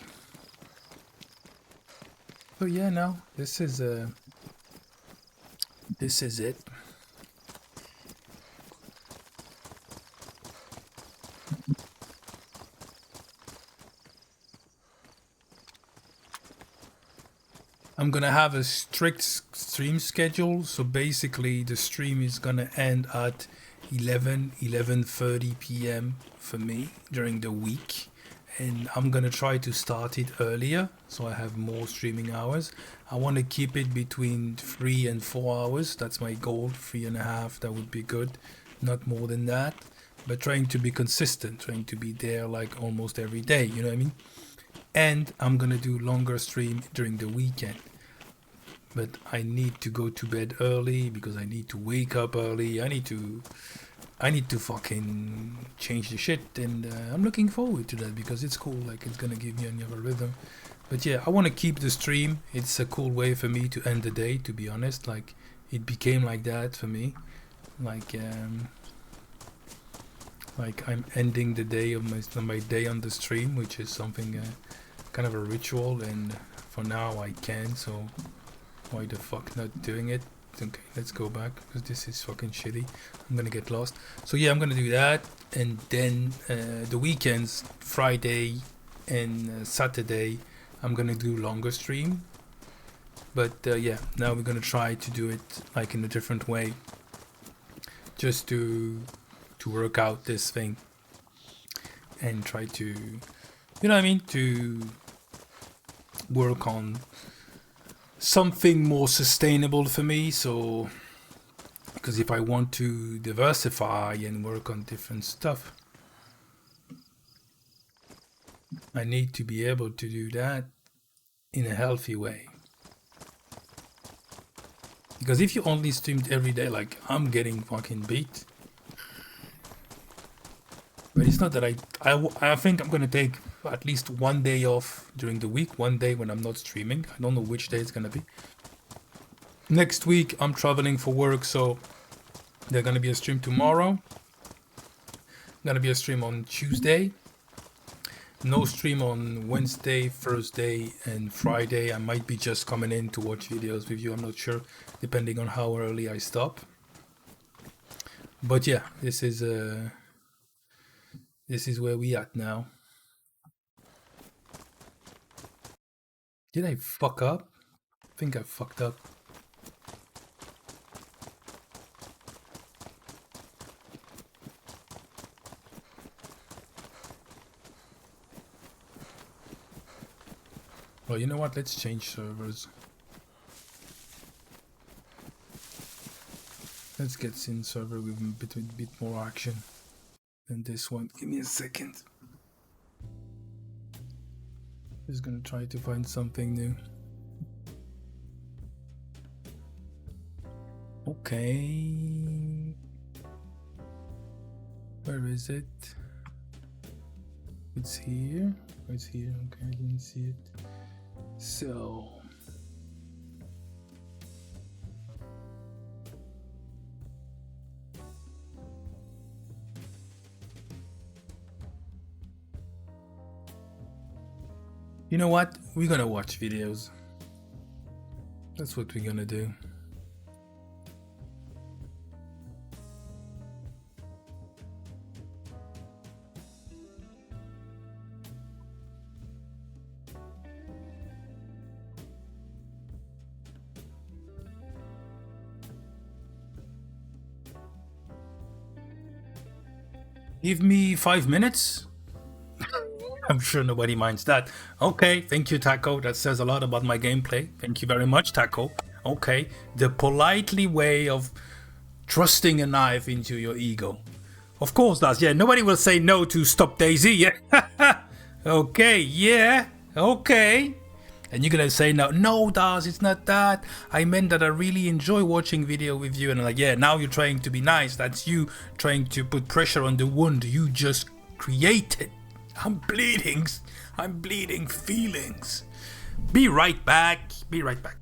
So yeah, now this is it. I'm gonna have a strict stream schedule. So basically, the stream is gonna end at 11:30 p.m. for me during the week, and I'm gonna try to start it earlier so I have more streaming hours. I want to keep it between 3 and 4 hours. That's my goal. 3.5, that would be good, not more than that, but trying to be consistent, trying to be there like almost every day, you know what I mean? And I'm gonna do longer stream during the weekend, but I need to go to bed early because I need to wake up early. I need to fucking change the shit, and I'm looking forward to that because it's cool. Like, it's gonna give me another rhythm. But yeah, I want to keep the stream. It's a cool way for me to end the day, to be honest. Like, it became like that for me. Like I'm ending the day of my day on the stream, which is something kind of a ritual, and for now I can, so why the fuck not doing it? Okay, let's go back because this is fucking shitty. I'm gonna get lost. So yeah, I'm gonna do that, and then the weekends, Friday and Saturday, I'm gonna do longer stream. But yeah, now we're gonna try to do it like in a different way, just to work out this thing and try to, you know what I mean, to work on something more sustainable for me. So, because if I want to diversify and work on different stuff, I need to be able to do that in a healthy way. Because if you only streamed every day, like, I'm getting fucking beat. But it's not that I think I'm gonna take at least one day off during the week, one day when I'm not streaming. I don't know which day it's gonna be. Next week I'm traveling for work, so there's gonna be a stream tomorrow. Gonna be a stream on Tuesday. No stream on Wednesday, Thursday, and Friday. I might be just coming in to watch videos with you. I'm not sure, depending on how early I stop. But yeah, this is where we at now. Did I fuck up? I think I fucked up. Well, you know what? Let's change servers. Let's get Sin server with a bit more action than this one. Give me a second. Just gonna try to find something new. Okay. Where is it? It's here. Oh, it's here. Okay, I didn't see it. So. You know what? We're gonna watch videos. That's what we're gonna do. Give me 5 minutes. I'm sure nobody minds that. Okay, thank you, Taco. That says a lot about my gameplay. Thank you very much, Taco. Okay, the politely way of thrusting a knife into your ego. Of course, does. Yeah, nobody will say no to Stop Daisy. Yeah. Okay, yeah. Okay. And you're gonna say no, Daz, it's not that. I meant that I really enjoy watching video with you. And I'm like, yeah, now you're trying to be nice. That's you trying to put pressure on the wound you just created. I'm bleeding feelings. Be right back. Be right back.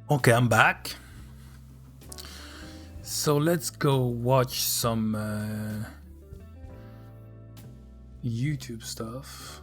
Okay, I'm back. So let's go watch some YouTube stuff.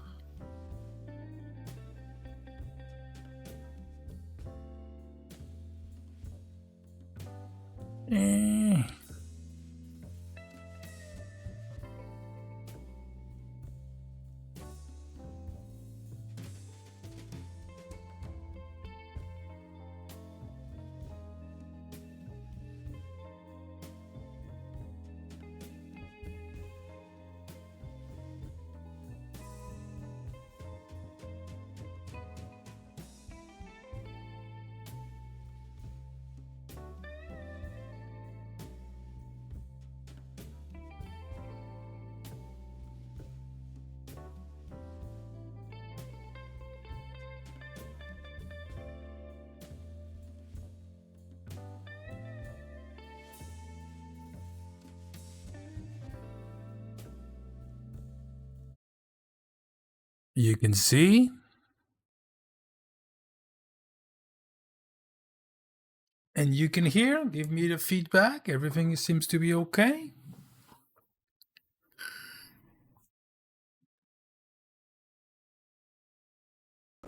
You can see. And you can hear. Give me the feedback. Everything seems to be okay.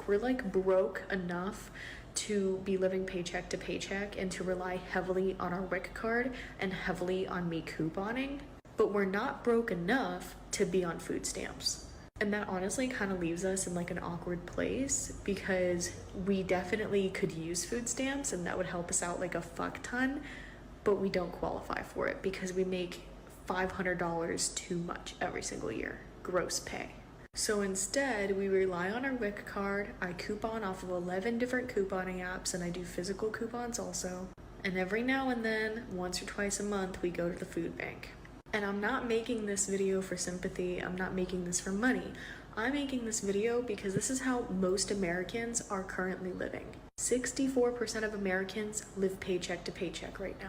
We're like broke enough to be living paycheck to paycheck and to rely heavily on our WIC card and heavily on me couponing, but we're not broke enough to be on food stamps. And that honestly kind of leaves us in like an awkward place because we definitely could use food stamps and that would help us out like a fuck ton, but we don't qualify for it because we make $500 too much every single year, gross pay. So instead, we rely on our WIC card. I coupon off of 11 different couponing apps and I do physical coupons also. And every now and then, once or twice a month, we go to the food bank. And I'm not making this video for sympathy. I'm not making this for money. I'm making this video because this is how most Americans are currently living. 64% of Americans live paycheck to paycheck right now.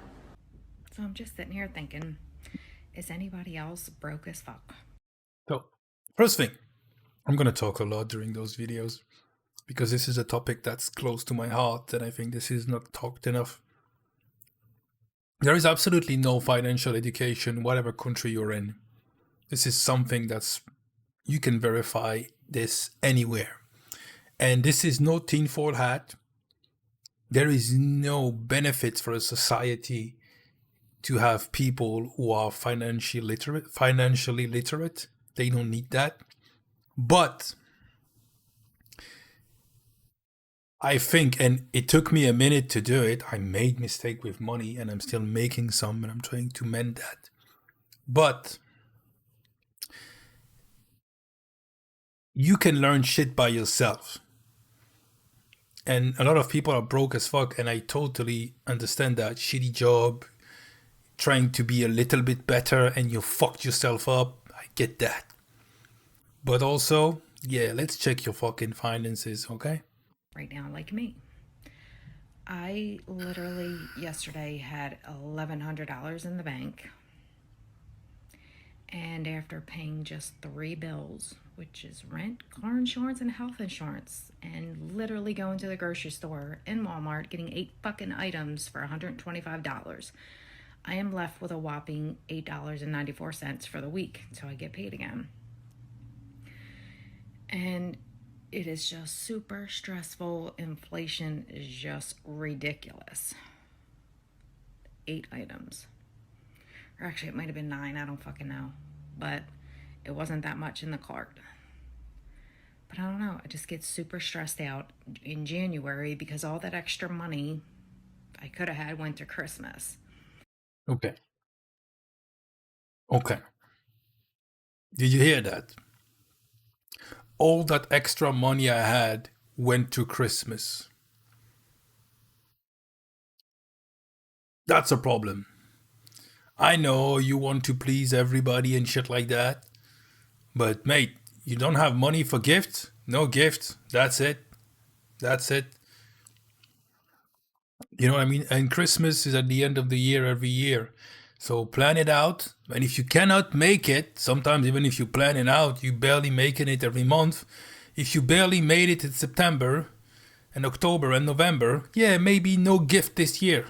So I'm just sitting here thinking, is anybody else broke as fuck? So, first thing, I'm going to talk a lot during those videos because this is a topic that's close to my heart and I think this is not talked enough. There is absolutely no financial education, whatever country you're in. This is something that's, you can verify this anywhere. And this is no tinfoil hat. There is no benefit for a society to have people who are financially literate. They don't need that. But I think, and it took me a minute to do it, I made mistake with money and I'm still making some and I'm trying to mend that. But you can learn shit by yourself. And a lot of people are broke as fuck and I totally understand that. Shitty job, trying to be a little bit better and you fucked yourself up. I get that. But also, yeah, let's check your fucking finances, okay? Right now, like me. I literally yesterday had $1,100 in the bank. And after paying just 3 bills, which is rent, car insurance, and health insurance, and literally going to the grocery store in Walmart, getting 8 fucking items for $125, I am left with a whopping $8.94 for the week until I get paid again. And it is just super stressful. Inflation is just ridiculous. 8 items. Or actually, it might have been 9. I don't fucking know. But it wasn't that much in the cart. But I don't know. I just get super stressed out in January because all that extra money I could have had went to Christmas. Okay. Did you hear that? All that extra money I had went to Christmas. That's a problem. I know you want to please everybody and shit like that. But mate, you don't have money for gifts? No gifts. That's it. You know what I mean? And Christmas is at the end of the year every year. So plan it out. And if you cannot make it, sometimes even if you plan it out, you barely making it every month. If you barely made it in September, and October and November, yeah, maybe no gift this year.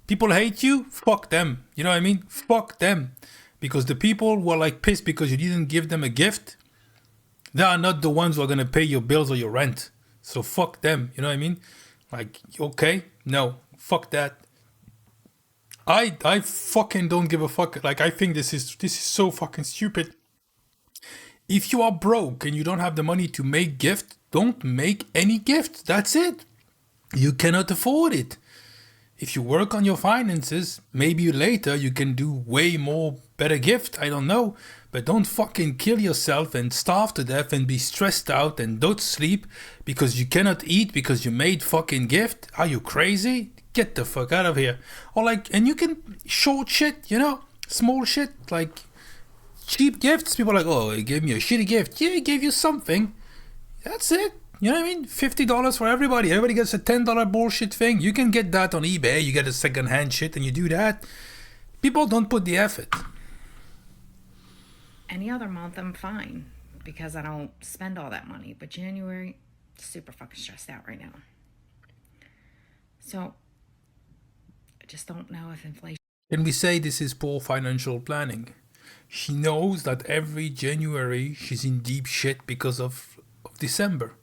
People hate you, fuck them. You know what I mean? Fuck them. Because the people who are like pissed because you didn't give them a gift, they are not the ones who are gonna pay your bills or your rent. So fuck them. You know what I mean? Like, okay, no, fuck that. I fucking don't give a fuck. Like, I think this is so fucking stupid. If you are broke and you don't have the money to make gift, don't make any gift. That's it. You cannot afford it. If you work on your finances, maybe later you can do way more better gift. I don't know. But don't fucking kill yourself and starve to death and be stressed out and don't sleep because you cannot eat because you made fucking gift. Are you crazy? Get the fuck out of here. Or like, and you can short shit, you know, small shit, like cheap gifts. People are like, oh, he gave me a shitty gift. Yeah, he gave you something. That's it. You know what I mean? $50 for everybody. Everybody gets a $10 bullshit thing. You can get that on eBay. You get a second-hand shit and you do that. People don't put the effort. Any other month, I'm fine because I don't spend all that money. But January, super fucking stressed out right now. So, I just don't know if inflation... Can we say this is poor financial planning? She knows that every January she's in deep shit because of December.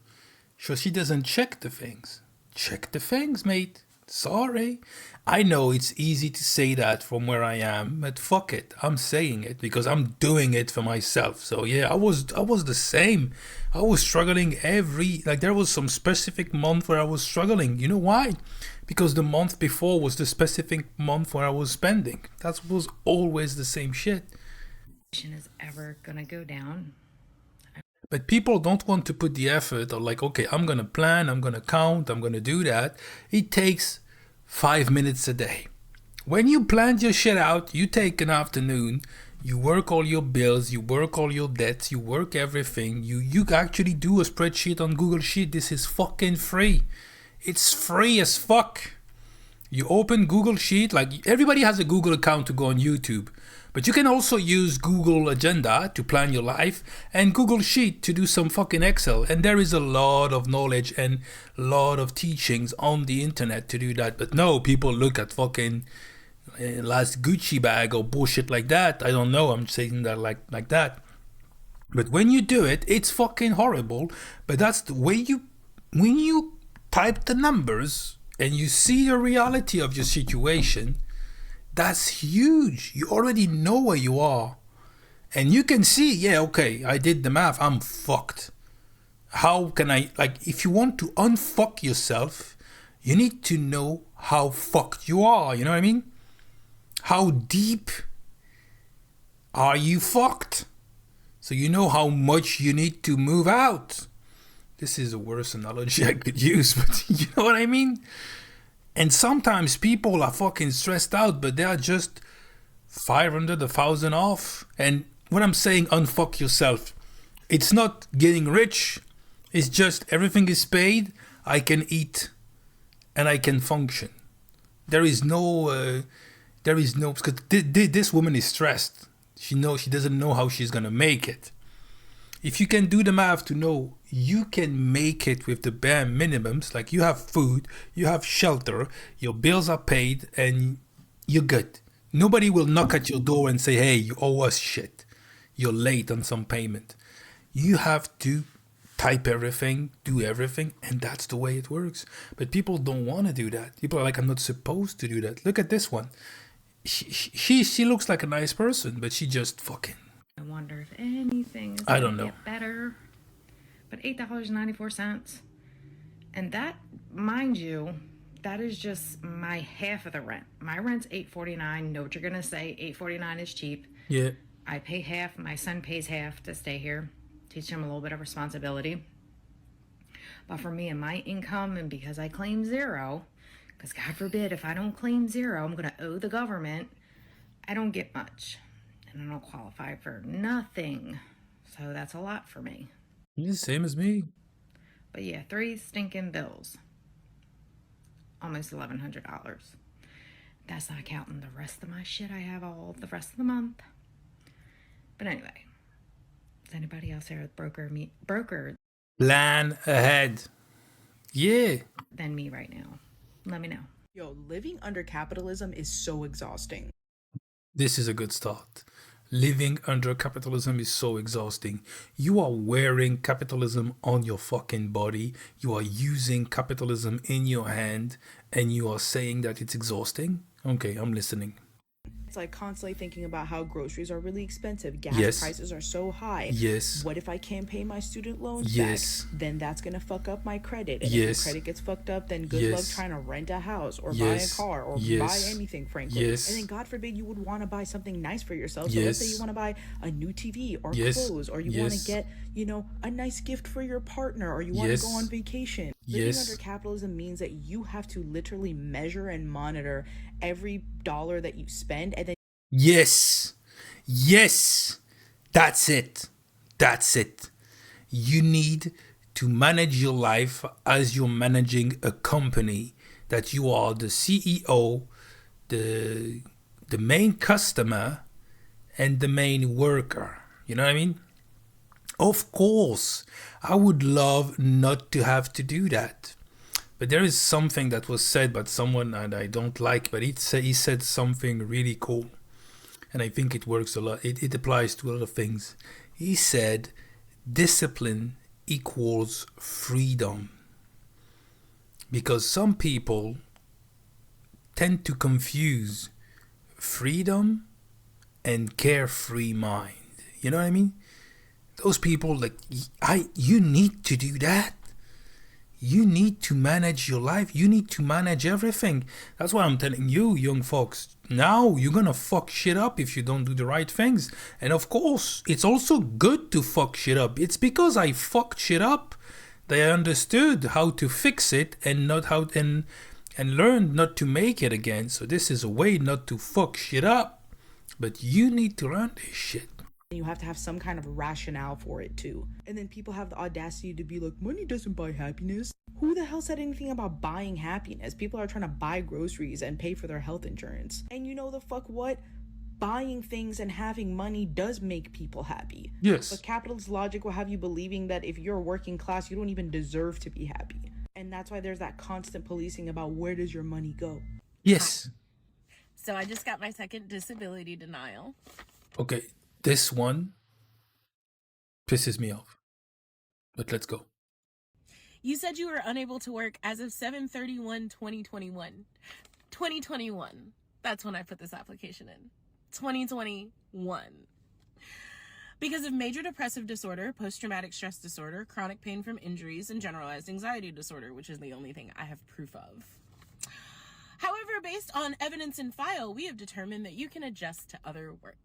So she doesn't check the things. Check the things, mate. Sorry. I know it's easy to say that from where I am, but fuck it. I'm saying it because I'm doing it for myself. So yeah, I was the same. I was struggling there was some specific month where I was struggling. You know why? Because the month before was the specific month where I was spending. That was always the same shit. is ever gonna go down. But people don't want to put the effort or like, okay, I'm going to plan, I'm going to count, I'm going to do that. It takes 5 minutes a day. When you plan your shit out, you take an afternoon, you work all your bills, you work all your debts, you work everything. You actually do a spreadsheet on Google Sheet. This is fucking free. It's free as fuck. You open Google Sheet, like everybody has a Google account to go on YouTube. But you can also use Google Agenda to plan your life and Google Sheet to do some fucking Excel. And there is a lot of knowledge and a lot of teachings on the internet to do that. But no, people look at fucking last Gucci bag or bullshit like that. I don't know, I'm saying that like that. But when you do it, it's fucking horrible. But that's the way when you type the numbers and you see the reality of your situation, that's huge. You already know where you are. And you can see, yeah, okay, I did the math, I'm fucked. How can I, like, if you want to unfuck yourself, you need to know how fucked you are, you know what I mean? How deep are you fucked? So you know how much you need to move out. This is a worse analogy I could use, but you know what I mean? And sometimes people are fucking stressed out, but they are just 500, 1,000 off. And when I'm saying unfuck yourself, it's not getting rich. It's just everything is paid. I can eat and I can function. There is no, because this woman is stressed. She doesn't know how she's going to make it. If you can do the math to know you can make it with the bare minimums, like you have food, you have shelter, your bills are paid, and you're good. Nobody will knock at your door and say, hey, you owe us shit. You're late on some payment. You have to type everything, do everything, and that's the way it works. But people don't want to do that. People are like, I'm not supposed to do that. Look at this one. She looks like a nice person, but she just fucking... I wonder if anything is I going don't to know. get better. But $8.94. And that, mind you, that is just my half of the rent. My rent's $8.49. Know what you're going to say. $8.49 is cheap. Yeah. I pay half. My son pays half to stay here. Teach him a little bit of responsibility. But for me and my income, and because I claim zero, because God forbid if I don't claim zero, I'm going to owe the government, I don't get much. And I don't qualify for nothing. So that's a lot for me. Yeah, same as me. But yeah, 3 stinking bills. Almost $1,100. That's not counting the rest of my shit I have all the rest of the month. But anyway, is anybody else here with broker? Plan ahead. Yeah. than me right now. Let me know. Yo, living under capitalism is so exhausting. This is a good start. Living under capitalism is so exhausting. You are wearing capitalism on your fucking body. You are using capitalism in your hand, and you are saying that it's exhausting? Okay, I'm listening. It's like constantly thinking about how groceries are really expensive, gas Yes. prices are so high. Yes. What if I can't pay my student loans Yes. back? Then that's gonna fuck up my credit. And if Yes. your credit gets fucked up, then good luck Yes. trying to rent a house or buy a Yes. car or Yes. buy anything, frankly. Yes. And then God forbid you would want to buy something nice for yourself. So let's say Yes. you want to buy a new TV or Yes. clothes, or you want Yes. to get, you know, a nice gift for your partner, or you want to go Yes. on vacation. Living Yes. under capitalism means that you have to literally measure and monitor every dollar that you spend, and then Yes. Yes. That's it. That's it. You need to manage your life as you're managing a company, that you are the CEO, the main customer, and the main worker. You know what I mean? Of course, I would love not to have to do that. But there is something that was said by someone and I don't like, but he said something really cool. And I think it works a lot. It applies to a lot of things. He said, discipline equals freedom. Because some people tend to confuse freedom and carefree mind. You know what I mean? Those people, like, you need to do that. You need to manage your life. You need to manage everything. That's why I'm telling you, young folks, now you're gonna fuck shit up if you don't do the right things. And of course, it's also good to fuck shit up. It's because I fucked shit up that I understood how to fix it and not how and learned not to make it again. So this is a way not to fuck shit up. But you need to learn this shit. you have to have some kind of rationale for it too. And then people have the audacity to be like, money doesn't buy happiness. Who the hell said anything about buying happiness? People are trying to buy groceries and pay for their health insurance. And you know the fuck what? Buying things and having money does make people happy. Yes. But capitalist logic will have you believing that if you're working class, you don't even deserve to be happy. And that's why there's that constant policing about where does your money go. Yes. So I just got my second disability denial. Okay, this one pisses me off. But let's go. You said you were unable to work as of 7/31/2021. 2021. That's when I put this application in. 2021. Because of major depressive disorder, post-traumatic stress disorder, chronic pain from injuries, and generalized anxiety disorder, which is the only thing I have proof of. However, based on evidence in file, we have determined that you can adjust to other work.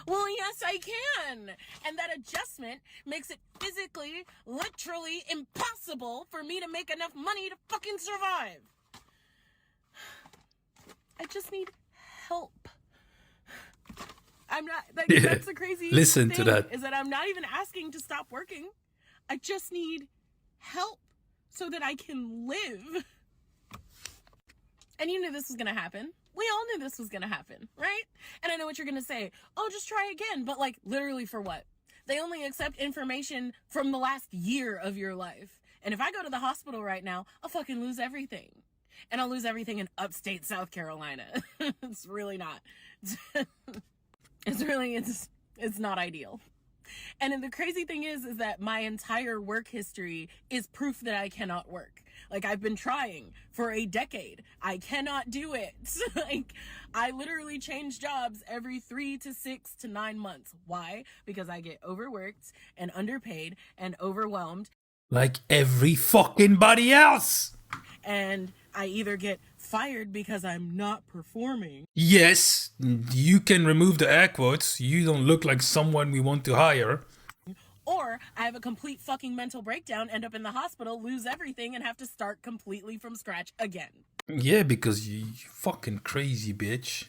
Well, yes, I can. And that adjustment makes it physically, literally impossible for me to make enough money to fucking survive. I just need help. I'm not, like, Yeah. that's the crazy Listen thing, to that. is that I'm not even asking to stop working. I just need help so that I can live. And you knew this was going to happen. We all knew this was going to happen, right? And I know what you're going to say. Oh, just try again. But, like, literally for what? They only accept information from the last year of your life. And if I go to the hospital right now, I'll fucking lose everything. And I'll lose everything in upstate South Carolina. It's really not. It's not ideal. And then the crazy thing is that my entire work history is proof that I cannot work. Like, I've been trying for a decade. I cannot do it. Like, I literally change jobs every 3 to 6 to 9 months. Why? Because I get overworked and underpaid and overwhelmed. Like every fucking body else. And I either get fired because I'm not performing. Yes, you can remove the air quotes. You don't look like someone we want to hire. Or I have a complete fucking mental breakdown, end up in the hospital, lose everything, and have to start completely from scratch again. Yeah, because you fucking crazy bitch.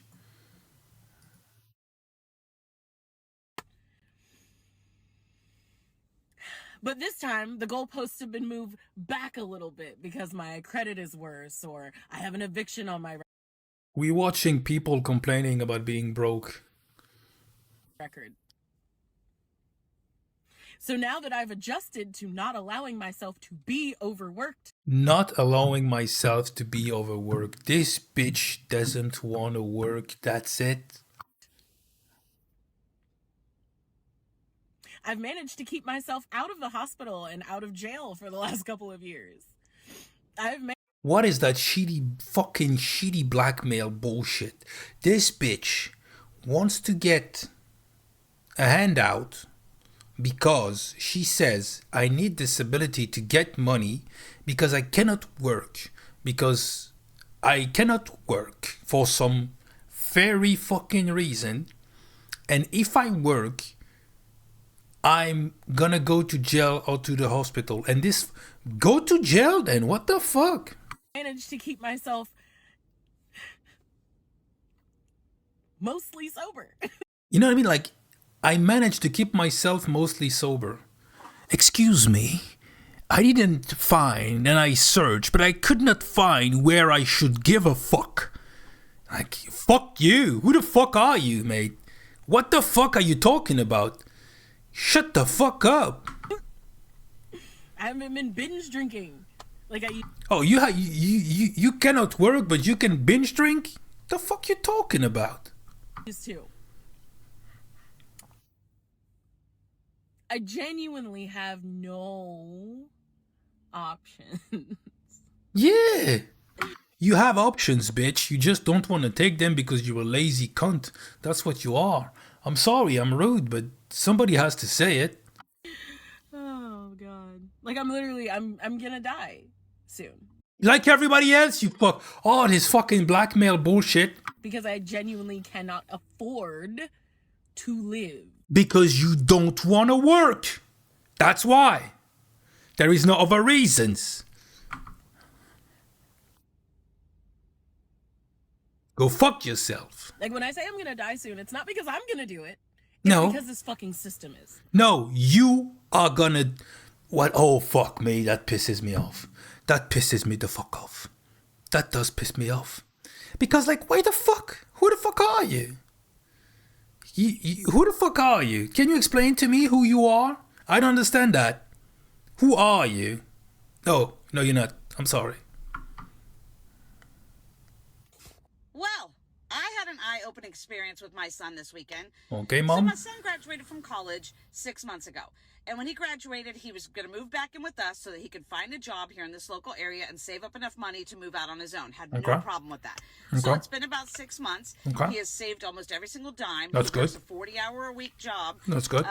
But this time, the goalposts have been moved back a little bit because my credit is worse, or I have an eviction on my We watching people complaining about being broke. record. So now that I've adjusted to not allowing myself to be overworked, Not allowing myself to be overworked. This bitch doesn't want to work. That's it. I've managed to keep myself out of the hospital and out of jail for the last couple of years. What is that fucking shitty blackmail bullshit? This bitch wants to get a handout because she says, I need this ability to get money because I cannot work. Because I cannot work for some very fucking reason. And if I work, I'm gonna go to jail or to the hospital. And this, go to jail then? What the fuck? Managed to keep myself mostly sober. You know what I mean? Like, I managed to keep myself mostly sober. Excuse me, I didn't find, and I searched, but I could not find where I should give a fuck. Like, fuck you. Who the fuck are you, mate? What the fuck are you talking about? Shut the fuck up. I haven't been binge drinking. Like Oh, you cannot work, but you can binge drink? The fuck you talking about? used to. I genuinely have no options. Yeah. You have options, bitch. You just don't want to take them because you're a lazy cunt. That's what you are. I'm sorry, I'm rude, but somebody has to say it. Oh god. Like I'm gonna die soon. Like everybody else, you fuck. Oh, this fucking blackmail bullshit. Because I genuinely cannot afford to live. Because you don't want to work. That's why. There is no other reasons. Go fuck yourself. Like when I say I'm gonna die soon, it's not because I'm gonna do it. It's No. because this fucking system is. No, you are gonna... What? Oh, fuck me. That pisses me off. That pisses me the fuck off. That does piss me off. Because, like, why the fuck? Who the fuck are you? Who the fuck are you? Can you explain to me who you are? I don't understand that. Who are you? No, you're not. I'm sorry. Well, I had an eye-opening experience with my son this weekend. Okay, So Mom. my son graduated from college 6 months ago. And when he graduated, he was going to move back in with us so that he could find a job here in this local area and save up enough money to move out on his own. Had no problem with that. So it's been about 6 months. Okay. He has saved almost every single dime. That's good. It's a 40-hour-a-week job. That's good.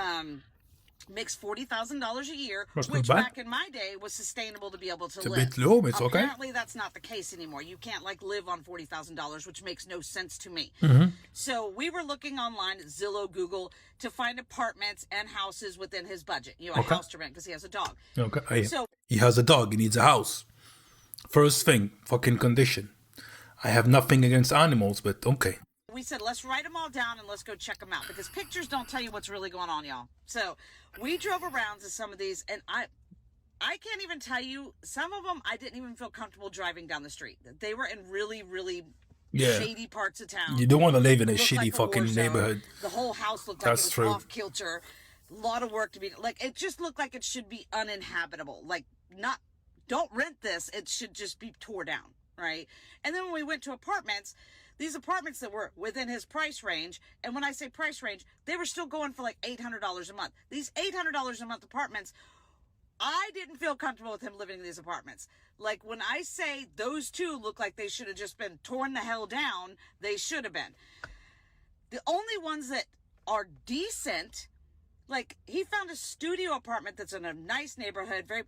Makes $40,000 a year, That's not which bad. back in my day was sustainable to be able to live. It's a bit low, but it's okay. Apparently, that's not the case anymore. You can't like live on $40,000, which makes no sense to me. Mm-hmm. So we were looking online at Zillow, Google to find apartments and houses within his budget. You know, a Okay. house to rent because he has a dog. Okay. So He has a dog. He needs a house. First thing, fucking condition. I have nothing against animals, but okay. we said, let's write them all down and let's go check them out because pictures don't tell you what's really going on, y'all. So we drove around to some of these and I can't even tell you, some of them I didn't even feel comfortable driving down the street. They were in really, really shady parts of town. You don't want to live in a Looked shitty like a war fucking zone. neighborhood. The whole house looked That's like it true. was off kilter. A lot of work to be like. It just looked like it should be uninhabitable. Like don't rent this. It should just be tore down, right? And then when we went to apartments, these apartments that were within his price range, and when I say price range, they were still going for like $800 a month. These $800 a month apartments, I didn't feel comfortable with him living in these apartments. Like when I say those two look like they should have just been torn the hell down, they should have been. The only ones that are decent, like he found a studio apartment that's in a nice neighborhood, very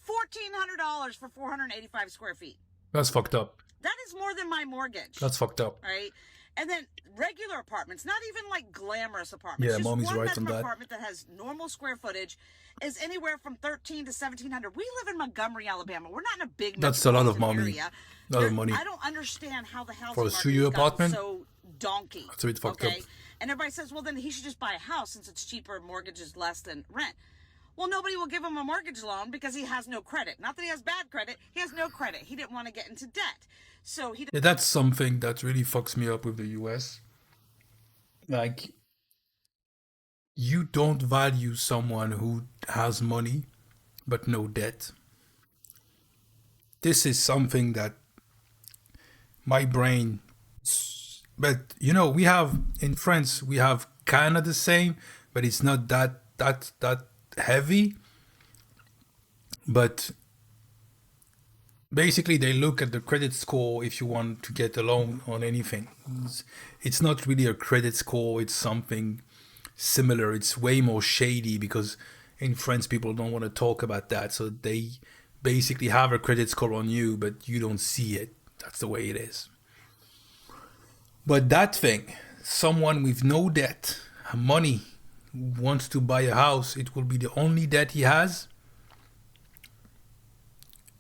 $1,400 for 485 square feet. That's fucked up. That is more than my mortgage. That's fucked up. Right? And then regular apartments, not even like glamorous apartments. Yeah, just mommy's one right on bedroom that. apartment that has normal square footage is anywhere from $1,300 to $1,700. We live in Montgomery, Alabama. We're not in a big That's a lot of metropolitan money. area. Lot of money. I don't understand how the housing For a market studio has gotten apartment? so donkey. That's a bit fucked up. And everybody says, well, then he should just buy a house since it's cheaper, mortgage is less than rent. Well, nobody will give him a mortgage loan because he has no credit. Not that he has bad credit. He has no credit. He didn't want to get into debt. So he... Yeah, that's something that really fucks me up with the US. Like, You don't value someone who has money but no debt. This is something that my brain. But you know, we have in France, we have kind of the same, but it's not that heavy. But basically, they look at the credit score if you want to get a loan on anything. It's not really a credit score. It's something similar. It's way more shady because in France, people don't want to talk about that. So they basically have a credit score on you, but you don't see it. That's the way it is. But that thing, someone with no debt, money, wants to buy a house, it will be the only debt he has.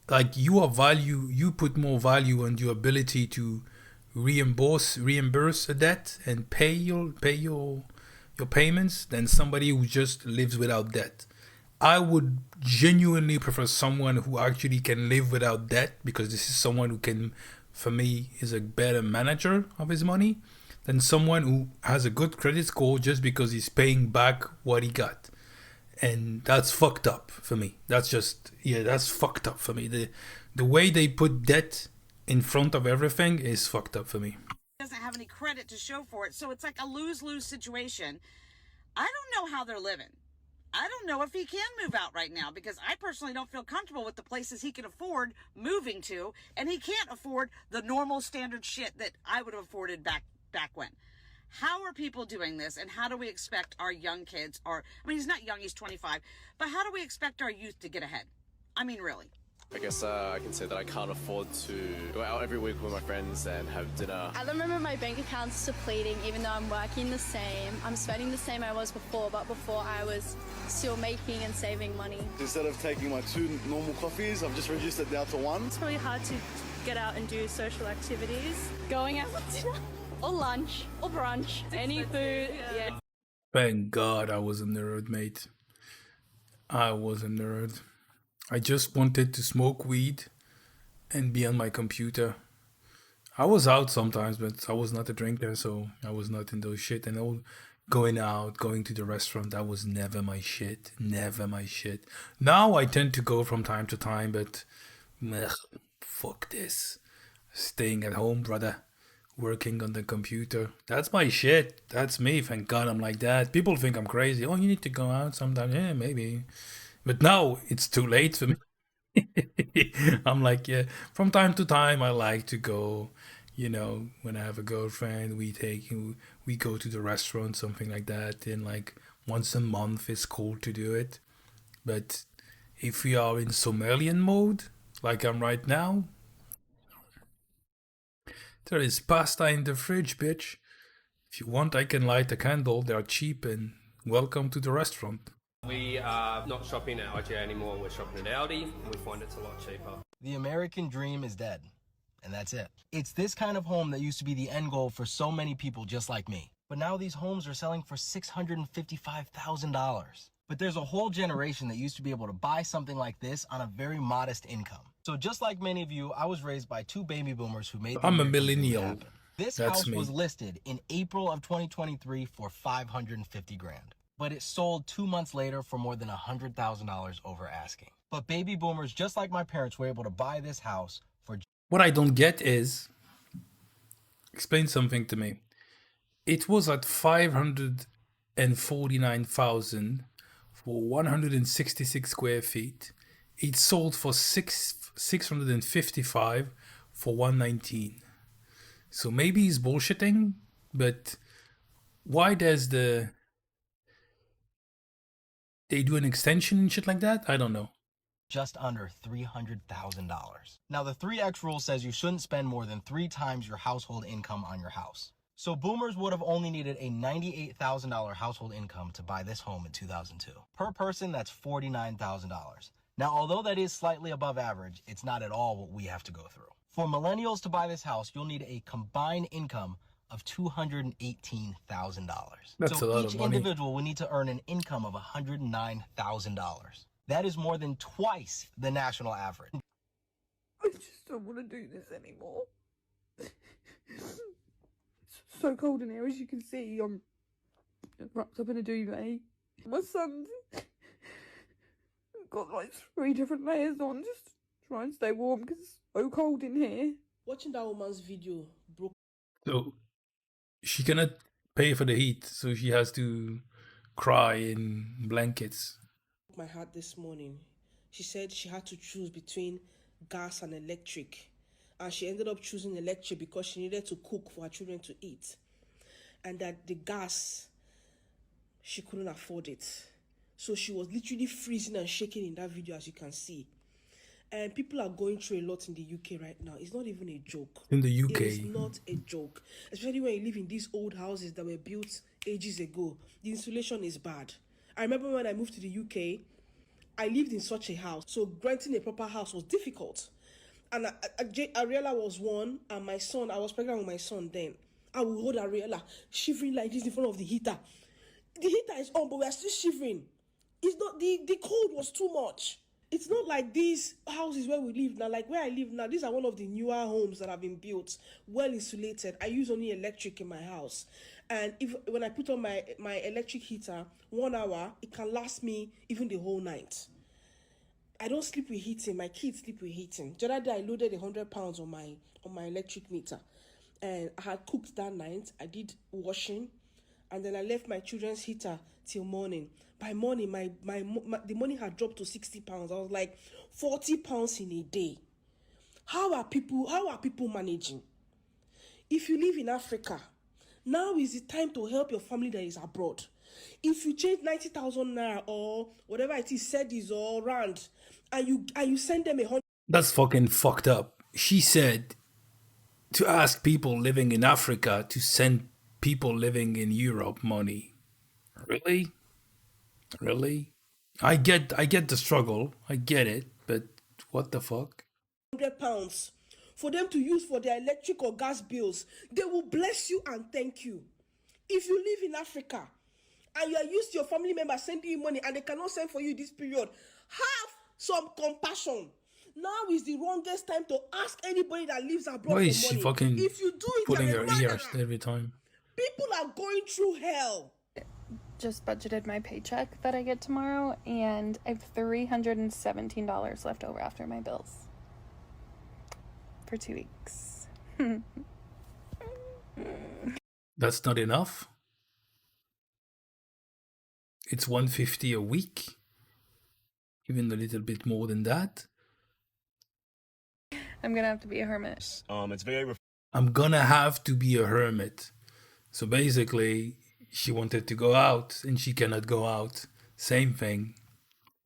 Like you put more value on your ability to reimburse a debt and pay your payments than somebody who just lives without debt. I would genuinely prefer someone who actually can live without debt, because this is someone who can, for me, is a better manager of his money than someone who has a good credit score just because he's paying back what he got. And that's fucked up for me. That's just, yeah, that's fucked up for me. The way they put debt in front of everything is fucked up for me. Doesn't have any credit to show for it, so it's like a lose-lose situation. I don't know how they're living. I don't know if he can move out right now, because I personally don't feel comfortable with the places he can afford moving to, and he can't afford the normal standard shit that I would have afforded back when. How are people doing this, and how do we expect our young kids, or, I mean, he's not young, he's 25, but how do we expect our youth to get ahead? I mean, really. I guess I can say that I can't afford to go out every week with my friends and have dinner. At the moment, my bank account's depleting, even though I'm working the same. I'm spending the same I was before, but before I was still making and saving money. Instead of taking my 2 normal coffees, I've just reduced it down to 1. It's really hard to get out and do social activities. Going out for dinner, or lunch, or brunch, any food, yeah. Thank God I was a nerd, mate. I was a nerd. I just wanted to smoke weed and be on my computer. I was out sometimes, but I was not a drinker, so I was not in those shit. And all going out, going to the restaurant, that was never my shit. Never my shit. Now I tend to go from time to time, but fuck this. Staying at home, brother. Working on the computer. That's my shit. That's me. Thank God I'm like that. People think I'm crazy. Oh, you need to go out sometime. Yeah, maybe. But now it's too late for me. I'm like, yeah, from time to time I like to go, you know, when I have a girlfriend, we go to the restaurant, something like that. And like once a month it's cool to do it. But if we are in Somalian mode, like I'm right now, there is pasta in the fridge, bitch. If you want, I can light a candle. They are cheap, and welcome to the restaurant. We are not shopping at IGA anymore, we're shopping at Aldi, and we find it's a lot cheaper. The American dream is dead, and that's it. It's this kind of home that used to be the end goal for so many people just like me. But now these homes are selling for $655,000. But there's a whole generation that used to be able to buy something like this on a very modest income. So just like many of you, I was raised by 2 baby boomers who made I'm a millennial. This That's house me. was listed in April of 2023 for $550 grand. But it sold 2 months later for more than $100,000 over asking. But baby boomers, just like my parents, were able to buy this house for... What I don't get is, explain something to me. It was at 549,000 for 166 square feet. It sold for 655 for 119. So maybe he's bullshitting, but why does they do an extension and shit like that? I don't know. Just under $300,000. Now, the 3X rule says you shouldn't spend more than 3 times your household income on your house. So boomers would have only needed a $98,000 household income to buy this home in 2002. Per person, that's $49,000. Now, although that is slightly above average, it's not at all what we have to go through. For millennials to buy this house, you'll need a combined income of $218,000. That's a lot each of money. individual will need to earn an income of $109,000. That is more than twice the national average. I just don't want to do this anymore. It's so cold in here, as you can see. I'm wrapped up in a duvet. My son's got like 3 different layers on, just to try and stay warm because it's so cold in here. Watching that woman's video broke So she cannot pay for the heat, so she has to cry in blankets. my heart this morning. She said she had to choose between gas and electric, and she ended up choosing electric because she needed to cook for her children to eat, and that the gas, she couldn't afford it. So she was literally freezing and shaking in that video, as you can see. And people are going through a lot in the UK right now. It's not even a joke. In the UK. It is not a joke. Especially when you live in these old houses that were built ages ago. The insulation is bad. I remember when I moved to the UK, I lived in such a house. So renting a proper house was difficult. And Ariella was one, and my son, I was pregnant with my son then. I would hold Ariella shivering like this in front of the heater. The heater is on, but we are still shivering. It's not, the cold was too much. It's not like these houses where we live now. Like where I live now, these are one of the newer homes that have been built, well insulated. I use only electric in my house, and when I put on my electric heater, 1 hour, it can last me even the whole night. I don't sleep with heating. My kids sleep with heating. The other day, I loaded £100 on my electric meter, and I had cooked that night. I did washing, and then I left my children's heater till morning. By morning, the money had dropped to £60. I was like, £40 in a day. How are people managing? If you live in Africa, now is the time to help your family that is abroad. If you change 90,000 naira or whatever it is, cedis or rand, and you send them 100. That's fucking fucked up. She said to ask people living in Africa to send people living in Europe money. Really? Really? I get the struggle. I get it, but what the fuck? £100 for them to use for their electric or gas bills. They will bless you and thank you. If you live in Africa and you are used to your family members sending you money and they cannot send for you this period, have some compassion. Now is the wrongest time to ask anybody that lives abroad Why is for she money. fucking If you do it, putting you're her a murderer. ears every time? People are going through hell. Just budgeted my paycheck that I get tomorrow, and I have $317 left over after my bills for 2 weeks. That's not enough? It's $150 a week? Even a little bit more than that? I'm gonna have to be a hermit. I'm gonna have to be a hermit. So basically, she wanted to go out and she cannot go out. Same thing.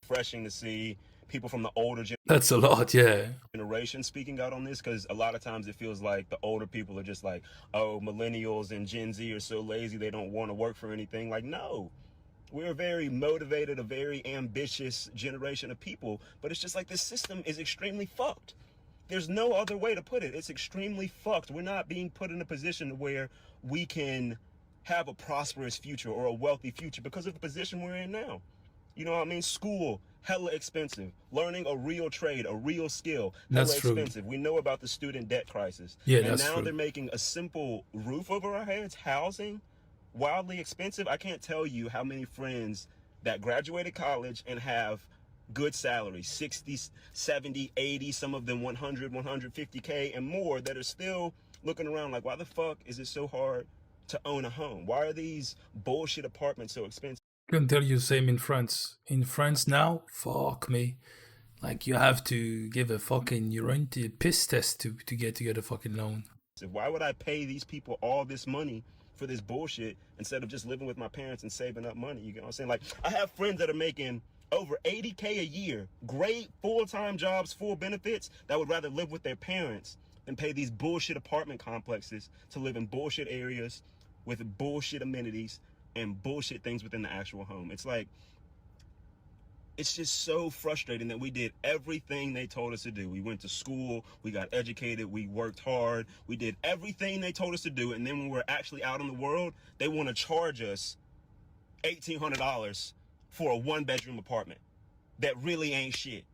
Refreshing to see people from the older That's a lot, yeah. generation speaking out on this, because a lot of times it feels like the older people are just like, oh, millennials and Gen Z are so lazy they don't want to work for anything. Like, no. We're a very motivated, a very ambitious generation of people, but it's just like this system is extremely fucked. There's no other way to put it. It's extremely fucked. We're not being put in a position where we can have a prosperous future or a wealthy future because of the position we're in now. You know what I mean? School, hella expensive. Learning a real trade, a real skill, hella That's true. expensive. We know about the student debt crisis. Yeah, and that's now true. they're making a simple roof over our heads, housing, wildly expensive. I can't tell you how many friends that graduated college and have good salaries, 60, 70, 80, some of them 100, 150K and more, that are still looking around like, why the fuck is it so hard to own a home? Why are these bullshit apartments so expensive? I can tell you the same in France. In France now, fuck me. Like, you have to give a fucking urine piss test to get a fucking loan. Why would I pay these people all this money for this bullshit instead of just living with my parents and saving up money? You know what I'm saying? Like, I have friends that are making over 80K a year, great full-time jobs, full benefits, that would rather live with their parents than pay these bullshit apartment complexes to live in bullshit areas with bullshit amenities and bullshit things within the actual home. It's like, it's just so frustrating that we did everything they told us to do. We went to school, we got educated, we worked hard, we did everything they told us to do, and then when we're actually out in the world, they want to charge us $1,800 for a one-bedroom apartment that really ain't shit.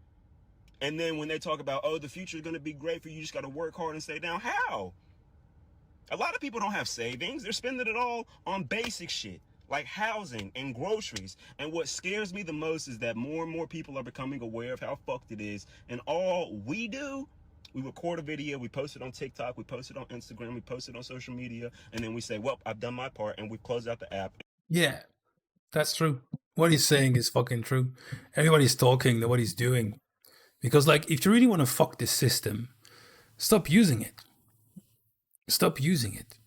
And then when they talk about, oh, the future is going to be great for you, you just got to work hard and stay down. How? A lot of people don't have savings. They're spending it all on basic shit, like housing and groceries. And what scares me the most is that more and more people are becoming aware of how fucked it is. And all we do, we record a video, we post it on TikTok, we post it on Instagram, we post it on social media, and then we say, well, I've done my part, and we close out the app. Yeah, that's true. What he's saying is fucking true. Everybody's talking, nobody's doing. Because, like, if you really want to fuck this system, stop using it. Stop using it.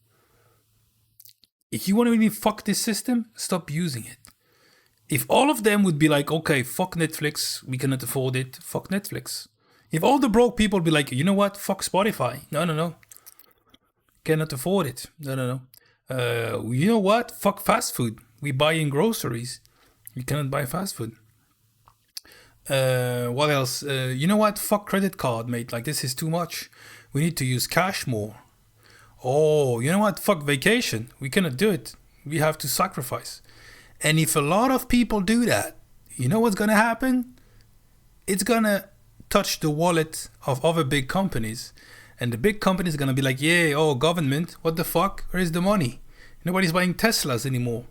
If you want to really fuck this system, stop using it. If all of them would be like, okay, fuck Netflix, we cannot afford it, fuck Netflix. If all the broke people be like, you know what, fuck Spotify. No. Cannot afford it. No. You know what, fuck fast food. We buy in groceries. We cannot buy fast food. What else? You know what, fuck credit card, mate. Like, this is too much. We need to use cash more. Oh, you know what, fuck vacation. We cannot do it. We have to sacrifice. And if a lot of people do that, you know what's going to happen? It's going to touch the wallet of other big companies. And the big companies are going to be like, yeah, oh, government, what the fuck? Where is the money? Nobody's buying Teslas anymore.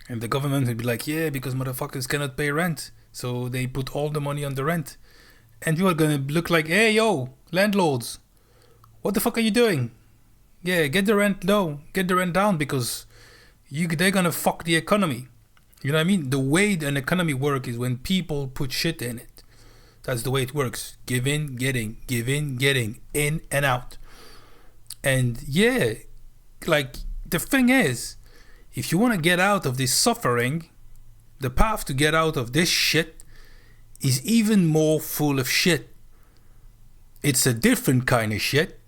And the government will be like, yeah, because motherfuckers cannot pay rent. So they put all the money on the rent. And people are going to look like, hey, yo, landlords, what the fuck are you doing? Yeah, get the rent low, get the rent down, because they're going to fuck the economy. You know what I mean? The way an economy works is when people put shit in it. That's the way it works. Give in, getting, in and out. And yeah, like, the thing is, if you want to get out of this suffering, the path to get out of this shit is even more full of shit. It's a different kind of shit,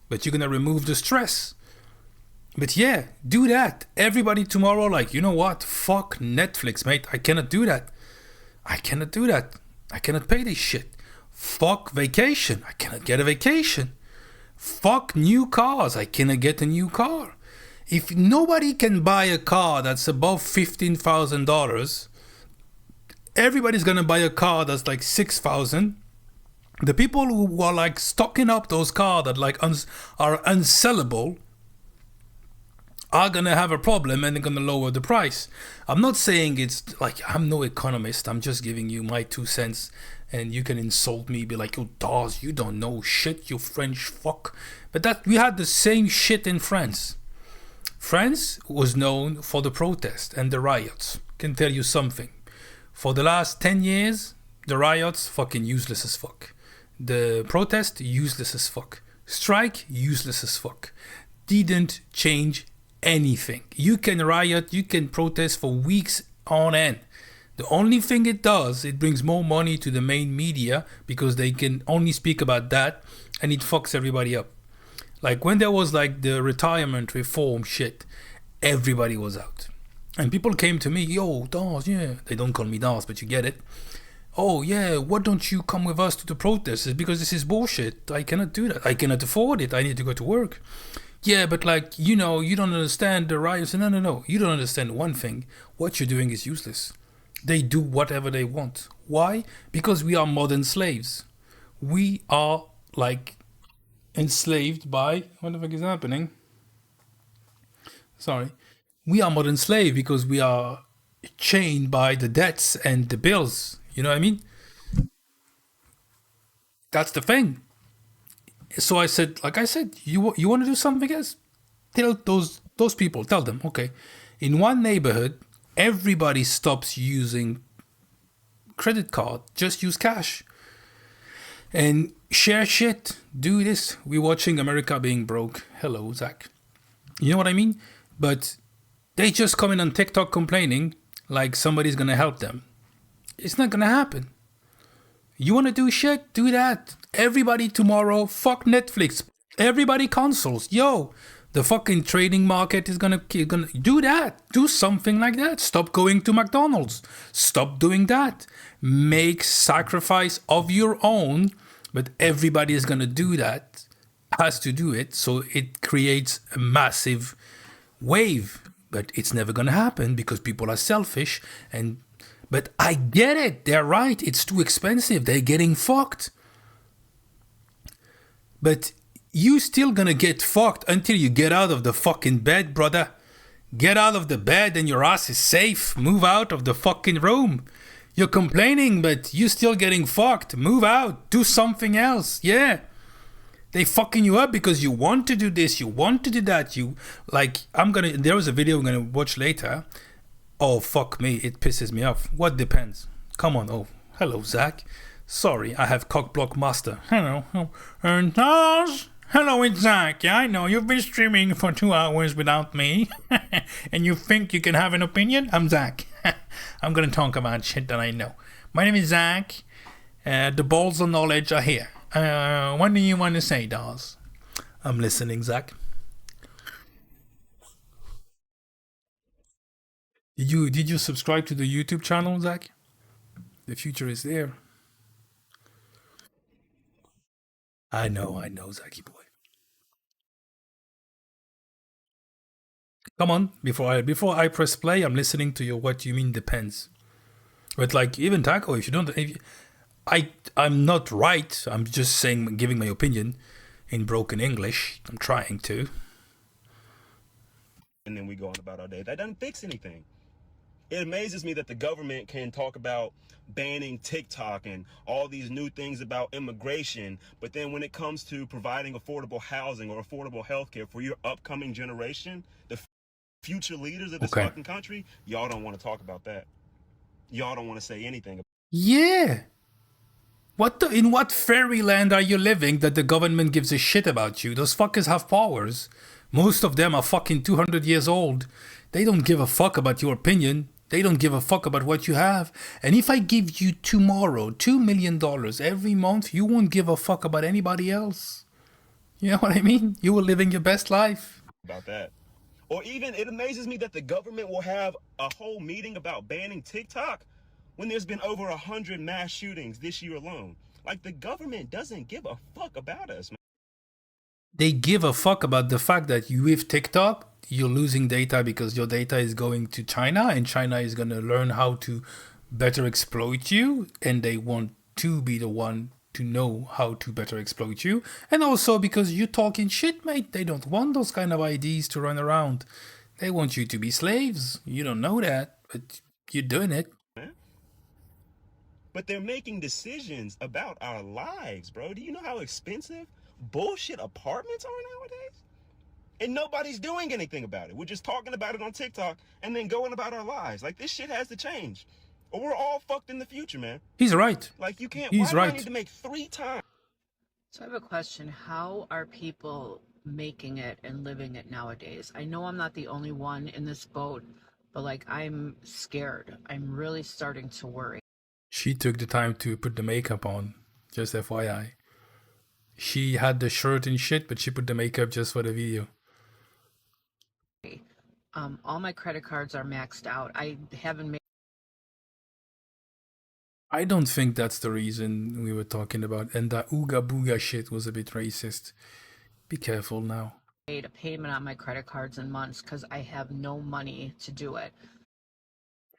but you're going to remove the stress. But yeah, do that. Everybody tomorrow, like, you know what? Fuck Netflix, mate. I cannot do that. I cannot pay this shit. Fuck vacation. I cannot get a vacation. Fuck new cars. I cannot get a new car. If nobody can buy a car that's above $15,000, everybody's going to buy a car that's like $6,000. The people who are like stocking up those cars that like are unsellable are going to have a problem, and they're going to lower the price. I'm not saying it's like, I'm no economist. I'm just giving you my 2 cents, and you can insult me, be like, you Dawes, you don't know shit, you French fuck. But that we had the same shit in France. France was known for the protest and the riots. Can tell you something. For the last 10 years, the riots, fucking useless as fuck. The protest, useless as fuck. Strike, useless as fuck. Didn't change anything. You can riot, you can protest for weeks on end. The only thing it does, it brings more money to the main media because they can only speak about that, and it fucks everybody up. Like when there was like the retirement reform shit, everybody was out. And people came to me, yo, Dawes, yeah. They don't call me Dawes, but you get it. Oh yeah, why don't you come with us to the protests? It's because this is bullshit. I cannot do that. I cannot afford it. I need to go to work. Yeah, but like, you know, you don't understand the riots. No. You don't understand one thing. What you're doing is useless. They do whatever they want. Why? Because we are modern slaves. We are like enslaved by, what the fuck is happening? Sorry. We are modern slave because we are chained by the debts and the bills. You know what I mean? That's the thing. So I said, you want to do something else? Tell those people, tell them, okay, in one neighborhood, everybody stops using credit card, just use cash. And share shit, do this. We're watching America being broke. Hello, Zach. You know what I mean? But they just come in on TikTok complaining like somebody's gonna help them. It's not gonna happen. You wanna do shit? Do that. Everybody tomorrow, fuck Netflix. Everybody consoles. Yo, the fucking trading market is gonna do that. Do something like that. Stop going to McDonald's. Stop doing that. Make sacrifice of your own, but everybody is gonna do that. Has to do it, so it creates a massive wave. But it's never gonna happen because people are selfish. But I get it. They're right. It's too expensive. They're getting fucked. But you still gonna get fucked until you get out of the fucking bed, brother. Get out of the bed and your ass is safe. Move out of the fucking room. You're complaining, but you're still getting fucked. Move out. Do something else. Yeah. They fucking you up because you want to do this, you want to do that. There was a video I'm gonna watch later. Oh, fuck me, it pisses me off. What depends? Come on. Oh, hello, Zach. Sorry, I have cockblock master. Hello. And hello, it's Zach. Yeah, I know you've been streaming for 2 hours without me. And you think you can have an opinion? I'm Zach. I'm gonna talk about shit that I know. My name is Zach. The balls of knowledge are here. What do you want to say, Dawes? I'm listening, Zach. Did you subscribe to the YouTube channel, Zach? The future is there. I know, Zachy boy. Come on, before I press play, I'm listening to your what you mean depends. But like even Taco, I'm not right. I'm just saying, giving my opinion in broken English. I'm trying to. And then we go on about our day. That doesn't fix anything. It amazes me that the government can talk about banning TikTok and all these new things about immigration, but then when it comes to providing affordable housing or affordable healthcare for your upcoming generation, the future leaders of this fucking country, y'all don't want to talk about that. Y'all don't want to say anything. Yeah. In what fairyland are you living that the government gives a shit about you? Those fuckers have powers. Most of them are fucking 200 years old. They don't give a fuck about your opinion. They don't give a fuck about what you have. And if I give you tomorrow $2 million every month, you won't give a fuck about anybody else. You know what I mean? You were living your best life. About that. Or even, it amazes me that the government will have a whole meeting about banning TikTok when there's been over 100 mass shootings this year alone. Like, the government doesn't give a fuck about us, man. They give a fuck about the fact that you with TikTok, you're losing data because your data is going to China and China is going to learn how to better exploit you, and they want to be the one to know how to better exploit you. And also because you're talking shit, mate. They don't want those kind of IDs to run around. They want you to be slaves. You don't know that, but you're doing it. But they're making decisions about our lives, bro. Do you know how expensive bullshit apartments are nowadays? And nobody's doing anything about it. We're just talking about it on TikTok and then going about our lives. Like, this shit has to change, or we're all fucked in the future, man. He's right. Like, you can't. He's why right. do I need to make 3 times? So I have a question. How are people making it and living it nowadays? I know I'm not the only one in this boat, but like, I'm scared. I'm really starting to worry. She took the time to put the makeup on, just FYI. She had the shirt and shit, but she put the makeup just for the video. All my credit cards are maxed out. I haven't made... I don't think that's the reason we were talking about. And that ooga booga shit was a bit racist. Be careful now. ...made a payment on my credit cards in months because I have no money to do it.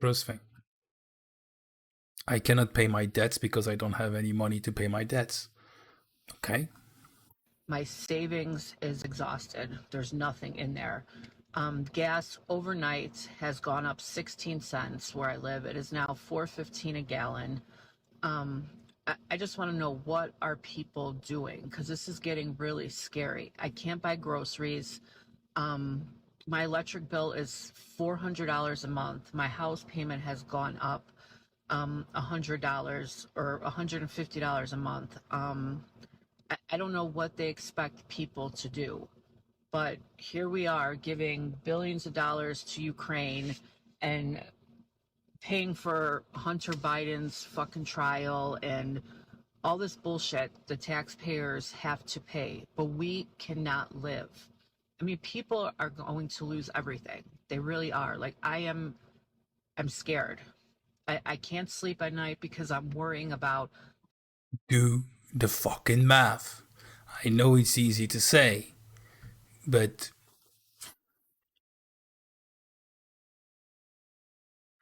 First thing. I cannot pay my debts because I don't have any money to pay my debts. Okay. My savings is exhausted. There's nothing in there. Gas overnight has gone up 16 cents where I live. It is now $4.15 a gallon. I just want to know, what are people doing? Because this is getting really scary. I can't buy groceries. My electric bill is $400 a month. My house payment has gone up $100 or $150 a month. I don't know what they expect people to do, but here we are giving billions of dollars to Ukraine and paying for Hunter Biden's fucking trial and all this bullshit the taxpayers have to pay, but we cannot live. I mean, people are going to lose everything. They really are. Like, I'm scared. I can't sleep at night because I'm worrying about... Do the fucking math. I know it's easy to say, but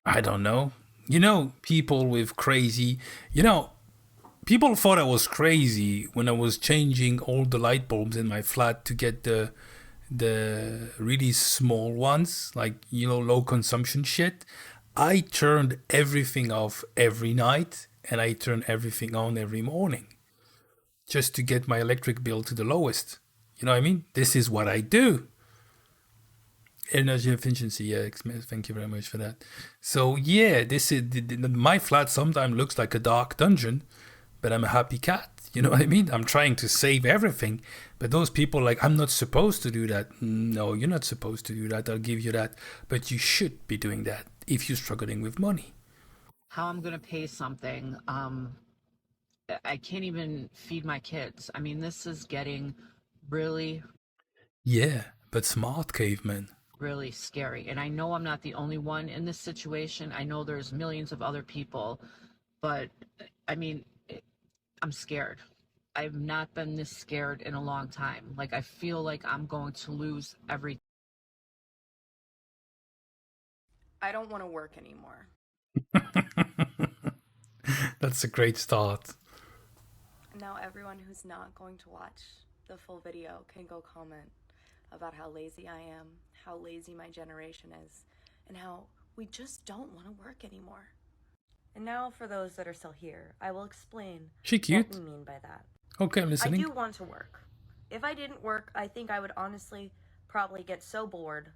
I don't know. You know, people with crazy... You know, people thought I was crazy when I was changing all the light bulbs in my flat to get the the really small ones, like, you know, low consumption shit, I turned everything off every night and I turn everything on every morning just to get my electric bill to the lowest. You know what I mean? This is what I do. Energy efficiency, yeah, thank you very much for that. So yeah, this is my flat sometimes looks like a dark dungeon, but I'm a happy cat. You know what I mean? I'm trying to save everything, but those people like, I'm not supposed to do that. No, you're not supposed to do that. I'll give you that, but you should be doing that if you're struggling with money. How I'm gonna pay something, I can't even feed my kids. I mean, this is getting really, Yeah, but smart caveman. really scary. And I know I'm not the only one in this situation. I know there's millions of other people, but I mean, I'm scared. I've not been this scared in a long time. Like, I feel like I'm going to lose everything. I don't want to work anymore. That's a great start. Now everyone who's not going to watch the full video can go comment about how lazy I am, how lazy my generation is, and how we just don't want to work anymore. And now for those that are still here, I will explain She cute. what we mean by that. Okay, I'm listening. I do want to work. If I didn't work, I think I would honestly probably get so bored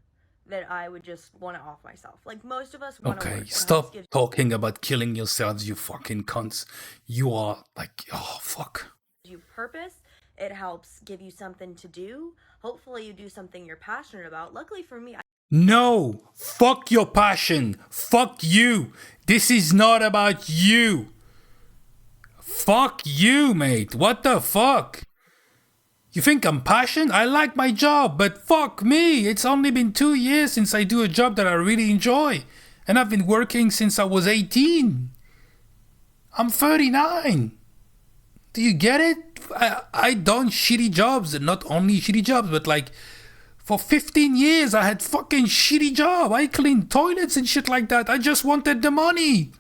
that I would just want to off myself. Like most of us want to work. Okay, stop talking about killing yourselves, you fucking cunts. You are like, oh, fuck. You purpose. It helps give you something to do. Hopefully you do something you're passionate about. Luckily for me, No, fuck your passion. Fuck you. This is not about you. Fuck you, mate. What the fuck? You think I'm passionate? I like my job, but fuck me. It's only been 2 years since I do a job that I really enjoy. And I've been working since I was 18. I'm 39. Do you get it? I done shitty jobs, and not only shitty jobs, but like for 15 years I had fucking shitty job. I cleaned toilets and shit like that. I just wanted the money.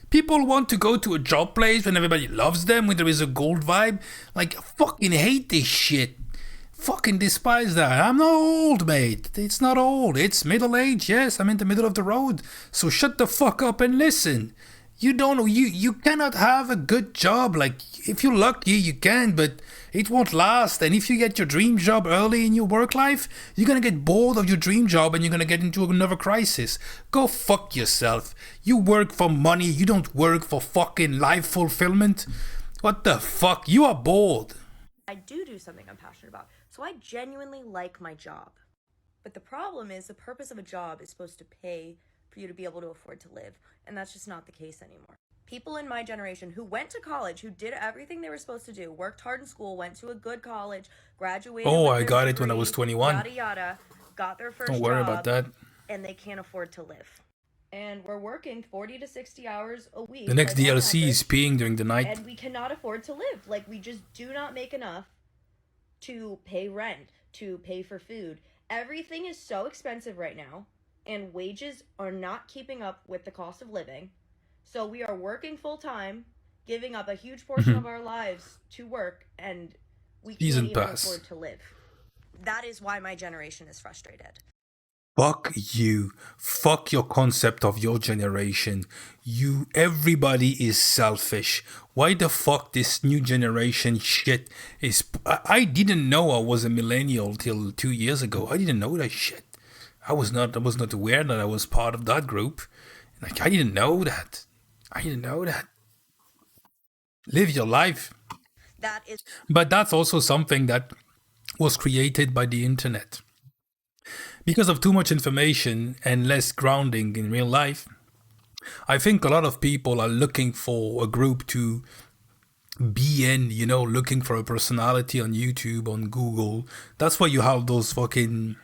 People want to go to a job place when everybody loves them, when there is a gold vibe. Like, I fucking hate this shit. Fucking despise that. I'm not old, mate. It's not old. It's middle age. Yes, I'm in the middle of the road. So shut the fuck up and listen. You cannot have a good job. Like, if you're lucky, you can, but it won't last. And if you get your dream job early in your work life, you're gonna get bored of your dream job and you're gonna get into another crisis. Go fuck yourself. You work for money. You don't work for fucking life fulfillment. What the fuck? You are bored. I do something I'm passionate about. So I genuinely like my job. But the problem is the purpose of a job is supposed to pay for you to be able to afford to live. And that's just not the case anymore. People in my generation who went to college, who did everything they were supposed to do, worked hard in school, went to a good college, graduated. Oh, I got it when I was 21. Yada yada, got their first Don't worry job, about that. and they can't afford to live. And we're working 40 to 60 hours a week. The next like DLC is peeing during the night. And we cannot afford to live. Like, we just do not make enough to pay rent, to pay for food. Everything is so expensive right now, and wages are not keeping up with the cost of living. So we are working full time, giving up a huge portion of our lives to work, and we can't even afford to live. That is why my generation is frustrated. Fuck you. Fuck your concept of your generation. Everybody is selfish. Why the fuck this new generation shit is... I didn't know I was a millennial till 2 years ago. I didn't know that shit. I was not aware that I was part of that group. Like, I didn't know that. Live your life. But that's also something that was created by the internet. Because of too much information and less grounding in real life, I think a lot of people are looking for a group to be in, looking for a personality on YouTube, on Google. That's why you have those fucking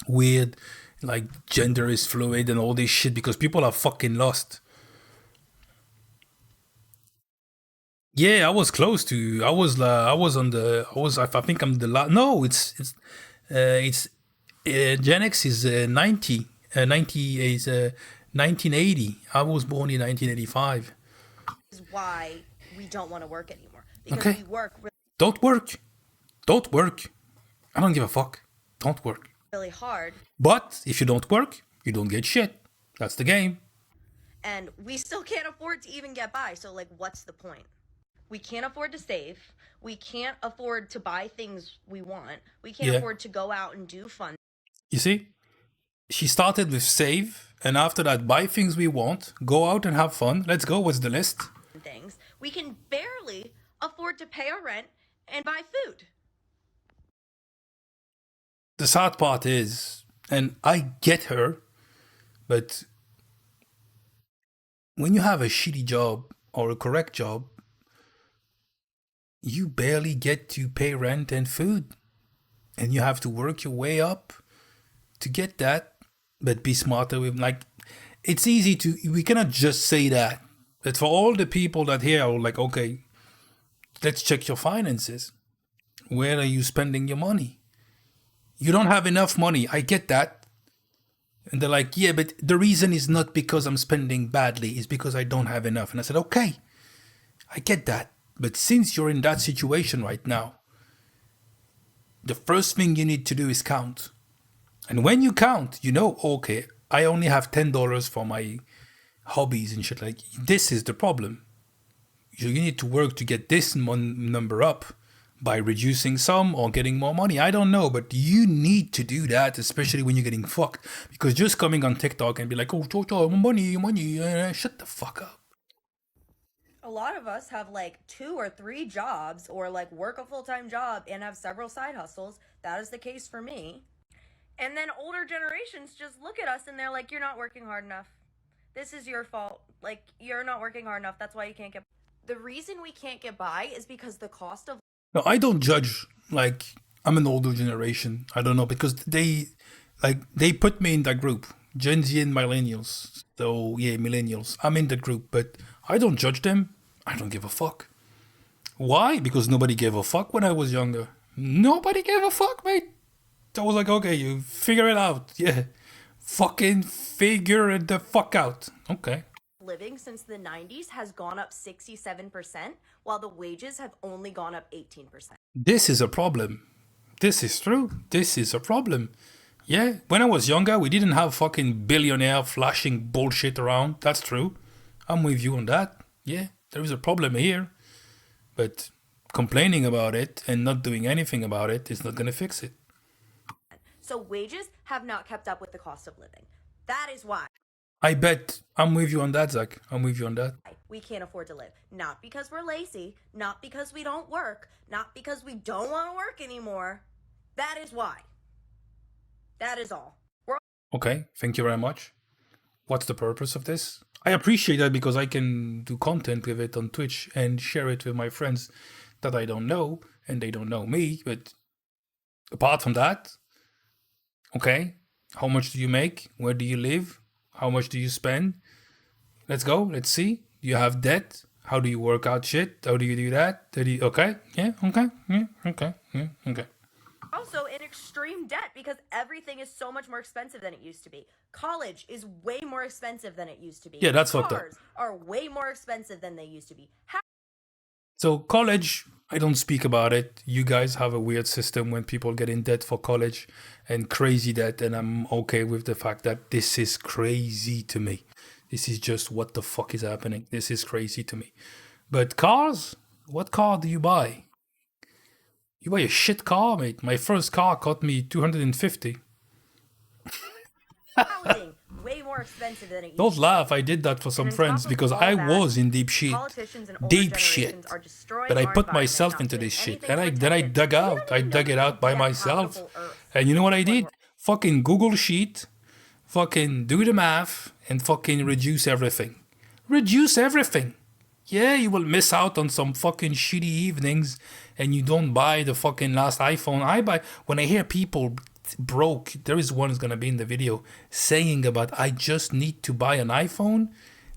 weird, like, gender is fluid and all this shit, because people are fucking lost. Yeah, I was close to. I think I'm the last. No, it's Gen X is 90. 90 is 1980. I was born in 1985. Is why we don't want to work anymore. Because we work. Don't work. I don't give a fuck. don't work. really hard, But if you don't work, you don't get shit. That's the game. and we still can't afford to even get by. So, like, what's the point? We can't afford to save. We can't afford to buy things we want. We can't Yeah. afford to go out and do fun You see, she started with save, and after that, buy things we want, go out and have fun. Let's go. What's the list? things. We can barely afford to pay our rent and buy food. The sad part is, and I get her, but when you have a shitty job or a correct job, you barely get to pay rent and food. And you have to work your way up to get that. But be smarter with, like, it's easy to, we cannot just say that. But for all the people that here are like, okay, let's check your finances. Where are you spending your money? You don't have enough money. I get that. And they're like, yeah, but the reason is not because I'm spending badly. It's because I don't have enough. And I said, okay, I get that. But since you're in that situation right now, the first thing you need to do is count. And when you count, you know, okay, I only have $10 for my hobbies and shit. Like, this is the problem. You need to work to get this number up by reducing some or getting more money. I don't know, but you need to do that, especially when you're getting fucked. Because just coming on TikTok and be like, oh, money, shut the fuck up. A lot of us have like 2 or 3 jobs or like work a full-time job and have several side hustles. That is the case for me. And then older generations just look at us and they're like, you're not working hard enough. This is your fault. Like, you're not working hard enough. That's why you can't get... The reason we can't get by is because the cost of... No, I don't judge, like, I'm an older generation. I don't know, because they put me in that group. Gen Z and millennials. So, yeah, millennials. I'm in that group, but I don't judge them. I don't give a fuck. Why? Because nobody gave a fuck when I was younger. Nobody gave a fuck, mate. I was like, okay, you figure it out. Yeah. Fucking figure it the fuck out. Okay. living since the 90s has gone up 67%, while the wages have only gone up 18%. This is a problem. This is true. This is a problem. Yeah, when I was younger, we didn't have fucking billionaire flashing bullshit around. That's true. I'm with you on that. Yeah, there is a problem here. But complaining about it and not doing anything about it is not going to fix it. So wages have not kept up with the cost of living. That is why I bet. I'm with you on that, Zach. I'm with you on that. we can't afford to live. Not because we're lazy, not because we don't work, not because we don't want to work anymore. That is why. That is all. Okay, thank you very much. What's the purpose of this? I appreciate that because I can do content with it on Twitch and share it with my friends that I don't know and they don't know me. But apart from that, okay, how much do you make? Where do you live? How much do you spend? Let's go. Let's see. Do you have debt? How do you work out shit? How do you do that? Okay. Yeah. Okay. Yeah. Okay. Yeah. Okay. Also in extreme debt because everything is so much more expensive than it used to be. College is way more expensive than it used to be. Yeah, that's fucked up. Cars are way more expensive than they used to be. So college, I don't speak about it. You guys have a weird system when people get in debt for college and crazy debt, and I'm okay with the fact that this is crazy to me. This is just what the fuck is happening. This is crazy to me. But cars? What car do you buy? You buy a shit car, mate. My first car cost me $250. Housing way more expensive than it used Don't to laugh. I did that for some friends because I was in deep shit. Deep shit. But I put myself into this shit. And then I dug out. I dug it out by myself. And you know what I did? Fucking Google Sheet. Fucking do the math. And fucking reduce everything. Reduce everything. Yeah, you will miss out on some fucking shitty evenings and you don't buy the fucking last iPhone. When I hear people broke, there is one who's gonna be in the video saying about I just need to buy an iPhone.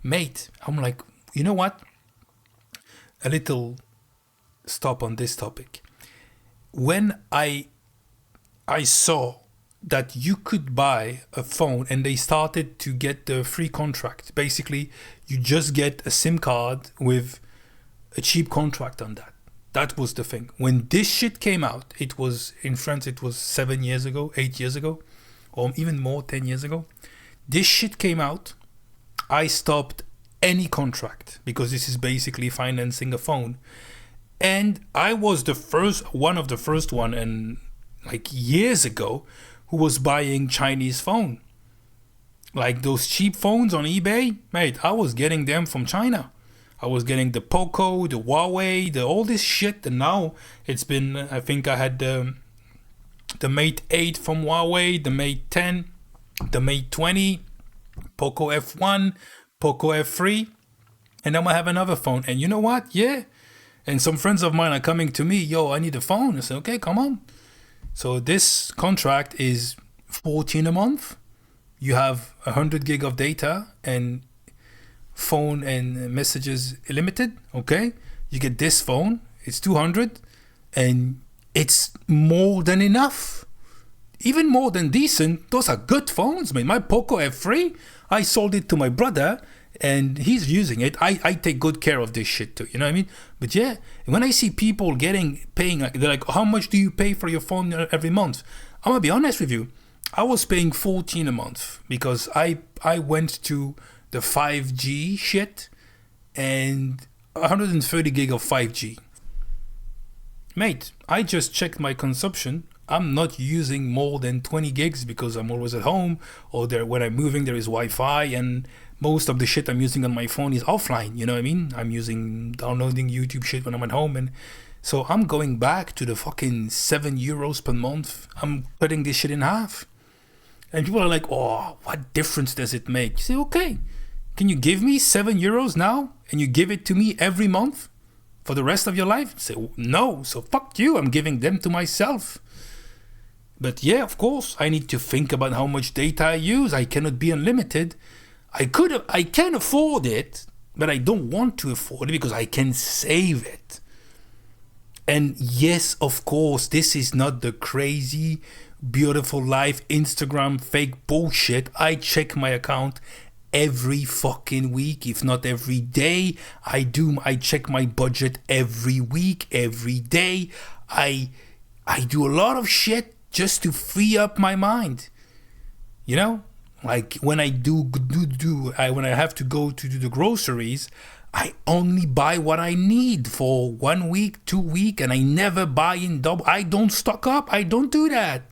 Mate, I'm like, you know what? A little stop on this topic. When I saw that you could buy a phone and they started to get the free contract. Basically, you just get a SIM card with a cheap contract on that. That was the thing. When this shit came out, it was in France, it was 7 years ago, 8 years ago, or even more, 10 years ago. This shit came out. I stopped any contract because this is basically financing a phone. And I was one of the first one, and like years ago, who was buying Chinese phone. Like those cheap phones on eBay, mate, I was getting them from China. I was getting the Poco, the Huawei, all this shit. And now it's been, I think I had the Mate 8 from Huawei, the Mate 10, the Mate 20, Poco F1, Poco F3. And now I have another phone. And you know what? Yeah. And some friends of mine are coming to me, yo, I need a phone. I said, okay, come on. So this contract is 14 a month. You have 100 gig of data and phone and messages limited, okay? You get this phone, it's 200, and it's more than enough. Even more than decent. Those are good phones, man. My Poco F3, I sold it to my brother, and he's using it. I take good care of this shit too, you know what I mean? But yeah, when I see people paying, they're like, how much do you pay for your phone every month? I'm gonna be honest with you. I was paying 14 a month because I went to the 5G shit and 130 gig of 5G. Mate, I just checked my consumption. I'm not using more than 20 gigs because I'm always at home, or when I'm moving there is Wi-Fi, and most of the shit I'm using on my phone is offline, you know what I mean? I'm downloading YouTube shit when I'm at home, and so I'm going back to the fucking €7 per month. I'm cutting this shit in half. And people are like, oh, what difference does it make? You say, okay, can you give me €7 now and you give it to me every month for the rest of your life? I say, no, so fuck you, I'm giving them to myself. But yeah, of course, I need to think about how much data I use. I cannot be unlimited. I can afford it, but I don't want to afford it because I can save it. And yes, of course, this is not the crazy, beautiful life, Instagram fake bullshit. I check my account every fucking week, if not every day. I check my budget every week, every day. I do a lot of shit just to free up my mind. You know? Like when I when I have to go to do the groceries, I only buy what I need for 1 week, 2 weeks, and I never buy in double. I don't stock up. I don't do that.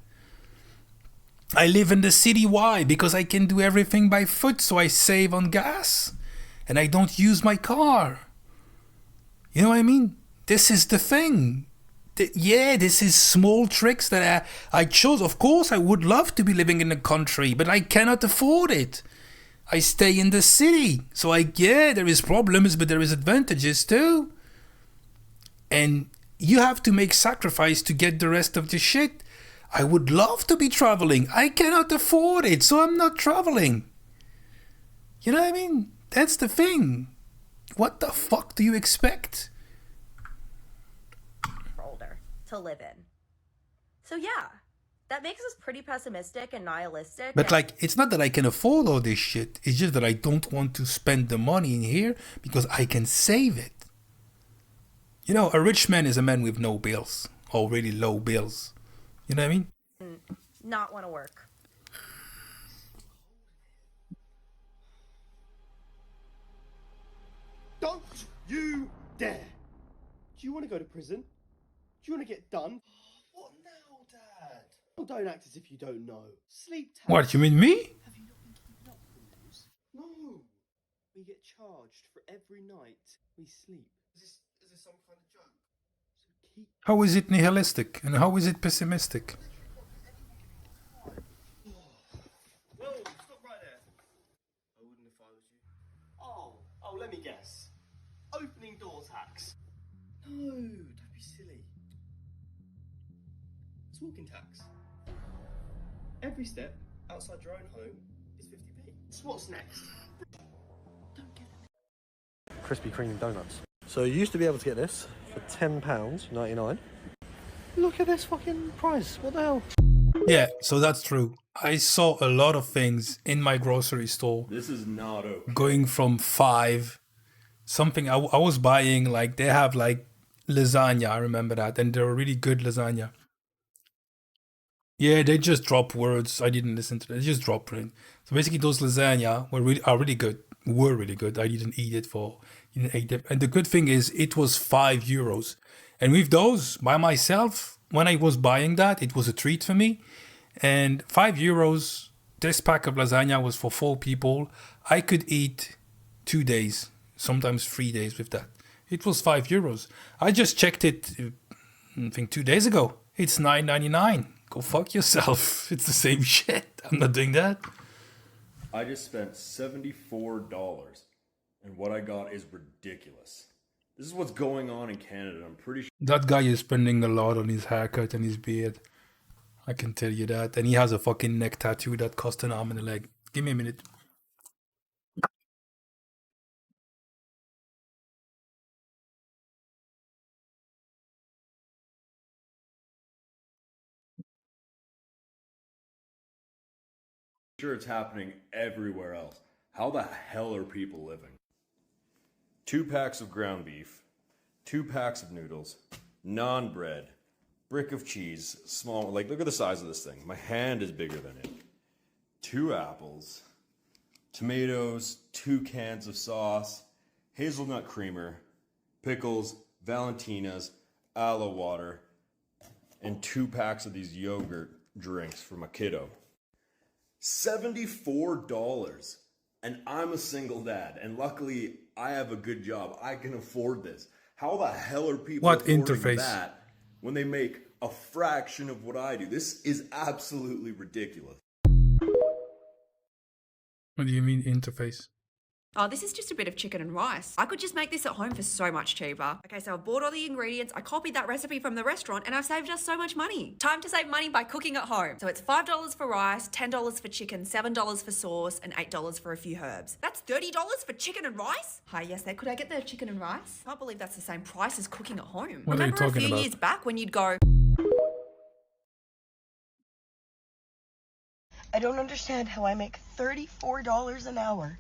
I live in the city. Why? Because I can do everything by foot, so I save on gas. And I don't use my car. You know what I mean? This is the thing. This is small tricks that I chose. Of course, I would love to be living in the country, but I cannot afford it. I stay in the city. So there is problems, but there is advantages too. And you have to make sacrifice to get the rest of the shit. I would love to be traveling. I cannot afford it, so I'm not traveling. You know what I mean? That's the thing. What the fuck do you expect? Older to live in. So yeah, that makes us pretty pessimistic and nihilistic. But it's not that I can afford all this shit. It's just that I don't want to spend the money in here because I can save it. You know, a rich man is a man with no bills or really low bills. You know what I mean? Not want to work. Don't you dare! Do you want to go to prison? Do you want to get done? What now, Dad? Oh, don't act as if you don't know. Sleep tight. What, you mean me? Have you not been keeping up with the rules? No. We get charged for every night we sleep. Is this some kind of joke? So keep... How is it nihilistic and how is it pessimistic? Whoa, stop right there. I wouldn't if I was you. Oh, let me guess. Opening door tax. No, don't be silly. It's walking tax. Every step outside your own home is 50p. So what's next? Krispy Kreme donuts. So you used to be able to get this for £10.99. Look at this fucking price. What the hell? Yeah, so that's true. I saw a lot of things in my grocery store. This is not okay. Going from 5 something I was buying, like they have like lasagna. I remember that, and they were really good lasagna. Yeah, they just drop words. I didn't listen to them. They just drop it. So basically, those lasagna are really good. Were really good. I didn't eat it for didn't eat them. And the good thing is, it was €5. And with those by myself, when I was buying that, it was a treat for me. And €5, this pack of lasagna was for 4 people. I could eat 2 days, sometimes 3 days with that. It was €5. I just checked it, I think 2 days ago. It's $9.99. Go fuck yourself. It's the same shit. I'm not doing that. I just spent $74, and what I got is ridiculous. This is what's going on in Canada. I'm pretty sure. That guy is spending a lot on his haircut and his beard. I can tell you that. And he has a fucking neck tattoo that cost an arm and a leg. Give me a minute. Sure, it's happening everywhere else. How the hell are people living? 2 packs of ground beef, 2 packs of noodles, naan bread, brick of cheese, small, like look at the size of this thing. My hand is bigger than it. 2 apples, tomatoes, 2 cans of sauce, hazelnut creamer, pickles, Valentina's, aloe water, and 2 packs of these yogurt drinks for my kiddo. $74. And I'm a single dad. And luckily, I have a good job. I can afford this. How the hell are people affording that when they make a fraction of what I do? This is absolutely ridiculous. What do you mean interface? Oh, this is just a bit of chicken and rice. I could just make this at home for so much cheaper. Okay, so I've bought all the ingredients, I copied that recipe from the restaurant, and I've saved us so much money. Time to save money by cooking at home. So it's $5 for rice, $10 for chicken, $7 for sauce, and $8 for a few herbs. That's $30 for chicken and rice? Hi, yes there. Could I get the chicken and rice? I can't believe that's the same price as cooking at home. What are you Remember talking a few about? years back when you'd go... I don't understand how I make $34 an hour.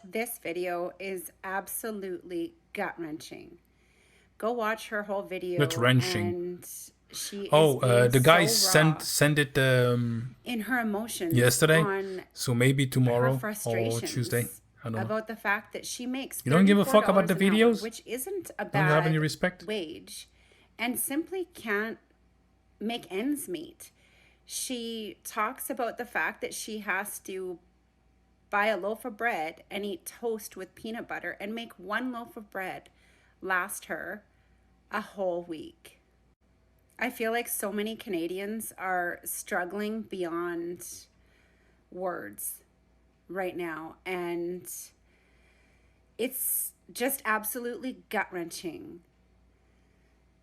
This video is absolutely gut-wrenching. Go watch her whole video. Gut-wrenching. And she the guy so raw sent it in her emotions yesterday. on So maybe tomorrow her or frustrations Tuesday. I don't know. about the fact that she makes You don't give a fuck about the $34 an hour, videos? which isn't a Don't you have any bad respect? wage, and simply can't make ends meet. She talks about the fact that she has to buy a loaf of bread and eat toast with peanut butter and make one loaf of bread last her a whole week. I feel like so many Canadians are struggling beyond words right now, and it's just absolutely gut-wrenching.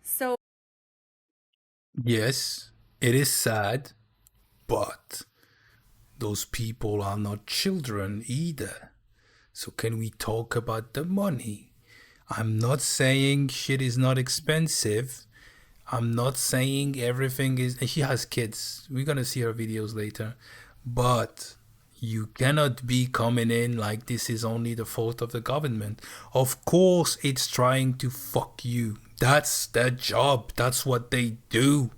So Yes, it is sad, but those people are not children either. So can we talk about the money? I'm not saying shit is not expensive. I'm not saying everything is... She has kids. We're gonna see her videos later. But you cannot be coming in like this is only the fault of the government. Of course it's trying to fuck you. That's their job. That's what they do.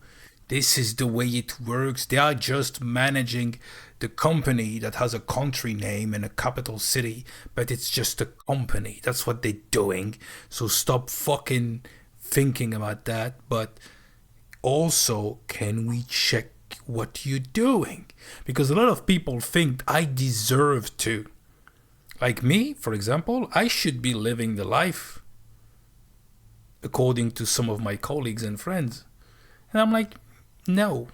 This is the way it works. They are just managing the company that has a country name and a capital city, but it's just a company. That's what they're doing. So stop fucking thinking about that. But also, can we check what you're doing? Because a lot of people think I deserve to. Like me, for example, I should be living the life according to some of my colleagues and friends. And I'm like, no.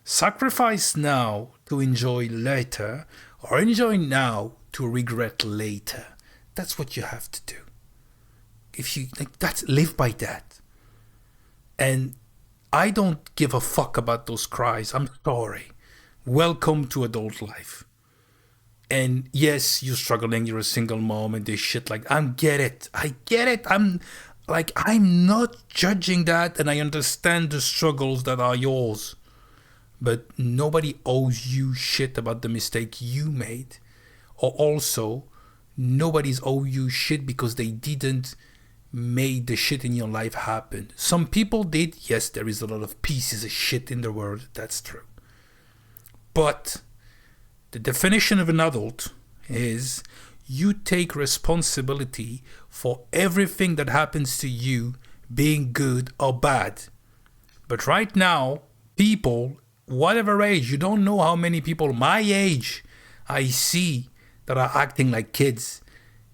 Sacrifice now to enjoy later, or enjoy now to regret later. That's what you have to do. If you like, that's live by that. And I don't give a fuck about those cries. I'm sorry. Welcome to adult life. And yes, you're struggling, you're a single mom and this shit like, I get it. I'm not judging that, and I understand the struggles that are yours. But nobody owes you shit about the mistake you made. Or also, nobody's owe you shit because they didn't made the shit in your life happen. Some people did. Yes, there is a lot of pieces of shit in the world. That's true. But the definition of an adult is you take responsibility for everything that happens to you, being good or bad. But right now, people, whatever age, you don't know how many people my age I see that are acting like kids.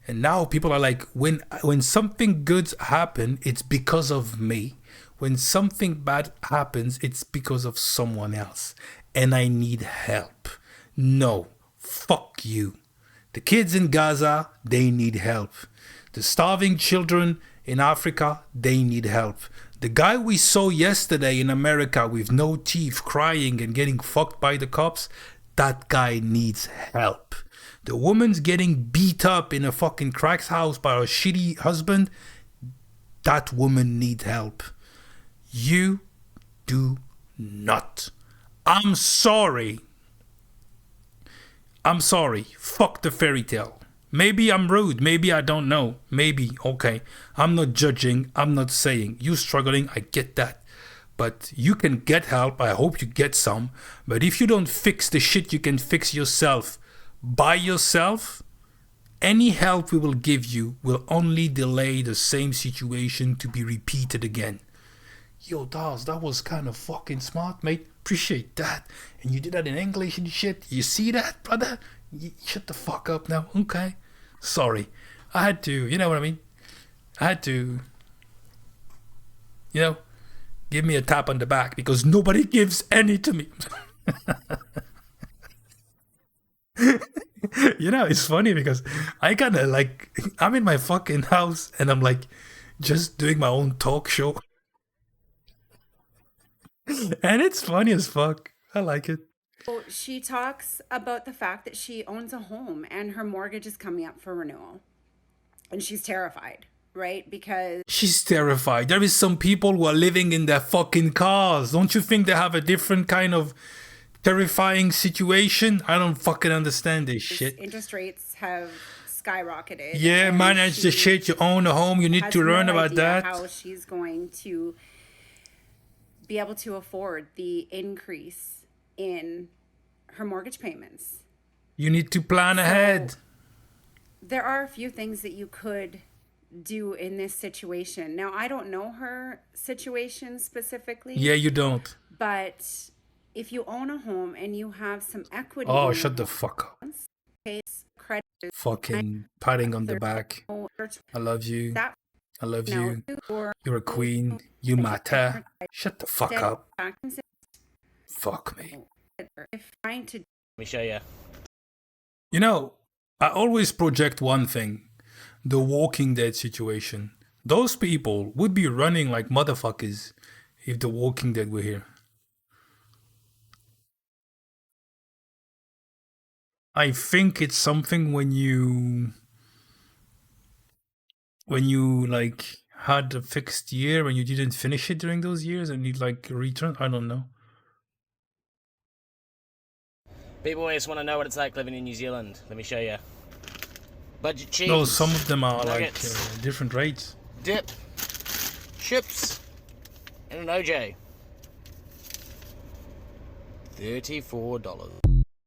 And now people are like, when something good happens, it's because of me. When something bad happens, it's because of someone else. And I need help. No, fuck you. The kids in Gaza, they need help. The starving children in Africa, they need help. The guy we saw yesterday in America with no teeth, crying and getting fucked by the cops, that guy needs help. The woman's getting beat up in a fucking crack's house by her shitty husband, that woman needs help. You do not. I'm sorry. Fuck the fairy tale. Maybe I'm rude. Maybe I don't know. Maybe. Okay. I'm not judging. I'm not saying. You struggling. I get that. But you can get help. I hope you get some. But if you don't fix the shit you can fix yourself by yourself, any help we will give you will only delay the same situation to be repeated again. Yo, Dawes, that was kind of fucking smart, mate. Appreciate that. And you did that in English and shit. You see that, brother? Shut the fuck up now. Okay. Sorry. I had to, you know what I mean? I had to, give me a tap on the back because nobody gives any to me. It's funny because I kind of I'm in my fucking house and I'm like just doing my own talk show. And it's funny as fuck. I like it. She talks about the fact that she owns a home and her mortgage is coming up for renewal. And she's terrified, right? Because she's terrified. There is some people who are living in their fucking cars. Don't you think they have a different kind of terrifying situation? I don't fucking understand this shit. Interest rates have skyrocketed. Yeah, manage the shit. You own a home. You need to learn about that. How she's going to be able to afford the increase in her mortgage payments. You need to plan ahead. There are a few things that you could do in this situation. Now, I don't know her situation specifically. Yeah, you don't. But if you own a home and you have some equity... Oh, shut the fuck up. Credit, fucking patting on the back. I love you. I love you. You're a queen. You matter. Shut the fuck up. Fuck me. Let me show you. I always project one thing. The Walking Dead situation. Those people would be running like motherfuckers if The Walking Dead were here. I think it's something when you had a fixed year and you didn't finish it during those years and you return. I don't know. People always want to know what it's like living in New Zealand. Let me show you. Budget cheese. No, some of them are nuggets, different rates. Dip, chips, and an OJ. $34.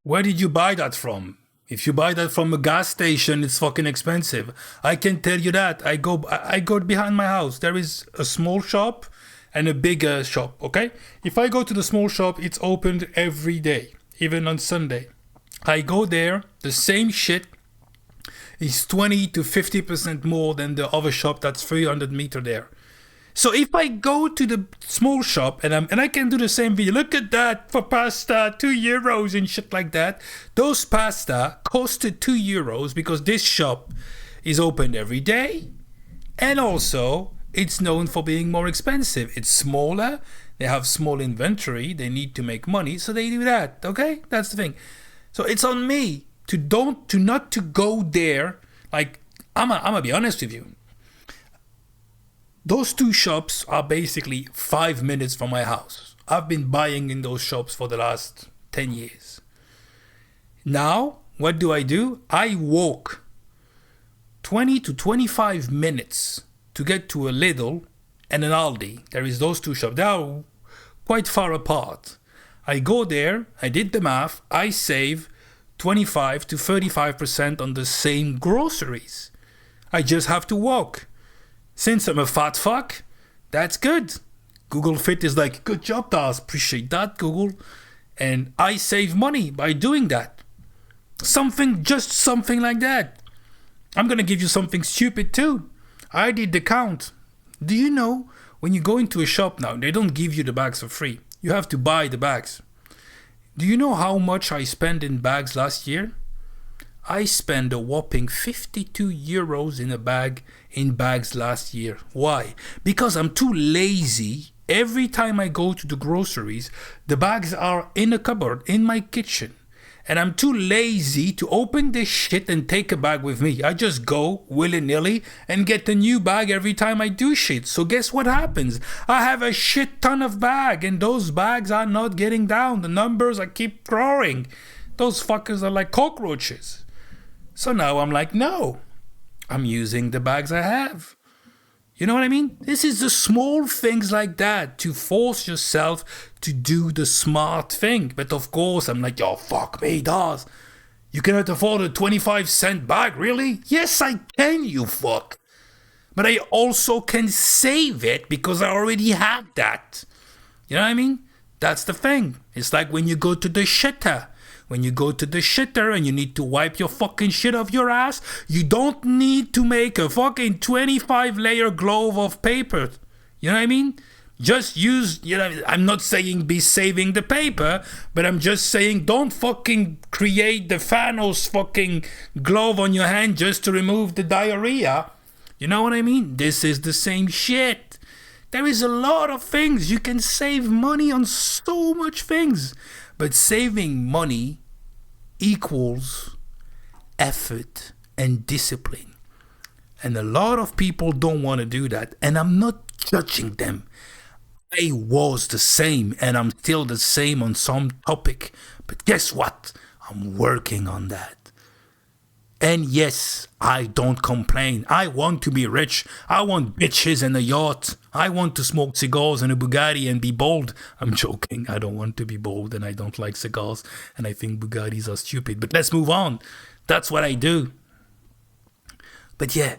Where did you buy that from? If you buy that from a gas station, it's fucking expensive. I can tell you that. I go behind my house. There is a small shop and a bigger shop, okay? If I go to the small shop, it's opened every day, even on Sunday. I go there, the same shit is 20 to 50% more than the other shop that's 300 meters there. So if I go to the small shop and I can do the same video, look at that for pasta, €2 and shit like that. Those pasta costed €2 because this shop is open every day. And also it's known for being more expensive. It's smaller. They have small inventory. They need to make money. So they do that. Okay. That's the thing. So it's on me to not to go there. Like I'm gonna be honest with you. Those two shops are basically 5 minutes from my house. I've been buying in those shops for the last 10 years. Now, what do? I walk 20 to 25 minutes to get to a Lidl and an Aldi. There is those two shops. They are quite far apart. I go there, I did the math, I save 25 to 35% on the same groceries. I just have to walk. Since I'm a fat fuck, that's good. Google Fit is like, good job, Daz. Appreciate that, Google. And I save money by doing that. Just something like that. I'm going to give you something stupid too. I did the count. Do you know, when you go into a shop now, they don't give you the bags for free. You have to buy the bags. Do you know how much I spent in bags last year? I spent a whopping 52 euros in bags last year. Why? Because I'm too lazy. Every time I go to the groceries, the bags are in a cupboard in my kitchen. And I'm too lazy to open this shit and take a bag with me. I just go willy-nilly and get a new bag every time I do shit. So guess what happens? I have a shit ton of bags, and those bags are not getting down. The numbers are keep growing. Those fuckers are like cockroaches. So now I'm like, no, I'm using the bags I have. You know what I mean? This is the small things like that to force yourself to do the smart thing. But of course, I'm like, oh, fuck me, Daz. You cannot afford a 25-cent bag, really? Yes, I can, you fuck. But I also can save it because I already have that. You know what I mean? That's the thing. It's like when you go to the shitter. When you go to the shitter and you need to wipe your fucking shit off your ass, you don't need to make a fucking 25-layer glove of paper. You know what I mean? Just use, I'm not saying be saving the paper, but I'm just saying don't fucking create the Thanos fucking glove on your hand just to remove the diarrhea. You know what I mean? This is the same shit. There is a lot of things. You can save money on so much things. But saving money equals effort and discipline. And a lot of people don't want to do that. And I'm not judging them. I was the same and I'm still the same on some topic. But guess what? I'm working on that. And yes, I don't complain. I want to be rich. I want bitches and a yacht. I want to smoke cigars and a Bugatti and be bold. I'm joking. I don't want to be bold and I don't like cigars. And I think Bugattis are stupid. But let's move on. That's what I do. But yeah,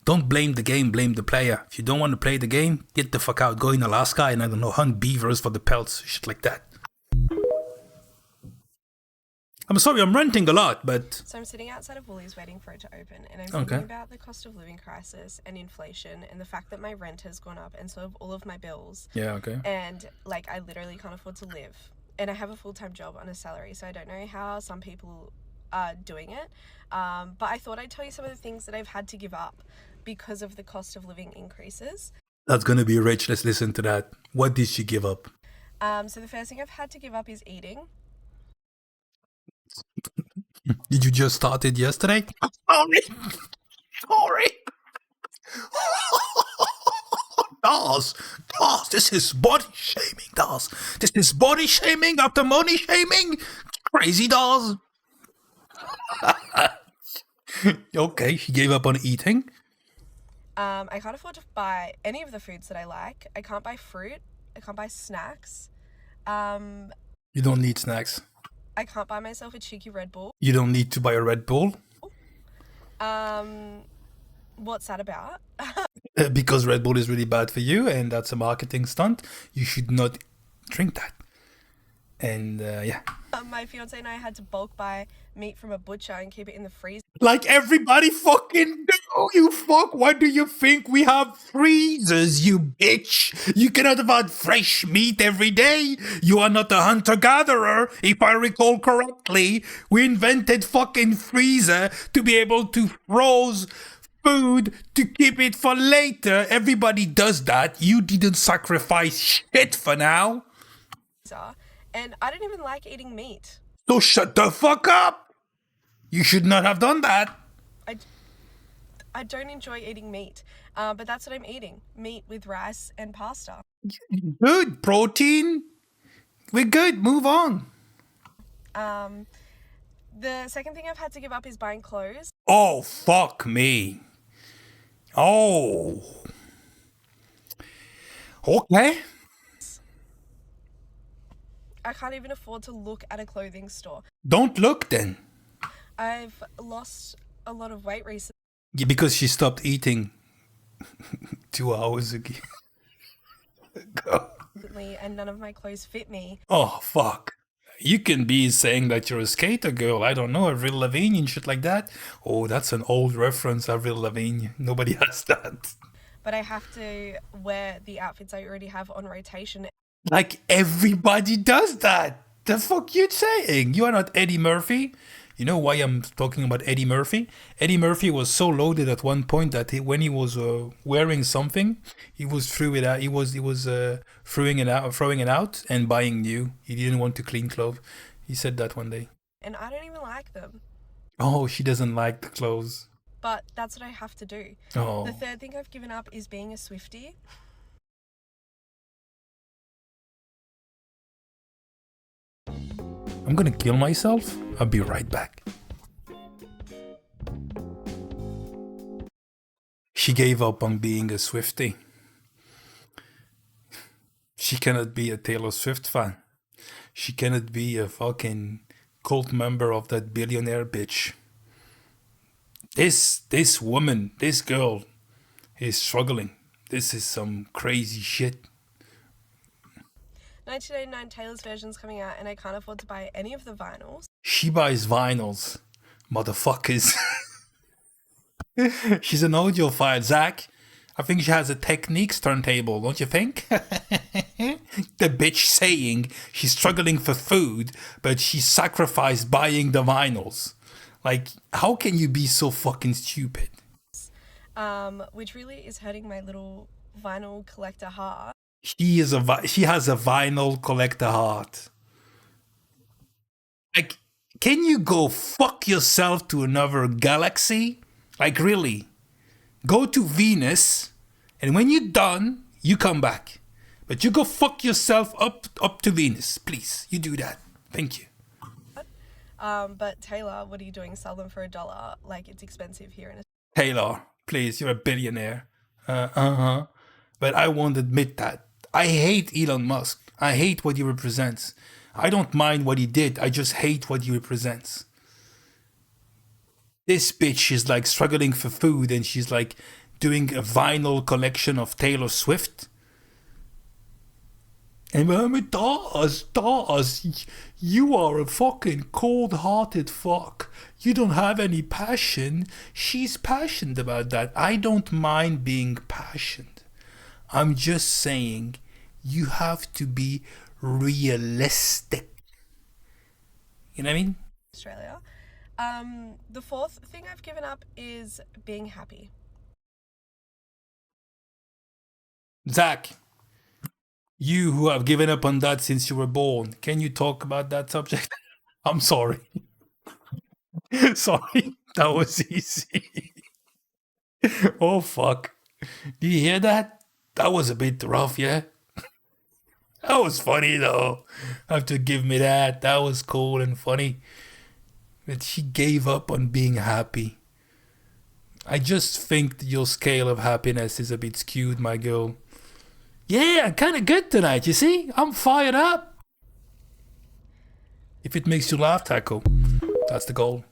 don't blame the game, blame the player. If you don't want to play the game, get the fuck out. Go in Alaska and I don't know, hunt beavers for the pelts. Shit like that. I'm sorry, I'm ranting a lot, but... So I'm sitting outside of Woolies waiting for it to open, and I'm thinking about the cost of living crisis and inflation and the fact that my rent has gone up and so have all of my bills. Yeah, okay. And, I literally can't afford to live. And I have a full-time job on a salary, so I don't know how some people are doing it. But I thought I'd tell you some of the things that I've had to give up because of the cost of living increases. That's gonna be rich. Let's listen to that. What did she give up? So the first thing I've had to give up is eating. Did you just start it yesterday? Sorry. Daz, this is body shaming, Daz. This is body shaming after money shaming. Crazy, Daz. Okay, she gave up on eating. I can't afford to buy any of the foods that I like. I can't buy fruit. I can't buy snacks. You don't need snacks. I can't buy myself a cheeky Red Bull. You don't need to buy a Red Bull. What's that about? Because Red Bull is really bad for you and that's a marketing stunt. You should not drink that. And yeah. My fiance and I had to bulk buy meat from a butcher and keep it in the freezer. Like everybody fucking do, you fuck. Why do you think we have freezers, you bitch? You cannot have had fresh meat every day. You are not a hunter-gatherer, if I recall correctly. We invented fucking freezer to be able to froze food to keep it for later. Everybody does that. You didn't sacrifice shit for now. And I don't even like eating meat. So shut the fuck up! You should not have done that. I don't enjoy eating meat, but that's what I'm eating. Meat with rice and pasta. Good. Protein. We're good. Move on. The second thing I've had to give up is buying clothes. Oh, fuck me. Oh. Okay. I can't even afford to look at a clothing store. Don't look then. I've lost a lot of weight recently. Yeah, because she stopped eating 2 hours ago. And none of my clothes fit me. Oh, fuck. You can be saying that you're a skater girl. I don't know, Avril Lavigne and shit like that. Oh, that's an old reference, Avril Lavigne. Nobody has that. But I have to wear the outfits I already have on rotation. Like, everybody does that. The fuck you saying? You are not Eddie Murphy. You know why I'm talking about Eddie Murphy? Eddie Murphy was so loaded at one point that when he was wearing something, he was threw it out. He was throwing it out and buying new. He didn't want to clean clothes. He said that one day. And I don't even like them. Oh, she doesn't like the clothes. But that's what I have to do. Oh. The third thing I've given up is being a Swiftie. I'm gonna kill myself. I'll be right back. She gave up on being a Swiftie. She cannot be a Taylor Swift fan. She cannot be a fucking cult member of that billionaire bitch. This woman, this girl is struggling. This is some crazy shit. 1989 Taylor's version's coming out and I can't afford to buy any of the vinyls. She buys vinyls, motherfuckers. She's an audiophile, Zach. I think she has a Techniques turntable, don't you think? The bitch saying she's struggling for food, but she sacrificed buying the vinyls. Like, how can you be so fucking stupid? Which really is hurting my little vinyl collector heart. She has a vinyl collector heart. Like, can you go fuck yourself to another galaxy? Like, really? Go to Venus, and when you're done, you come back. But you go fuck yourself up to Venus, please. You do that. Thank you. But Taylor, what are you doing? Sell them for $1? Like, it's expensive here in Australia. Taylor, please, you're a billionaire. But I won't admit that. I hate Elon Musk. I hate what he represents. I don't mind what he did. I just hate what he represents. This bitch is like struggling for food and she's like doing a vinyl collection of Taylor Swift. And Dawes, you are a fucking cold-hearted fuck. You don't have any passion. She's passionate about that. I don't mind being passionate. I'm just saying you have to be realistic. You know what I mean? Australia. The fourth thing I've given up is being happy. Zach, you who have given up on that since you were born, can you talk about that subject? I'm sorry. Sorry, that was easy. Oh, fuck. Do you hear that? That was a bit rough, yeah? That was funny, though. Have to give me that. That was cool and funny. But she gave up on being happy. I just think your scale of happiness is a bit skewed, my girl. Yeah, I'm kind of good tonight, you see? I'm fired up. If it makes you laugh, Taco, that's the goal.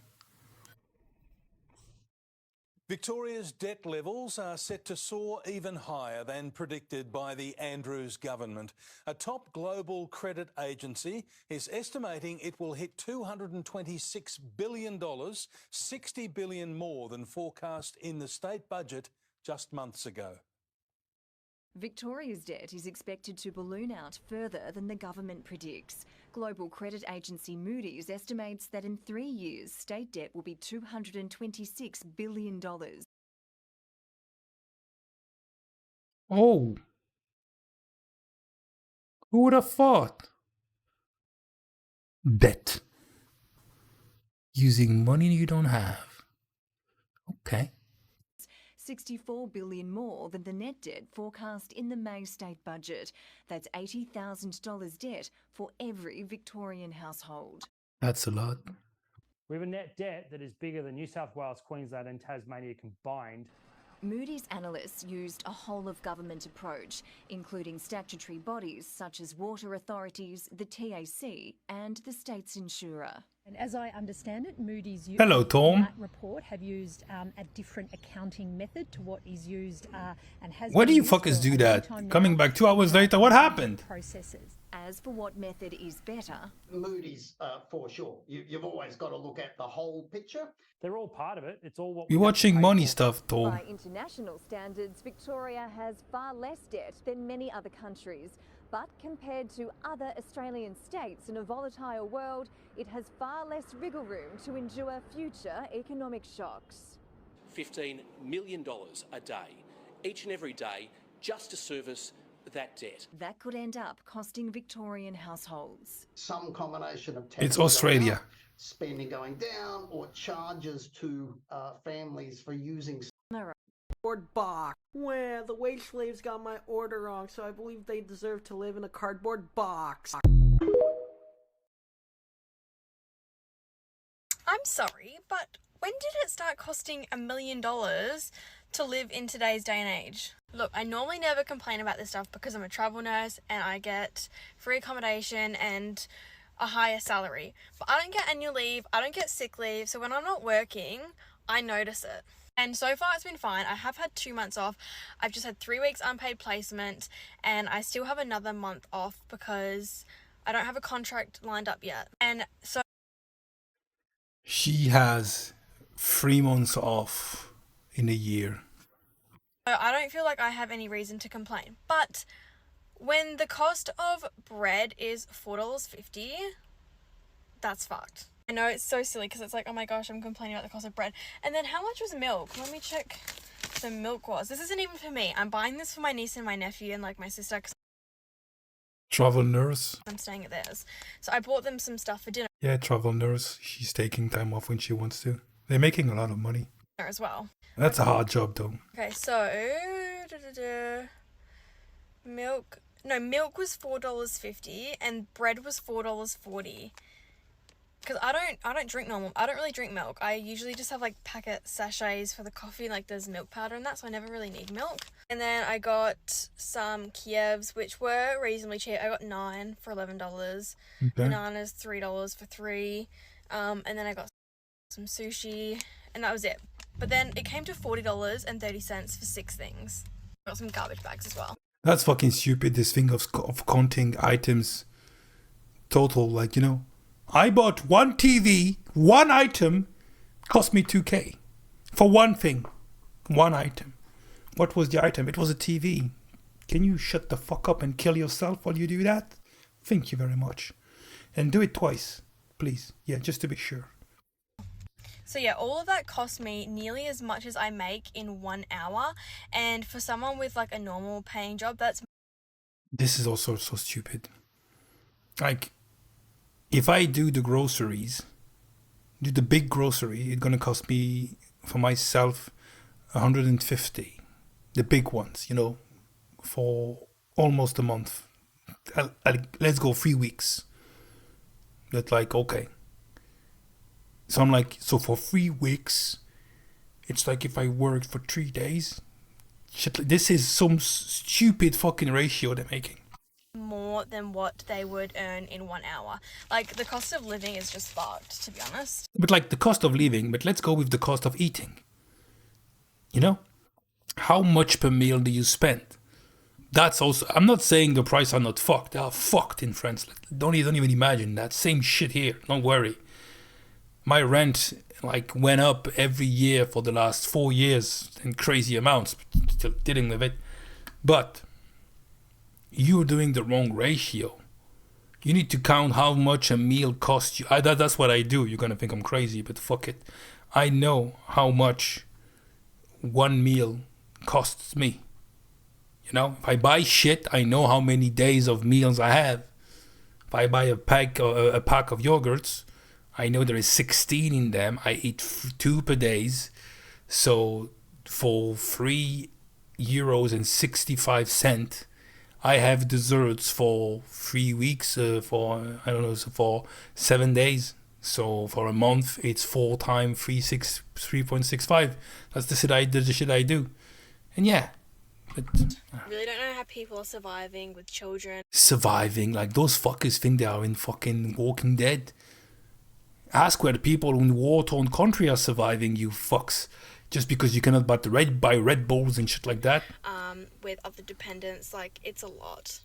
Victoria's debt levels are set to soar even higher than predicted by the Andrews government. A top global credit agency is estimating it will hit $226 billion, $60 billion more than forecast in the state budget just months ago. Victoria's debt is expected to balloon out further than the government predicts. Global credit agency Moody's estimates that in 3 years, state debt will be $226 billion. Oh. Who would have thought? Debt. Using money you don't have. Okay. $64 billion more than the net debt forecast in the May state budget. That's $80,000 debt for every Victorian household. That's a lot. We have a net debt that is bigger than New South Wales, Queensland and Tasmania combined. Moody's analysts used a whole-of-government approach, including statutory bodies such as water authorities, the TAC and the state's insurer. And as I understand it, Moody's Hello, Tom. that report have used a different accounting method to what is used and has Why do been you used fuckers for do a long that? time Coming now. back 2 hours later, what happened? Processes. As for what method is better, Moody's for sure. You've always got to look at the whole picture. They're all part of it. It's all what You're watching money stuff, Tom. by international standards, Victoria has far less debt than many other countries. But compared to other Australian states in a volatile world, it has far less wriggle room to endure future economic shocks. $15 million a day, each and every day, just to service that debt. That could end up costing Victorian households. Some combination of It's Australia. spending going down, or charges to families for using. Cardboard box. Well, the wage slaves got my order wrong, so I believe they deserve to live in a cardboard box. I'm sorry, but when did it start costing $1 million to live in today's day and age? Look, I normally never complain about this stuff because I'm a travel nurse and I get free accommodation and a higher salary. But I don't get annual leave, I don't get sick leave, so when I'm not working, I notice it. And so far it's been fine. I have had 2 months off. I've just had 3 weeks unpaid placement and I still have another month off because I don't have a contract lined up yet. And so She has 3 months off in a year. I don't feel like I have any reason to complain. But when the cost of bread is $4.50, that's fucked. I know it's so silly because it's like, oh my gosh, I'm complaining about the cost of bread. And then how much was milk? Let me check the milk was. This isn't even for me. I'm buying this for my niece and my nephew and like my sister because Travel nurse. I'm staying at theirs. So I bought them some stuff for dinner Yeah, travel nurse. She's taking time off when she wants to. They're making a lot of money. as well. That's a hard job though. Okay, so milk was $4.50 and bread was $4.40. Because I don't drink normal. I don't really drink milk. I usually just have like packet sachets for the coffee, like there's milk powder in that, so I never really need milk. And then I got some Kievs, which were reasonably cheap. I got 9 for $11. Okay. Bananas $3 for 3. And then I got some sushi, and that was it. But then it came to $40.30 for 6 things. I got some garbage bags as well. That's fucking stupid, this thing of counting items total. Like, you know, I bought one TV, one item, cost me $2,000 for one thing, one item. What was the item? It was a TV. Can you shut the fuck up and kill yourself while you do that? Thank you very much. And do it twice, please. Yeah, just to be sure. So yeah, all of that cost me nearly as much as I make in 1 hour. And for someone with like a normal paying job, that's... This is also so stupid. Like, if I do the groceries, do the big grocery, it's gonna cost me, for myself, $150. The big ones, you know, for almost a month. Let's go 3 weeks. That's like, okay. So I'm like, so for 3 weeks, it's like if I worked for 3 days. Shit, this is some stupid fucking ratio they're making. More than what they would earn in 1 hour. Like, the cost of living is just fucked, to be honest. But like the cost of living, but let's go with the cost of eating. You know? How much per meal do you spend? That's also, I'm not saying the prices are not fucked. They are fucked in France. Don't even imagine that. Same shit here. Don't worry. My rent like went up every year for the last 4 years in crazy amounts. Still dealing with it. But you're doing the wrong ratio. You need to count how much a meal costs you. That's what I do. You're gonna think I'm crazy, but fuck it. I know how much one meal costs me. You know, if I buy shit, I know how many days of meals I have. If I buy a pack of yogurts, I know there is 16 in them. I eat 2 per days. So for €3.65, I have desserts for 3 weeks, for 7 days. So for a month, it's 4 times 3.65. That's the shit I do. And yeah, but Really don't know how people are surviving with children. surviving, like those fuckers think they are in fucking Walking Dead. Ask where the people in war-torn country are surviving, you fucks. Just because you cannot buy Red Bulls and shit like that. With other dependents, like, it's a lot.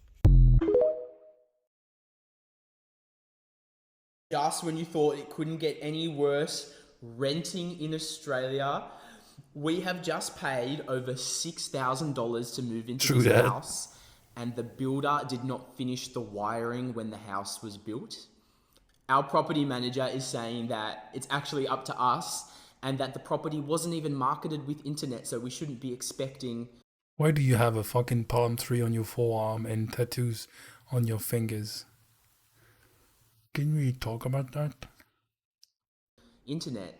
Just when you thought it couldn't get any worse, renting in Australia, we have just paid over $6,000 to move into True this that. house, and the builder did not finish the wiring when the house was built. Our property manager is saying that it's actually up to us and that the property wasn't even marketed with internet, so we shouldn't be expecting... Why do you have a fucking palm tree on your forearm and tattoos on your fingers? Can we talk about that? Internet.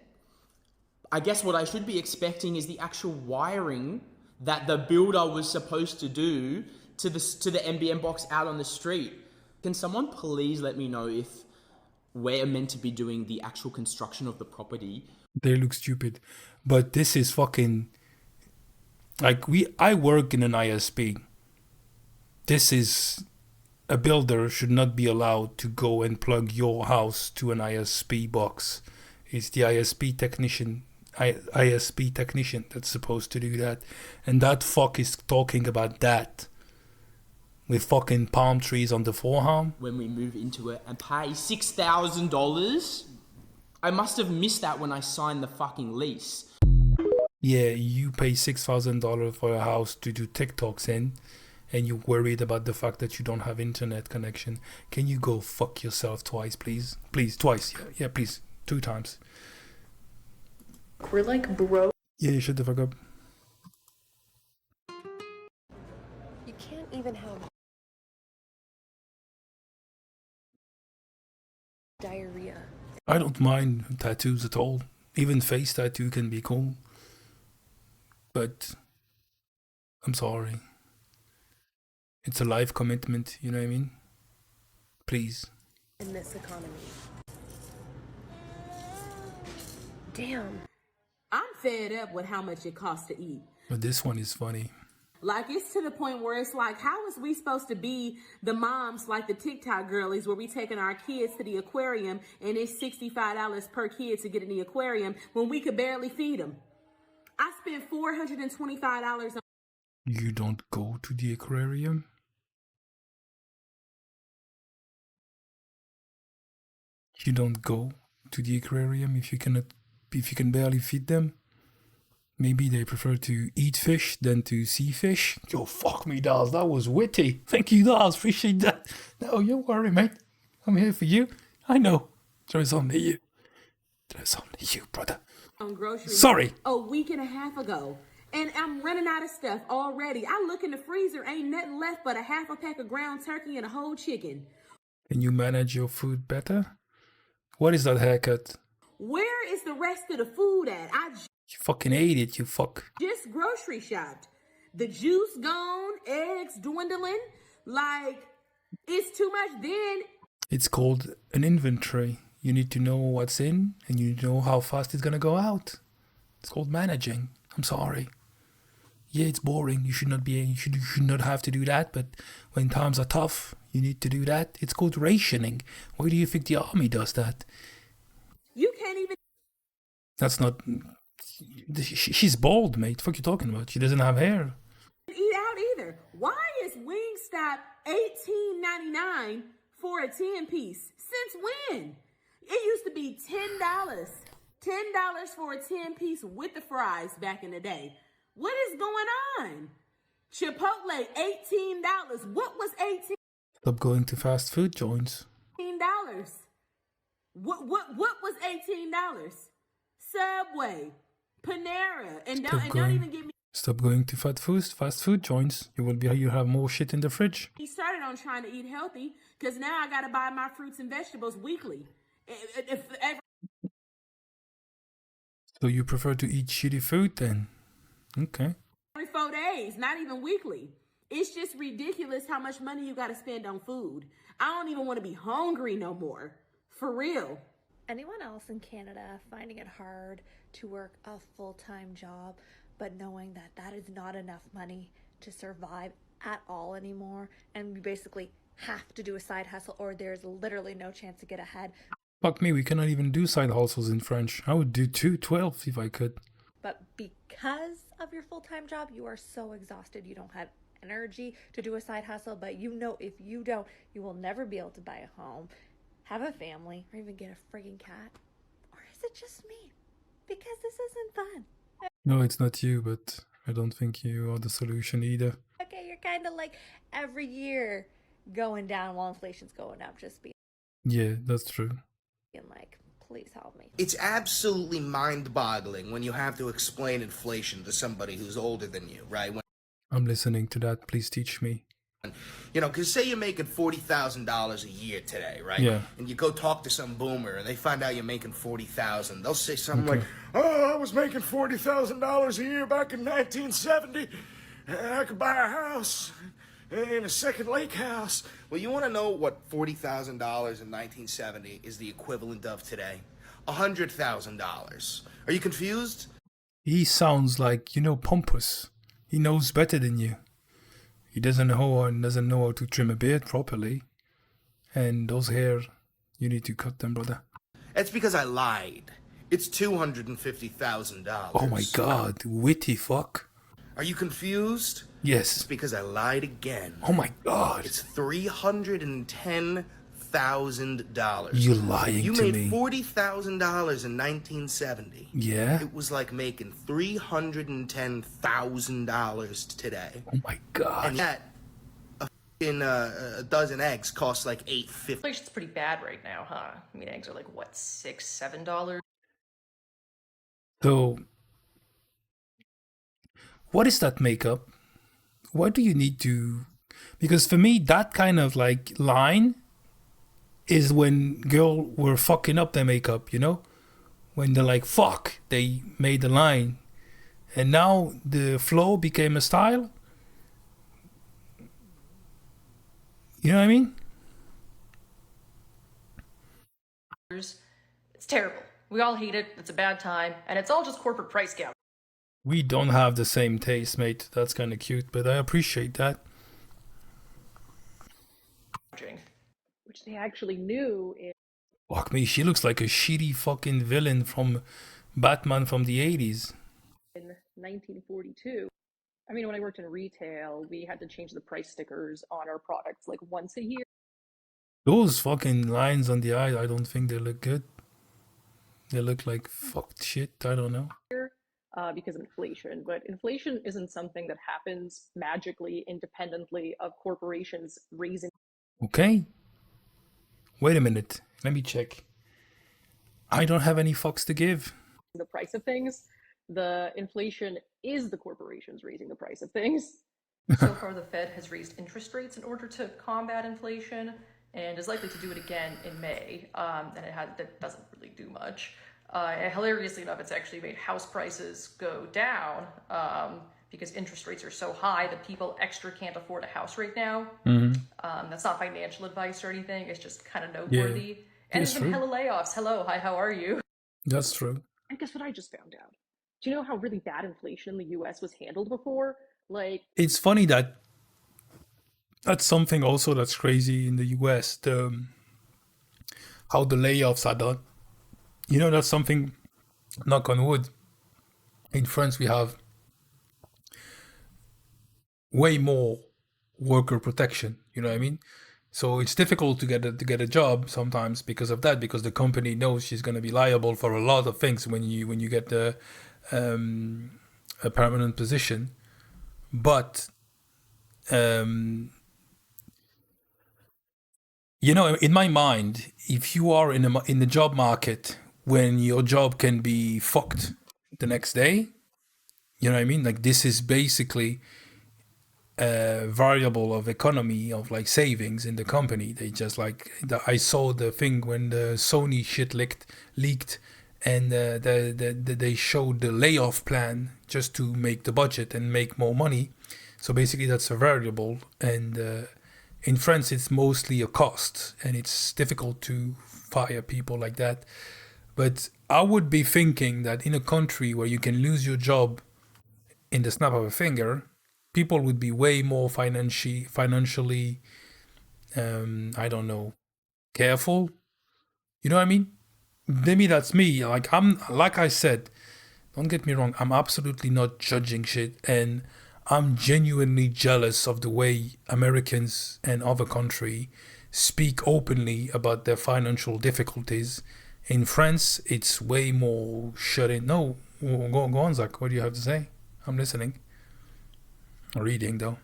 I guess what I should be expecting is the actual wiring that the builder was supposed to do to the NBN box out on the street. Can someone please let me know if we're meant to be doing the actual construction of the property? They look stupid. But this is fucking... Like, I work in an ISP. This is... A builder should not be allowed to go and plug your house to an ISP box. It's the ISP technician that's supposed to do that. And that fuck is talking about that. With fucking palm trees on the forearm. When we move into it and pay $6,000? I must have missed that when I signed the fucking lease. Yeah, you pay $6,000 for a house to do TikToks in. And you're worried about the fact that you don't have internet connection. Can you go fuck yourself twice, please? Please, twice. Yeah, please. 2 times. We're like bro. Yeah, shut the fuck up. You can't even have diarrhea. I don't mind tattoos at all. Even face tattoo can be cool. But I'm sorry. It's a life commitment, you know what I mean? Please. In this economy. Damn. I'm fed up with how much it costs to eat. But this one is funny. Like, it's to the point where it's like, how is we supposed to be the moms like the TikTok girlies where we taking our kids to the aquarium and it's $65 per kid to get in the aquarium when we could barely feed them? I spent $425 on... You don't go to the aquarium? You don't go to the aquarium if you can barely feed them? Maybe they prefer to eat fish than to see fish? Yo, fuck me, Daz, that was witty. Thank you, Daz, appreciate that. No, don't worry, mate. I'm here for you. I know. There's only you. There's only you, brother. On groceries. Sorry. A week and a half ago. And I'm running out of stuff already. I look in the freezer, ain't nothing left but a half a pack of ground turkey and a whole chicken. Can you manage your food better? What is that haircut? Where is the rest of the food at? You fucking ate it, you fuck. Just grocery shopped. The juice gone, eggs dwindling. Like, it's too much then. It's called an inventory. You need to know what's in and you know how fast it's gonna go out. It's called managing. I'm sorry. Yeah, it's boring. You should not have to do that, but when times are tough, you need to do that. It's called rationing. Why do you think the army does that? You can't even... That's not... She's bald, mate. What are you talking about? She doesn't have hair. Eat out either. Why is Wingstop $18.99 for a 10-piece? Since when? It used to be $10. $10 for a 10-piece with the fries back in the day. What is going on? Chipotle, $18. What was $18? Stop going to fast food joints. $18. What was $18? Subway, Panera, and don't even get me. Stop going to fast food joints. You have more shit in the fridge. He started on trying to eat healthy because now I gotta buy my fruits and vegetables weekly. So you prefer to eat shitty food then? Okay. Every 4 days, not even weekly. It's just ridiculous how much money you gotta spend on food. I don't even want to be hungry no more. For real. Anyone else in Canada finding it hard to work a full-time job but knowing that that is not enough money to survive at all anymore, and we basically have to do a side hustle or there's literally no chance to get ahead. Fuck me, we cannot even do side hustles in French. I would do 212 if I could. But because of your full-time job, you are so exhausted, you don't have energy to do a side hustle, but you know if you don't, you will never be able to buy a home, have a family, or even get a friggin' cat. Or is it just me? Because this isn't fun. No, it's not you, but I don't think you are the solution either. Okay, you're kind of like every year going down while inflation's going up, just being Yeah, that's true. like, please help me. It's absolutely mind-boggling when you have to explain inflation to somebody who's older than you, right? I'm listening to that. Please teach me. You know, because say you're making $40,000 a year today, right? Yeah. And you go talk to some boomer and they find out you're making $40,000. They'll say something Okay. like, "Oh, I was making $40,000 a year back in 1970, and I could buy a house in a second lake house." Well, you want to know what $40,000 in 1970 is the equivalent of today? $100,000. Are you confused? He sounds like, pompous. He knows better than you. He doesn't know how to trim a beard properly. And those hair, you need to cut them, brother. That's because I lied. It's $250,000. Oh my god, witty fuck. Are you confused? Yes. It's because I lied again. Oh my god. It's $310,000. You lying you to made me. $40,000 in 1970. Yeah? It was like making $310,000 today. Oh my god. And yet, a dozen eggs costs like $8.50. Inflation's pretty bad right now, huh? I mean, eggs are like, what, $6, $7? So, what is that makeup? What do you need to... Because for me, that kind of like line is when girls were fucking up their makeup, When they're like, fuck, they made the line. And now the flow became a style. You know what I mean? It's terrible. We all hate it. It's a bad time. And it's all just corporate price gouging. We don't have the same taste, mate. That's kind of cute, but I appreciate that. Which they actually knew in Fuck me, she looks like a shitty fucking villain from Batman from the 80s. 1942. I mean, when I worked in retail, we had to change the price stickers on our products like once a year. Those fucking lines on the eye, I don't think they look good. They look like fucked shit, I don't know. Because of inflation. But inflation isn't something that happens magically, independently of corporations raising. Okay. Wait a minute. Let me check. I don't have any fucks to give. The price of things. The inflation is the corporations raising the price of things. So far, the Fed has raised interest rates in order to combat inflation and is likely to do it again in May. And that doesn't really do much. And hilariously enough, it's actually made house prices go down because interest rates are so high that people extra can't afford a house right now. Mm-hmm. That's not financial advice or anything. It's just kind of noteworthy. Yeah, and it's there's been true. hella layoffs. Hello, hi, how are you? That's true. And guess what I just found out? Do you know how really bad inflation in the US was handled before? Like, It's funny that that's something also that's crazy in the US, how the layoffs are done. That's something, knock on wood, in France we have way more worker protection, you know what I mean? So it's difficult to get a job sometimes because of that, because the company knows she's going to be liable for a lot of things when you get a permanent position. But in my mind, if you are in the job market when your job can be fucked the next day, you know what I mean? Like, this is basically a variable of economy, of like savings in the company. They just like, I saw the thing when the Sony shit leaked and they showed the layoff plan just to make the budget and make more money. So basically that's a variable, and in France it's mostly a cost, and it's difficult to fire people like that. But I would be thinking that in a country where you can lose your job in the snap of a finger, people would be way more financially, I don't know, careful. You know what I mean? Maybe that's me. Like I said, don't get me wrong, I'm absolutely not judging shit, and I'm genuinely jealous of the way Americans and other countries speak openly about their financial difficulties. In France, it's way more shut in. No, go on, Zach. What do you have to say? I'm listening. Or reading, though.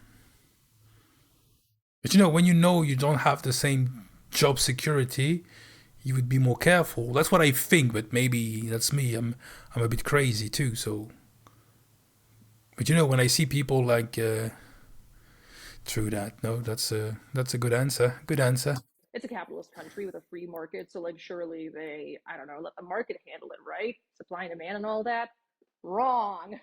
But when you don't have the same job security, you would be more careful. That's what I think, but maybe that's me. I'm a bit crazy too, so. But when I see people like, true that. No, that's a good answer. Good answer. It's a capitalist country with a free market, so like surely they, I don't know, let the market handle it, right? Supply and demand and all that. Wrong.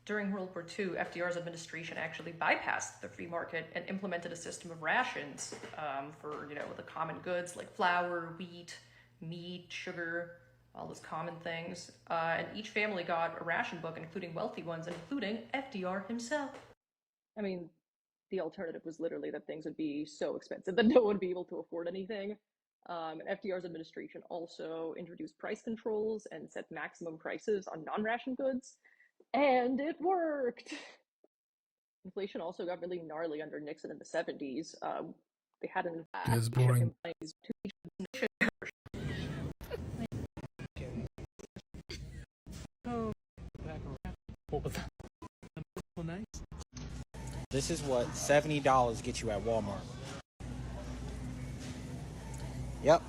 During World War II, FDR's administration actually bypassed the free market and implemented a system of rations for, the common goods like flour, wheat, meat, sugar, all those common things. And each family got a ration book, including wealthy ones, including FDR himself. I mean, the alternative was literally that things would be so expensive that no one would be able to afford anything. FDR's administration also introduced price controls and set maximum prices on non-ration goods. And it worked! Inflation also got really gnarly under Nixon in the 70s. They had an It's boring. This is what $70 gets you at Walmart. Yep.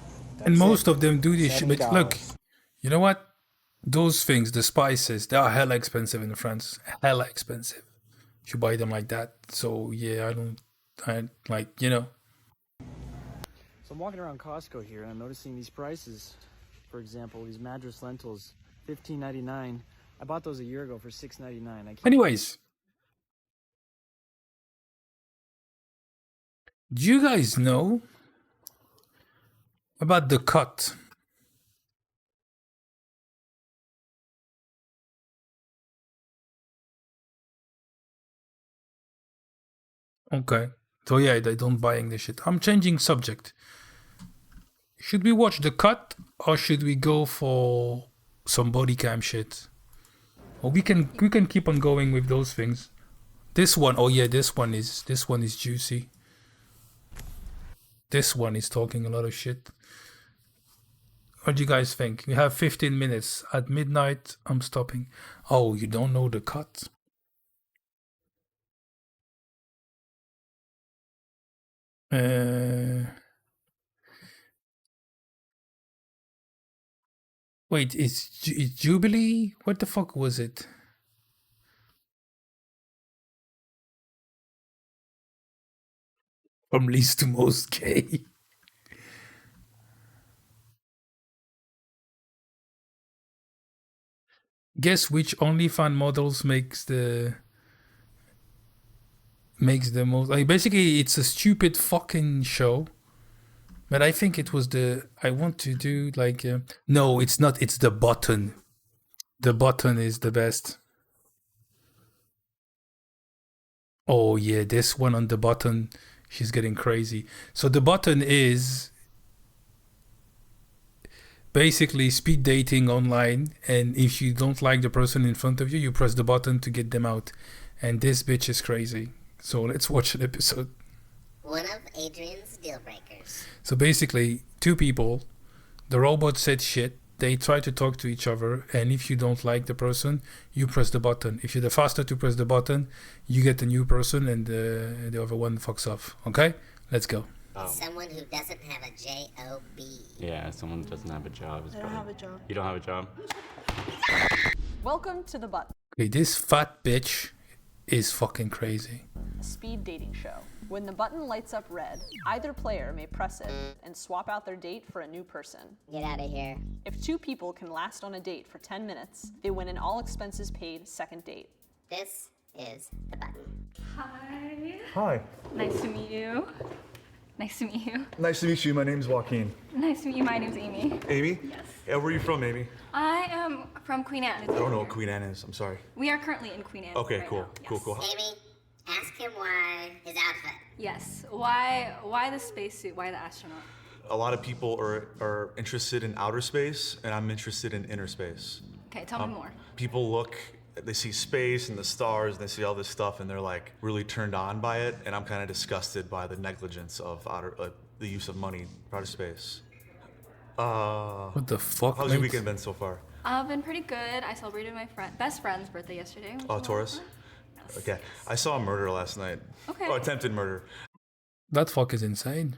And most of them do this shit. But look, you know what? Those things, the spices, they are hella expensive in France. Hella expensive. You buy them like that. So yeah, I So I'm walking around Costco here and I'm noticing these prices. For example, these Madras lentils, $15.99. I bought those a year ago for $6.99. Anyways, do you guys know about the cut? Okay. So yeah, they don't buying this shit. I'm changing subject. Should we watch the cut or should we go for some body cam shit? Or we can keep on going with those things. This one, oh yeah, this one is juicy. This one is talking a lot of shit. What do you guys think? We have 15 minutes. At midnight, I'm stopping. Oh, you don't know the cut? Wait, it's Jubilee? What the fuck was it? From least to most gay. Guess which OnlyFans models makes the most. Like basically, it's a stupid fucking show. But I think it was I want to do like. No, it's not. It's the button. The button is the best. Oh yeah, this one on the button, she's getting crazy. So the button is basically speed dating online, and if you don't like the person in front of you, you press the button to get them out. And this bitch is crazy. So let's watch an episode. One of Adrian's deal breakers. So basically, two people, the robot said shit, they try to talk to each other, and if you don't like the person, you press the button. If you're the faster to press the button, you get a new person, and the other one fucks off. Okay? Let's go. Someone who doesn't have a job. Yeah, someone who doesn't have a job. I don't have a job. You don't have a job? Welcome to The Button, Okay, this fat bitch is fucking crazy. a speed dating show. When the button lights up red, either player may press it and swap out their date for a new person. Get out of here. If two people can last on a date for 10 minutes, they win an all expenses paid second date. This is the button. Hi. Hi. Nice to meet you. Nice to meet you. Nice to meet you. My name's Joaquin. Nice to meet you. My name's Amy. Amy? Yes. Yeah, where are you from, Amy? I am From Queen Anne. I don't know what Queen Anne is. I'm sorry. We are currently in Queen Anne. Okay, right cool, now. cool. Amy, ask him why his outfit. Yes. Why the spacesuit? Why the astronaut? A lot of people are interested in outer space, and I'm interested in inner space. Okay, tell me more. People look, they see space and the stars, and they see all this stuff, and they're like really turned on by it. And I'm kind of disgusted by the negligence of the use of money for outer space. What the fuck? How's your weekend been so far? I've been pretty good. I celebrated my best friend's birthday yesterday. Oh, Taurus? Yes. Okay. I saw a murder last night. Okay. Oh, attempted murder. That fuck is insane.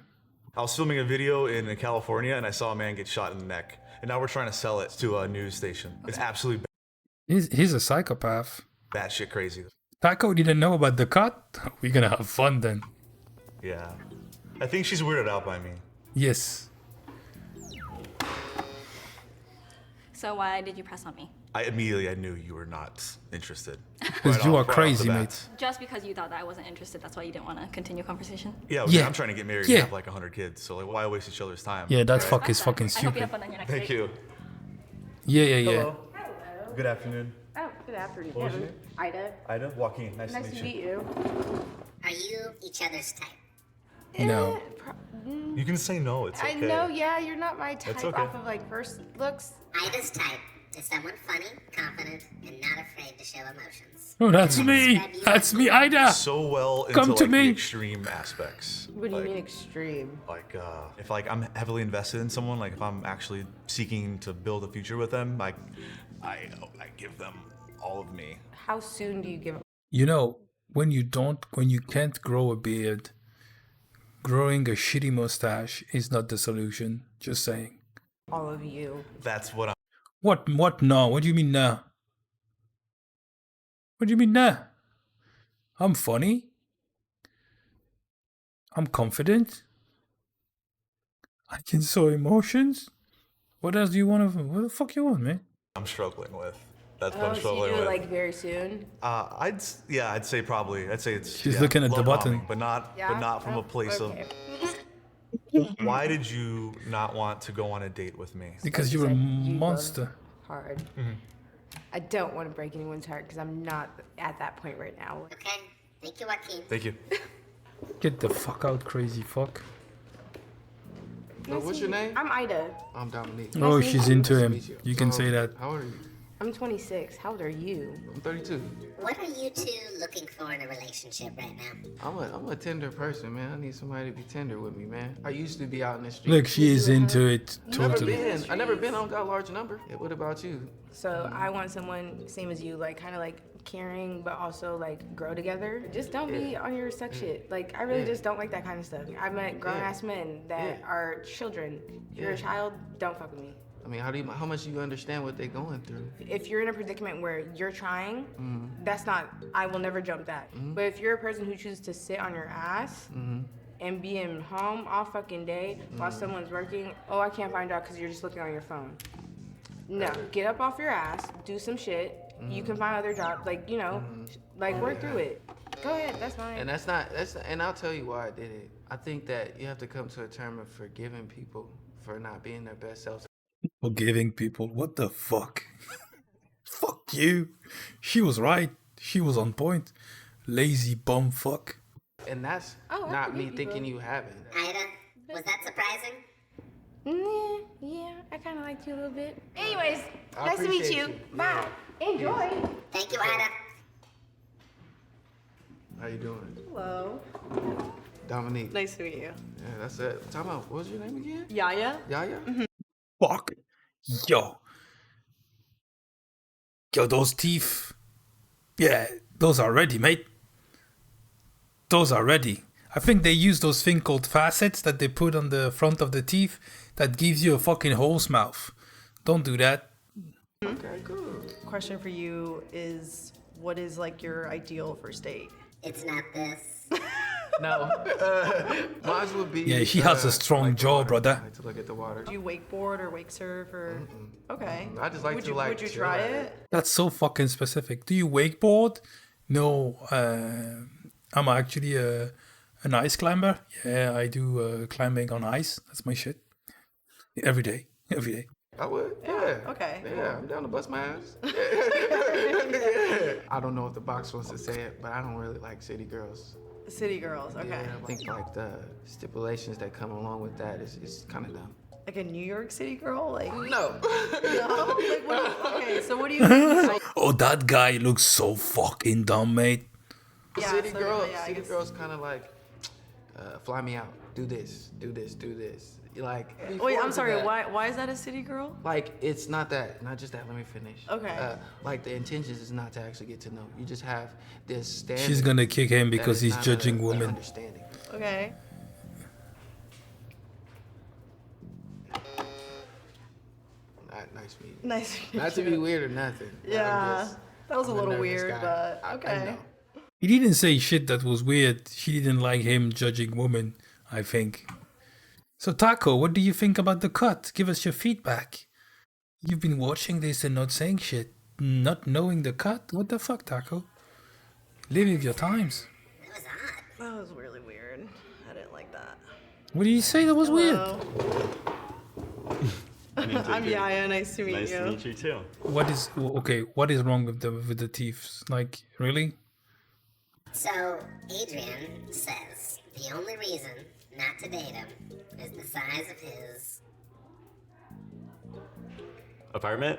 I was filming a video in California, and I saw a man get shot in the neck. And now we're trying to sell it to a news station. Okay. It's absolutely He's a psychopath. batshit crazy. Taco didn't know about the cut? We're gonna have fun then. Yeah. I think she's weirded out by me. Yes. So why did you press on me? I knew you were not interested. Because you are crazy, mate. Just because you thought that I wasn't interested, that's why you didn't want to continue conversation? Yeah, Yeah. I'm trying to get married Yeah. and have like 100 kids. So like, why waste each other's time? Yeah, that fuck is fucking I hope you stupid. have fun on your next Thank date. you. Yeah. Hello. Good afternoon. Oh, good afternoon. What was your name? Ida. Ida? Joaquin. Nice to meet you. you. Are you each other's type? No. You can say no. It's okay. I know, yeah, you're not my type That's okay. off of like first looks. Ida's type is someone funny, confident, and not afraid to show emotions. Oh, that's me. That's me, Ida. So well into Come to like, me. the extreme aspects. What do you mean extreme? Like, if like I'm heavily invested in someone, like if I'm actually seeking to build a future with them, like I give them all of me. How soon do you give up? You know, when you can't grow a beard, growing a shitty mustache is not the solution. Just saying. All of you. That's what I'm. What no? What do you mean no? What do you mean no? I'm funny. I'm confident. I can show emotions. What else do you want of? What the fuck you want, man? I'm struggling with. That's what Oh, I'm so you struggling do it with. like very soon? I'd say probably. I'd say it's. She's looking at the love button. bombing, but not from a place okay. of. Why did you not want to go on a date with me? Because you're a monster. Hard. Mhm. I don't want to break anyone's heart because I'm not at that point right now. Okay. Thank you, Joaquin. Thank you. Get the fuck out, crazy fuck. What's your name? I'm Ida. I'm Dominique. Oh, she's into Nice to him. meet You can say that. How old are you? I'm 26. How old are you? I'm 32. What are you two looking for in a relationship right now? I'm a tender person, man. I need somebody to be tender with me, man. I used to be out in the street. Look, she is into it Never totally. been. I never been. I don't got a large number. Yeah, what about you? So I want someone same as you, like kind of like caring, but also like grow together. Just don't be on your sex shit. Like I really just don't like that kind of stuff. I've met grown ass men that are children. If you're a child, don't fuck with me. I mean, how much do you understand what they're going through? If you're in a predicament where you're trying, that's not. I will never jump that. But if you're a person who chooses to sit on your ass. And be in home all fucking day while someone's working, oh, I can't find out because you're just looking on your phone. No, get up off your ass, do some shit. You can find other jobs, like, you know, like work through it. Go ahead, that's fine. And and I'll tell you why I did it. I think that you have to come to a term of forgiving people for not being their best selves. Forgiving people. What the fuck? Fuck you. She was right. She was on point. Lazy bum fuck. And that's not me thinking you haven't. Ida, was that surprising? Yeah, I kind of liked you a little bit. Anyways, I nice to meet appreciate you. you. Bye. Enjoy. Thank you, Ida. How you doing? Hello. Dominique. Nice to meet you. Yeah, that's it. Time out. What was your name again? Yaya? Yaya? Fuck. Yo. Yo, those teeth. Yeah, those are ready, mate. Those are ready. I think they use those thing called facets that they put on the front of the teeth that gives you a fucking horse mouth. Don't do that. Okay, good. Question for you is, what is like your ideal first date? It's not this. No. Mine would be. Yeah, he has a strong jaw, brother. I like to look at the water. Do you wakeboard or wake surf or? Okay. I just like would to you, like. Would you chill try at it? That's so fucking specific. Do you wakeboard? No, I'm actually an ice climber. Yeah, I do climbing on ice. That's my shit. Every day. I would. Yeah. Okay. Yeah, I'm down to bust my ass. I don't know if the box wants to say it, but I don't really like city girls. City girls. Okay. Yeah, I think like the stipulations that come along with that is kind of dumb. Like a New York City girl? Like No. no. Like what? Okay. So what do you mean? Oh, that guy looks so fucking dumb, mate. Yeah, city so, girls, yeah, I city guess- girls kind of like fly me out. Do this, do this, do this. Like. Wait, before I'm sorry. that, Why is that a city girl? Like it's not that, not just that. Let me finish. Okay. Like the intentions is not to actually get to know. You just have this standard. She's gonna kick him that because is he's not judging an women. Understanding. Okay. Nice meeting. Nice meeting Not to be you. weird or nothing. but I'm Yeah, just- that was a I'm little nervous weird, guy. but I okay. know. He didn't say shit that was weird. She didn't like him judging women, I think. So Taco, what do you think about the cut? Give us your feedback. You've been watching this and not saying shit. Not knowing the cut? What the fuck, Taco? Live with your times. That was really weird. I didn't like that. What did you say that was weird? Hello. I'm Yaya. Nice to meet Nice you. to meet you too. What is okay? What is wrong with the teeth? Like really? So, Adrian says the only reason not to date him is the size of his Apartment?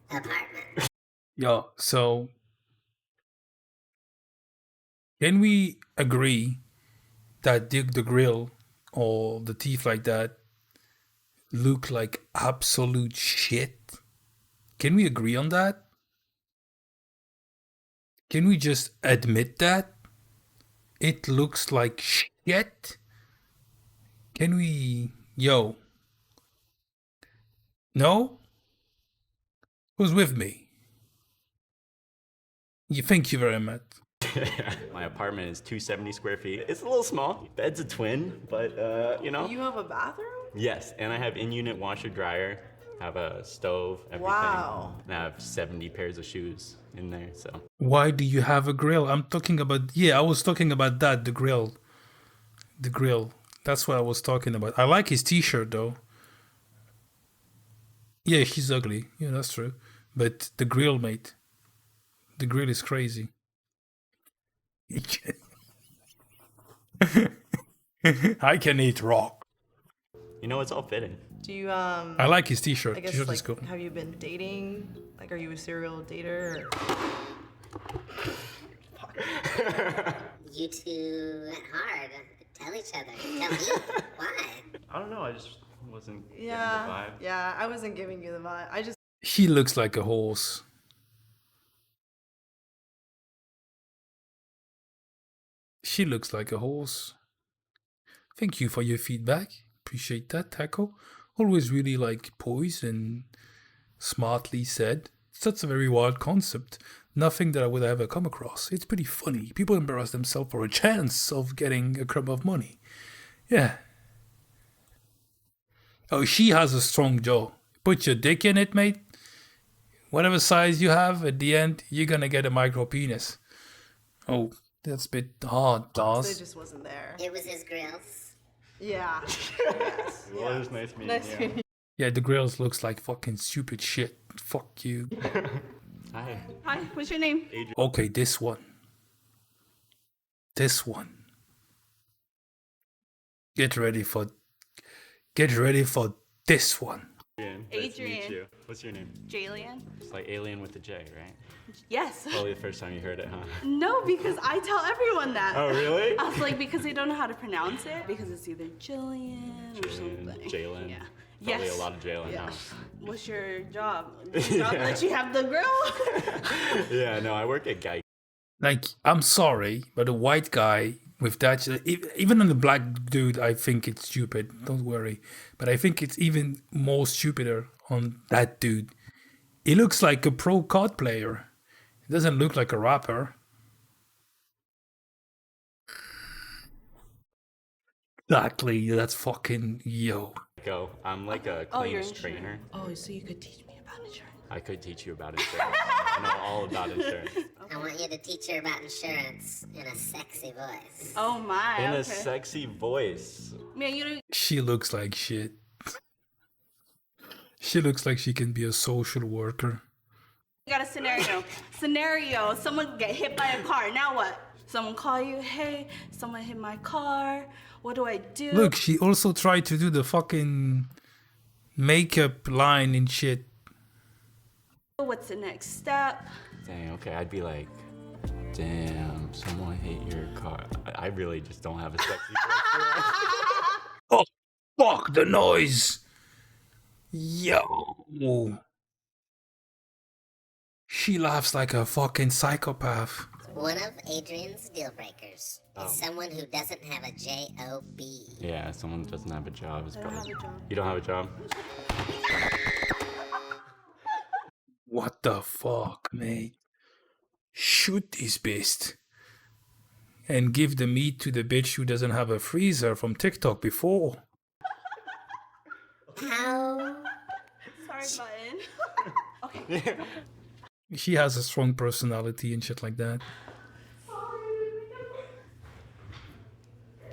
apartment. Yeah. So can we agree that Dick the Grill or the teeth like that look like absolute shit? Can we agree on that? Can we just admit that? It looks like shit? Can we... Yo. No? Who's with me? Thank you very much. My apartment is 270 square feet. It's a little small. Bed's a twin, but you know. You have a bathroom? Yes, and I have in-unit washer dryer. Have a stove, everything. Wow. And I have 70 pairs of shoes in there, so. Why do you have a grill? I'm talking about... Yeah, I was talking about that, the grill. The grill. That's what I was talking about. I like his t-shirt, though. Yeah, he's ugly. Yeah, that's true. But the grill, mate. The grill is crazy. I can eat rock. You know, it's all fitting. Do you I like his t-shirt. I guess T-shirt like is cool. have you been dating? Like are you a serial dater? You two went hard. Tell each other. Tell me. Why? I don't know, I just wasn't getting the Yeah. vibe. Yeah, I wasn't giving you the vibe. I just He looks like a horse. She looks like a horse. Thank you for your feedback. Appreciate that, Taco. Always really like poised and smartly said. Such a very wild concept. Nothing that I would ever come across. It's pretty funny. People embarrass themselves for a chance of getting a crumb of money. Yeah. Oh, she has a strong jaw. Put your dick in it, mate. Whatever size you have, at the end, you're gonna get a micro penis. Oh, that's a bit hard, it Dawes. just wasn't there. It was his grills. Yeah. Yes. Well, it was nice meeting Nice you. meeting you. Yeah, the grills looks like fucking stupid shit. Fuck you. Hi. Hi, what's your name? Adrian. Okay, this one. This one. Get ready for this one. Adrian. Nice to meet Adrian. you. What's your name? Jalen? It's like alien with the J, right? Yes. Probably the first time you heard it, huh? No, because I tell everyone that. Oh, really? I was like, because they don't know how to pronounce it, because it's either Jillian or something. Jalen. Yeah. Probably Yes. a lot of Jalen, Yeah. huh? What's your job? Your job Yeah. that you have the grill? Yeah, no, I work at Geico. Like, I'm sorry, but a white guy with that, even on the black dude, I think it's stupid. Don't worry. But I think it's even more stupider on that dude. He looks like a pro card player. He doesn't look like a rapper. Exactly, that's fucking yo. Go. I'm like a Oh, you're claims insurance. trainer. Oh, so you could teach me about insurance. I could teach you about insurance. I know all about insurance. I want you to teach her about insurance in a sexy voice. Oh my. In okay. a sexy voice. Man, you know. She looks like shit. She looks like she can be a social worker. You got a scenario. Someone get hit by a car. Now what? Someone call you, hey, someone hit my car. What do I do? Look, she also tried to do the fucking makeup line and shit. What's the next step? Dang, okay, I'd be like, damn, someone hit your car. I really just don't have a sexy voice. Oh, fuck the noise. Yo. She laughs like a fucking psychopath. One of Adrian's deal breakers is someone who doesn't have a job. Yeah, someone who doesn't have a job is probably. You don't have a job? What the fuck, mate? Shoot this beast. And give the meat to the bitch who doesn't have a freezer from TikTok before. How? Sorry, button. Okay. She has a strong personality and shit like that.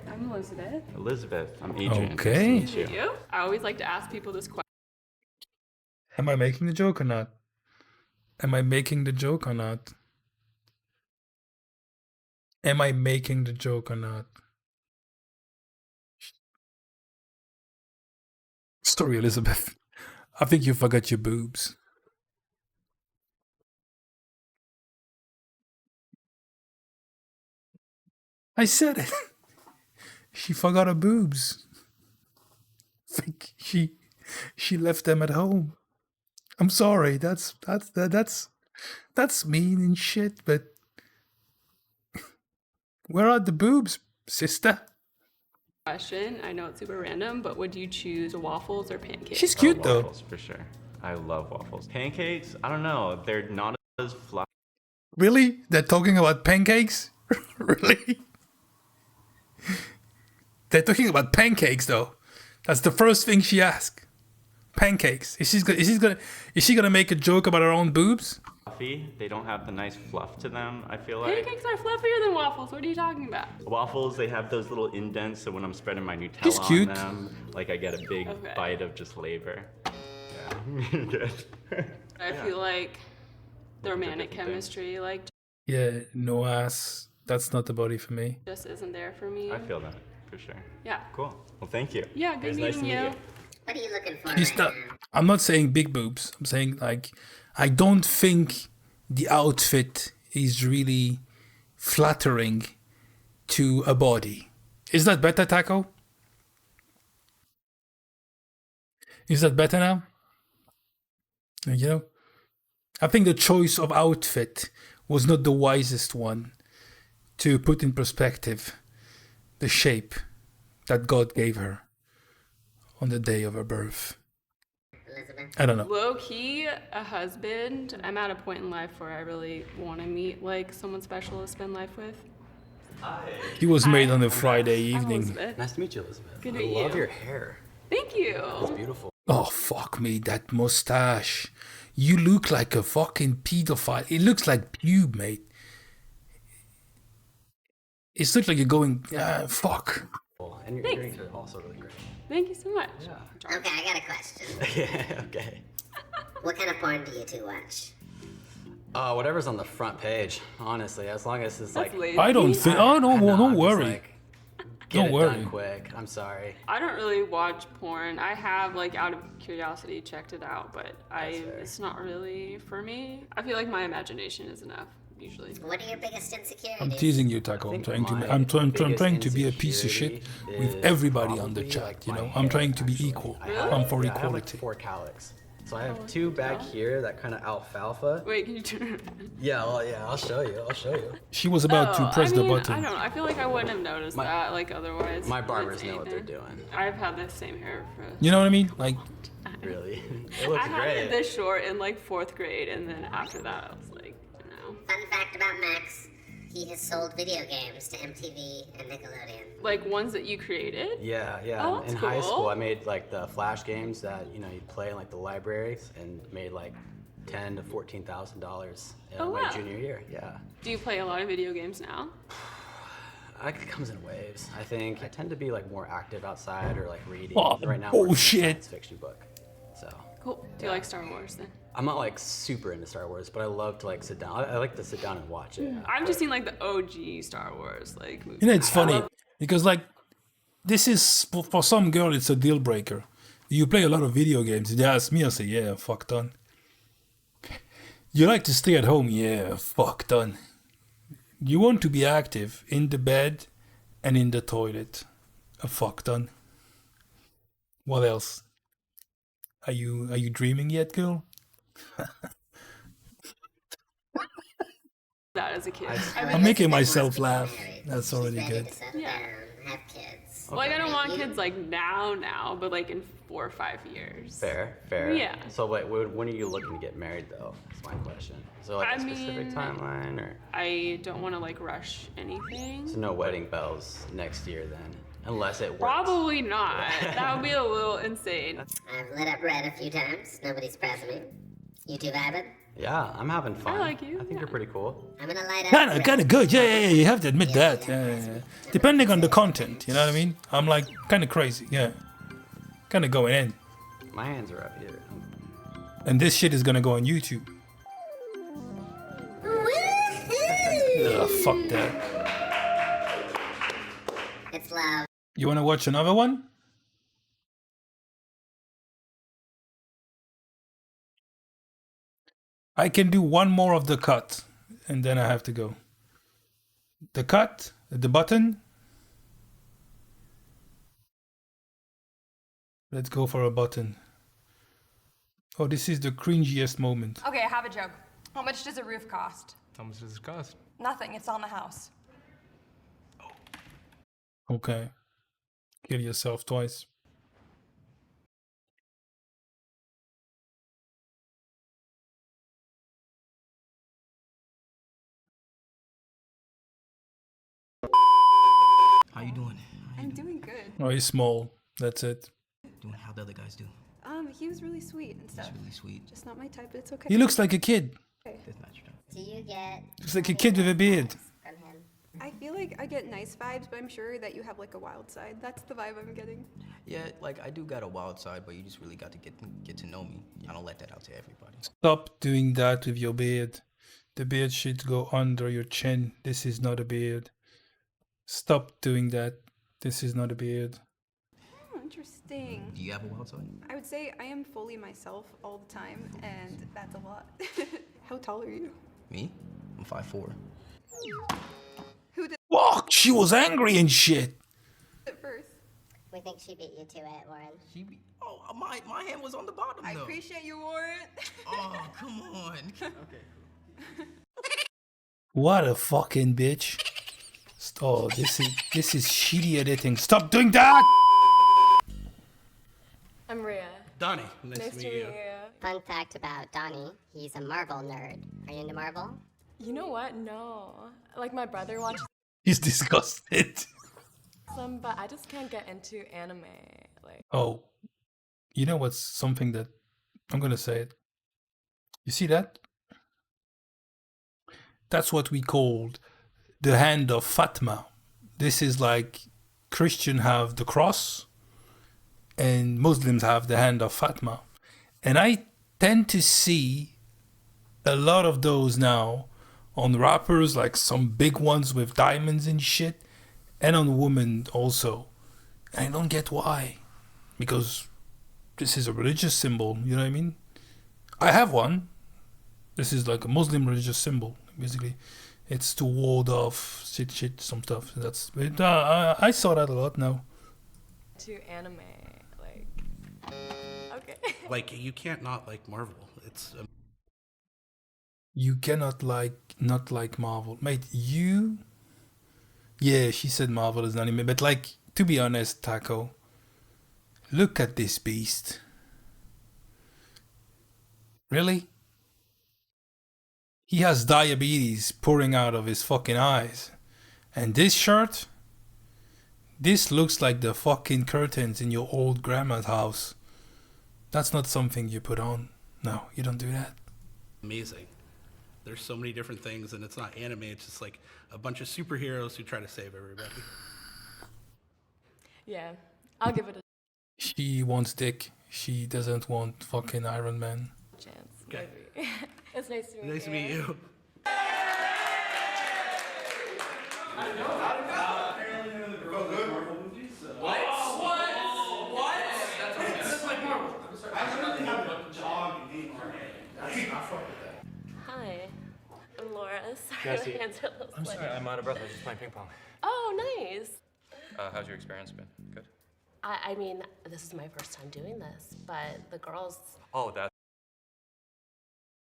I'm Elizabeth. Elizabeth, I'm Adrian. Okay. Nice to meet you. I always like to ask people this question. Am I making the joke or not? Am I making the joke or not? Am I making the joke or not? Sorry, Elizabeth. I think you forgot your boobs. I said it. She forgot her boobs. Think she left them at home. I'm sorry. That's mean and shit. But where are the boobs, sister? Question. I know it's super random, but would you choose waffles or pancakes? She's cute though. Waffles, for sure. I love waffles. Pancakes, I don't know. They're not as fluffy. Really? They're talking about pancakes? Really? They're talking about pancakes though. That's the first thing she asked. Pancakes. Is she gonna make a joke about her own boobs? They don't have the nice fluff to them, I feel like. Pancakes are fluffier than waffles. What are you talking about? Waffles, they have those little indents, so when I'm spreading my Nutella She's cute. on them, like I get a big bite of just flavor. Yeah, good. I feel like the romantic chemistry, like, Yeah, no ass. That's not the body for me. just isn't there for me. I feel that, for sure. Yeah. Cool. Well, thank you. Yeah, It good was nice to meeting meet you. you. What are you looking for She's not, I'm not saying big boobs. I'm saying like I don't think the outfit is really flattering to a body. Is that better, Taco? Is that better now? You know, I think the choice of outfit was not the wisest one to put in perspective the shape that God gave her on the day of her birth. I don't know. Low key, a husband. I'm at a point in life where I really want to meet like someone special to spend life with. He was made on a Friday evening. Elizabeth. Nice to meet you, Elizabeth. Good to I meet love you. your hair. Thank you. It's beautiful. Oh, fuck me, that mustache. You look like a fucking pedophile. It looks like pube, mate. It looks like you're going, fuck. And your earrings are also really great. Thank you so much. Okay, I got a question. Yeah, okay. What kind of porn do you two watch? Whatever's on the front page, honestly, as long as it's like. I don't think. Oh, no, I know, don't I'm just worry. like, get Don't it worry. done quick. I'm sorry. I don't really watch porn. I have, like, out of curiosity, checked it out, but it's not really for me. I feel like my imagination is enough, usually. What are your biggest insecurities? I'm teasing you, Taco. I'm trying to be a piece of shit with everybody on the chat. You know, I'm trying to be equal. I'm for I have like equality. 4 cowlicks. So I have 2 back here that kind of alfalfa. Wait, can you turn around? Yeah, well, yeah, I'll show you. She was about to press the button. I don't know. I feel like I wouldn't have noticed that, like, otherwise. My barbers know what they're doing. I've had the same hair for... You know what I mean? Like, Really? It looks I had great. it this short in, like, 4th grade, and then after that, I was like, you know. Fun fact about Max, he has sold video games to MTV and Nickelodeon. Like, ones that you created? Yeah. Oh, that's in high cool. school, I made like the flash games that you'd play in like the libraries, and made like $10,000 to $14,000 Oh, my wow. junior year. Yeah. Do you play a lot of video games now? It comes in waves. I think I tend to be like more active outside or like reading. Oh, right now, I'm bullshit. working on a science fiction book. So Cool. Do you like Star Wars then? I'm not like super into Star Wars, but I love to like sit down. I like to sit down and watch it. I've just seen like the OG Star Wars like movies. You know, it's funny because like this is for some girl, it's a deal breaker. You play a lot of video games. They ask me, I say, yeah, fuck done. You like to stay at home? Yeah, fuck done. You want to be active in the bed and in the toilet? A fuck done. What else? Are you dreaming yet, girl? That as a kid. I'm making myself laugh. That's already good. Yeah. Have kids. Like I don't want kids like now, but like in 4 or 5 years. Fair. Yeah. So like, when are you looking to get married though? That's my question. So like a specific timeline or? I don't want to like rush anything. So no wedding bells next year then, unless it works. Probably not. That would be a little insane. I've lit up red a few times. Nobody's pressing me. You two vibing? Yeah, I'm having fun. I like you. I think you're pretty cool. I'm gonna light up. Kind of good. Yeah. You have to admit that. Yeah. Depending on the content, you know what I mean? I'm like kind of crazy. Yeah. Kind of going in. My hands are up here. And this shit is gonna go on YouTube. Ugh, fuck that. It's loud. You wanna watch another one? I can do one more of the cut, and then I have to go. The cut, the button. Let's go for a button. Oh, this is the cringiest moment. Okay, I have a joke. How much does a roof cost? How much does it cost? Nothing, it's on the house. Okay. Kill yourself twice. How you doing? I'm doing good. Oh, he's small. That's it. Doing how the other guys do. He was really sweet and stuff. He's really sweet. Just not my type, but it's okay. He looks like a kid. Okay. That's not your type. Do you get Looks like a kid with a beard. from him? I feel like I get nice vibes, but I'm sure that you have like a wild side. That's the vibe I'm getting. Yeah, like I do got a wild side, but you just really got to get to know me. I don't let that out to everybody. Stop doing that with your beard. The beard should go under your chin. This is not a beard. Stop doing that. This is not a beard. Oh, interesting. Do you have a wild side? I would say I am fully myself all the time, and that's a lot. How tall are you? Me? I'm 5'4". Who did Fuck, she was angry and shit. it first? We think she beat you to it, Warren. Oh, my hand was on the bottom I though. appreciate you, Warren. Oh, come on. Okay. What a fucking bitch. Oh, this is shitty editing. Stop doing that! I'm Rhea. Donnie, nice to meet you. Fun fact about Donnie, he's a Marvel nerd. Are you into Marvel? You know what? No. Like my brother watches He's disgusted. them, but I just can't get into anime. Like Oh, you know what's something that I'm gonna say it. You see that? That's what we called the hand of Fatma. This is like Christian have the cross and Muslims have the hand of Fatma. And I tend to see a lot of those now on rappers, like some big ones with diamonds and shit, and on women also. And I don't get why. Because this is a religious symbol, you know what I mean? I have one. This is like a Muslim religious symbol, basically. It's to ward off shit, some stuff. That's I saw that a lot now. to anime. Like okay. Like you can't not like Marvel. It's You cannot not like Marvel, mate. Yeah, she said Marvel is an anime, but like to be honest, Taco, look at this beast. Really? He has diabetes pouring out of his fucking eyes. And this shirt? This looks like the fucking curtains in your old grandma's house. That's not something you put on. No, you don't do that. amazing. There's so many different things, and it's not anime. It's just like a bunch of superheroes who try to save everybody. Yeah, I'll give it a. She wants dick. She doesn't want fucking Iron Man. Chance. Okay. Maybe. It's nice to meet you. Nice to meet you. Hi, I'm Laura. Sorry, Jesse. my hands are a little I'm sweaty. sorry, I'm out of breath. I was just playing ping pong. Oh, nice. How's your experience been? Good? I mean, this is my first time doing this, but the girls. Oh, that's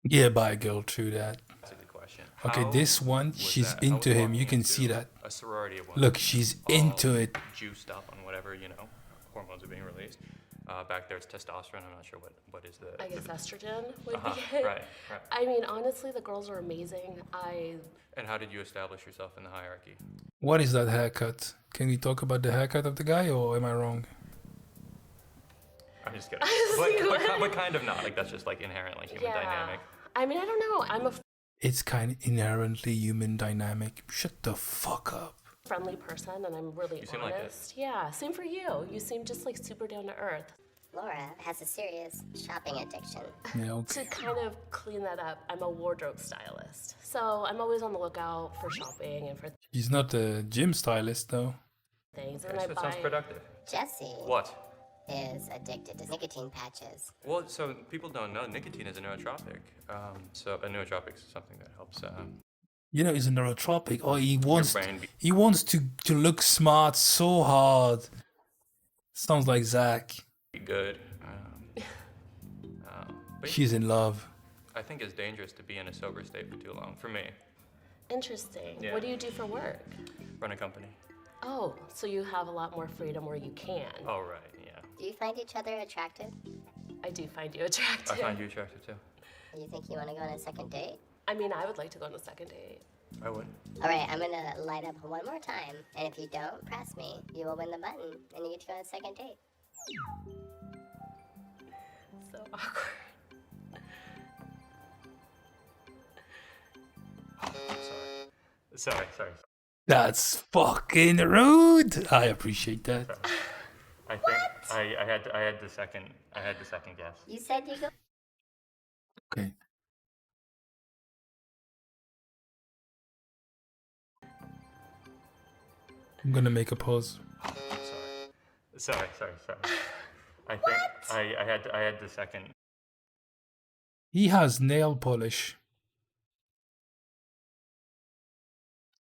Yeah, by a girl, true that. a good question. Okay, How this one, was she's that? How into was him. You walking can see into that. A sorority of women, Look, she's all into it. Juiced up on whatever, hormones are being released. Back there it's testosterone. I'm not sure what is the... I guess estrogen would Uh-huh, be it. right. I mean, honestly, the girls are amazing. And how did you establish yourself in the hierarchy? What is that haircut? Can we talk about the haircut of the guy, or am I wrong? I'm just kidding. Honestly, but kind of not. Like, that's just, like, inherent, like, human dynamic. I mean, I don't know. I'm a It's kind of inherently human dynamic. Shut the fuck up. friendly person, and I'm really You seem like it. honest. Yeah, same for you. You seem just like super down to earth. Laura has a serious shopping addiction. Yeah, okay. To kind of clean that up, I'm a wardrobe stylist. So I'm always on the lookout for shopping and for He's not a gym stylist, though. things. Okay, And so I it buy. sounds productive. Jesse What? is addicted to nicotine patches. Well, so people don't know nicotine is a neurotropic. So a neurotropic is something that helps... You know, he's a neurotropic. Oh, brain be- he wants to look smart so hard. Sounds like Zach. good. But She's in love. I think it's dangerous to be in a sober state for too long. For me, Interesting. Yeah. What do you do for work? run a company. Oh, so you have a lot more freedom where you can. Oh right, yeah. Do you find each other attractive? I do find you attractive. I find you attractive too. You think you want to go on a second date? I mean, I would like to go on a second date. I would. All right, I'm gonna light up one more time, and if you don't press me, you will win the button, and you get to go on a second date. So awkward. Sorry. That's fucking rude. I appreciate that. I think I had the second guess. You said you go. Okay. I'm gonna make a pause. Sorry. I think I had the second. He has nail polish.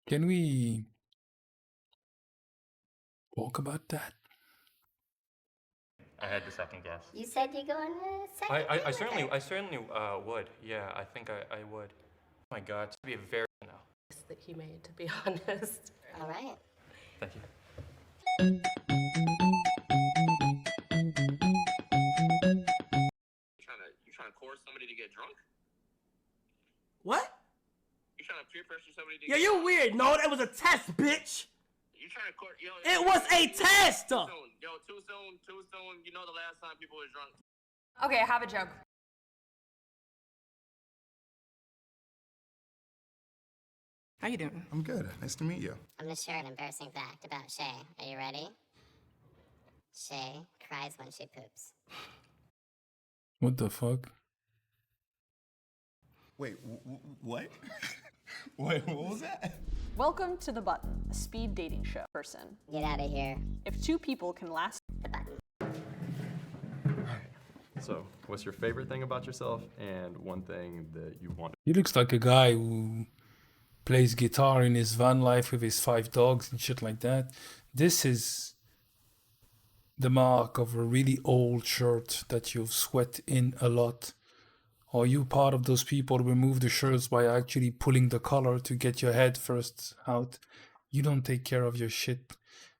Can we talk about that? I had the second guess. You said you go on a second date. I with certainly her. would. Yeah, I think I would. Oh my God, to be a very no. That he made, to be honest. All right. Thank you. You trying to coerce somebody to get drunk? What? You trying to peer pressure somebody to Yeah, get you drunk? weird. No, that was a test, bitch. You trying to court? Yo, It was a test. Too soon. Yo, too soon. You know the last time people were drunk. Okay, I have a joke. How you doing? I'm good. Nice to meet you. I'm gonna share an embarrassing fact about Shay. Are you ready? Shay cries when she poops. What the fuck? Wait, what? Wait, what was that? Welcome to The Button, a speed dating show. Person. Get out of here. If two people can last. The button. So, what's your favorite thing about yourself and one thing that you want? He looks like a guy who plays guitar in his van life with his 5 dogs and shit like that. This is the mark of a really old shirt that you've sweat in a lot. Are you part of those people who remove the shirts by actually pulling the collar to get your head first out? You don't take care of your shit.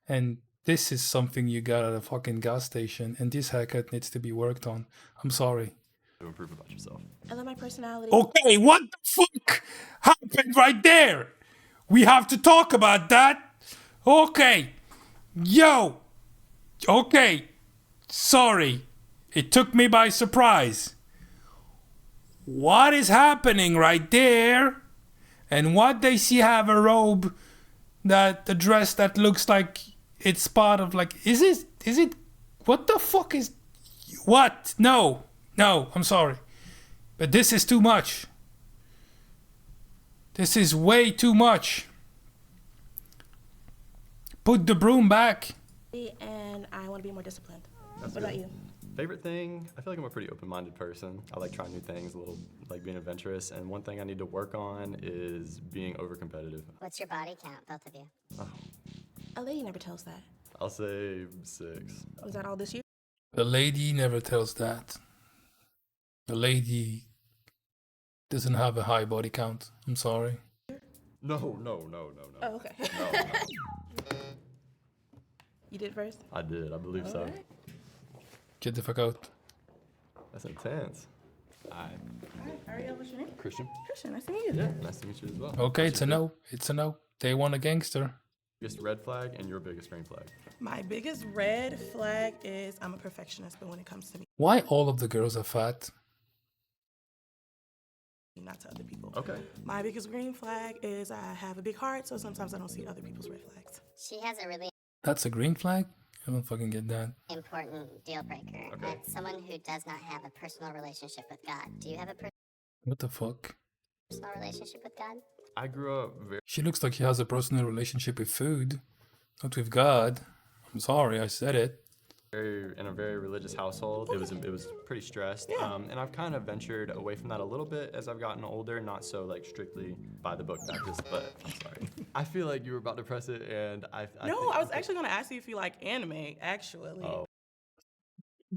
And this is something you got at a fucking gas station, and this haircut needs to be worked on. I'm sorry. To improve about yourself. I love my personality. Okay, what the fuck happened right there? We have to talk about that. Okay. Yo. Okay. Sorry. It took me by surprise. What is happening right there? And what they see have a robe, that the dress that looks like it's part of like, is it, what the fuck is, What? No. No, I'm sorry. But this is too much. This is way too much. Put the broom back. And I want to be more disciplined. That's What good. about you? Favorite thing? I feel like I'm a pretty open-minded person. I like trying new things, a little like being adventurous. And one thing I need to work on is being over-competitive. What's your body count, both of you? A lady never tells that. I'll say 6. Was that all this year? The lady never tells that. The lady doesn't have a high body count. I'm sorry. No. Oh, okay. No. You did first? I did. I believe so. Alright. Get the fuck out. That's intense. Alright, Ariel, what's your name? Christian. Christian, nice to meet you. Yeah, nice to meet you as well. Okay, it's a no. It's a no. They want a gangster. Biggest red flag and your biggest green flag. My biggest red flag is I'm a perfectionist, but when it comes to me, Why all of the girls are fat? not to other people. Okay. My biggest green flag is I have a big heart, so sometimes I don't see other people's red flags. She has a really That's a green flag? I don't fucking get that. important deal breaker. That's someone who does not have a personal relationship with God. Do you have a What the fuck? personal relationship with God? I grew up very She looks like she has a personal relationship with food, not with God. I'm sorry, I said it. in a very religious household. It was pretty stressed. And I've kind of ventured away from that a little bit as I've gotten older, not so like strictly by the book Baptist, but I'm sorry. I feel like you were about to press it and I No, think I was actually going to ask you if you like anime, actually. Oh.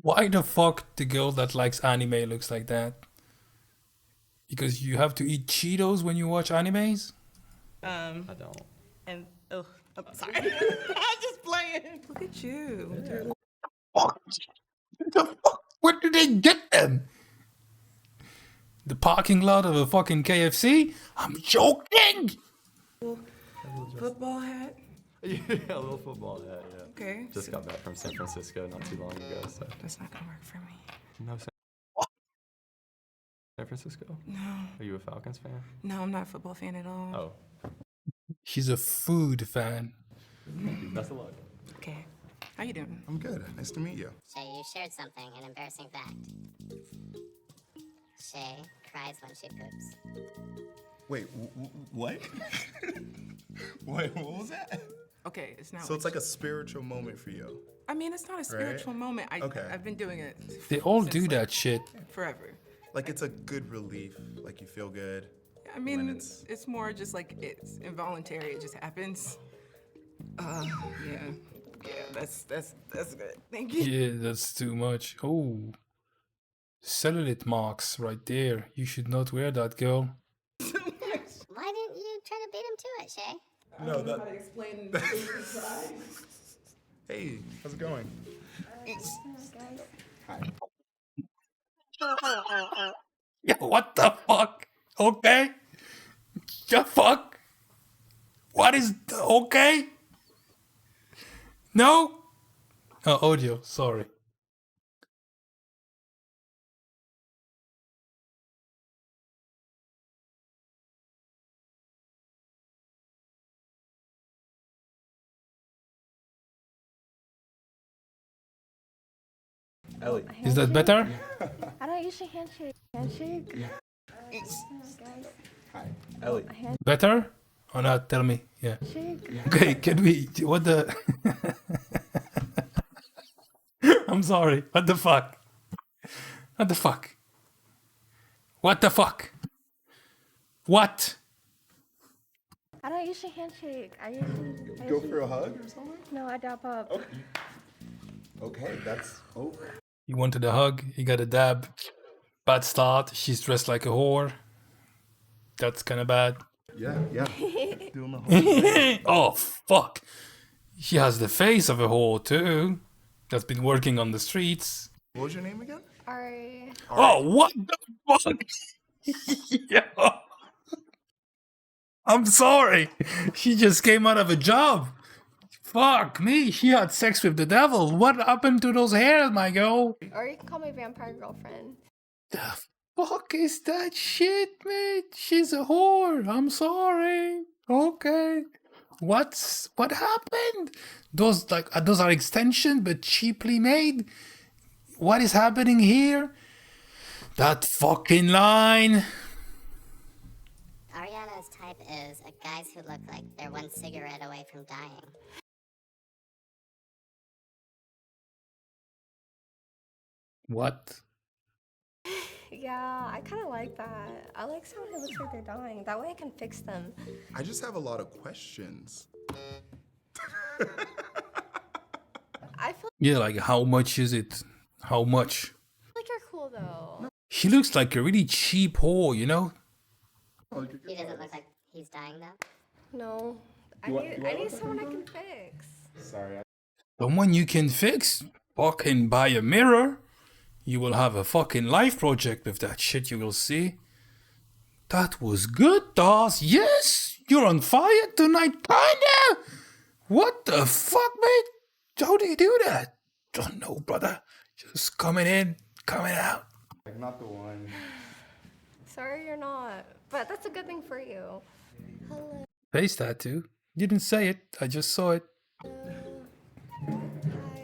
Why the fuck the girl that likes anime looks like that? Because you have to eat Cheetos when you watch animes? I don't. And, oh, I'm sorry. I'm just playing. Look at you. Where did they get them? The parking lot of a fucking KFC? I'm joking! Football hat? Yeah, a little football hat, yeah. Okay. Just got back from San Francisco not too long ago, so. That's not gonna work for me. No, San Francisco? No. Are you a Falcons fan? No, I'm not a football fan at all. Oh. She's a food fan. Best of luck. Okay. How you doing? I'm good. Nice to meet you. Shay, you shared something, an embarrassing fact. Shay cries when she poops. Wait, what? Wait, what was that? Okay, it's not. So it's like a spiritual moment for you. I mean, it's not a spiritual moment. I've been doing it. They all since, do like, that shit. forever. Like it's a good relief. Like you feel good. I mean, when it's more just like it's involuntary. It just happens. Yeah, that's good. Thank you. Yeah, that's too much. Oh. Cellulite marks right there. You should not wear that, girl. Why didn't you try to beat him to it, Shay? No, I don't know that- how to explain. Hey, how's it going? Hi. Yeah, what the fuck? Okay? The fuck? What is okay? No? Oh, audio, sorry. Ellie. Is that better? I don't usually handshake. Handshake? Hi. Ellie. Better? Or not? Tell me. Yeah. Shake. Okay, can we... What the... I'm sorry. What the fuck? What the fuck? What the fuck? What? I don't usually handshake. I usually Go for a hug or something? No, I dap up. Okay, that's... Oh. You wanted a hug, you got a dab. Bad start, she's dressed like a whore. That's kind of bad. Yeah. Doing the whole thing. Oh, fuck. She has the face of a whore, too. That's been working on the streets. What was your name again? Ari. Oh, what the fuck? Yo. I'm sorry. She just came out of a job. Fuck me. She had sex with the devil. What happened to those hairs, my girl? Or you can call me vampire girlfriend. The fuck is that shit, mate? She's a whore. I'm sorry. Okay. What happened? Those are extensions, but cheaply made. what is happening here? That fucking line. Ariana's type is guys who look like they're one cigarette away from dying. What? Yeah, I kind of like that. I like someone who looks like they're dying. That way I can fix them. I just have a lot of questions. I feel Yeah, like how much is it? How much? like you're cool though. She looks like a really cheap whore, you know? He doesn't look like he's dying though. No, I need someone I can fix. Sorry. Someone you can fix? Fucking buy a mirror. You will have a fucking life project with that shit, you will see. That was good, Dawes. Yes! You're on fire tonight, kinda! What the fuck, mate? How do you do that? Don't know, brother. Just coming in, coming out. Like, not the one. Sorry you're not, but that's a good thing for you. Hello. Face tattoo. You didn't say it, I just saw it. Hi,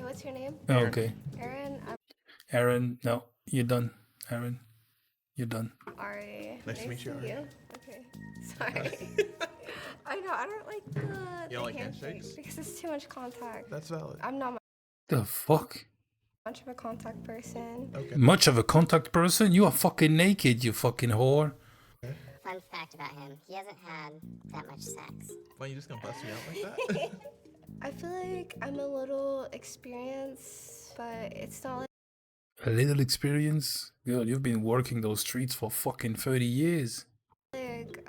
what's your name? Okay. Aaron. I'm Aaron, no, you're done. Aaron, you're done. Ari. Nice to meet you, Ari. Okay. Sorry. I know, I don't like the don't like handshake handshakes? because it's too much contact. That's valid. I'm not The fuck? much of a contact person. Okay. Much of a contact person? You are fucking naked, you fucking whore. Fun fact about him, he hasn't had that much sex. Why you just gonna bust me out like that? I feel like I'm a little experienced, but it's not like A little experience? Girl, you've been working those streets for fucking 30 years.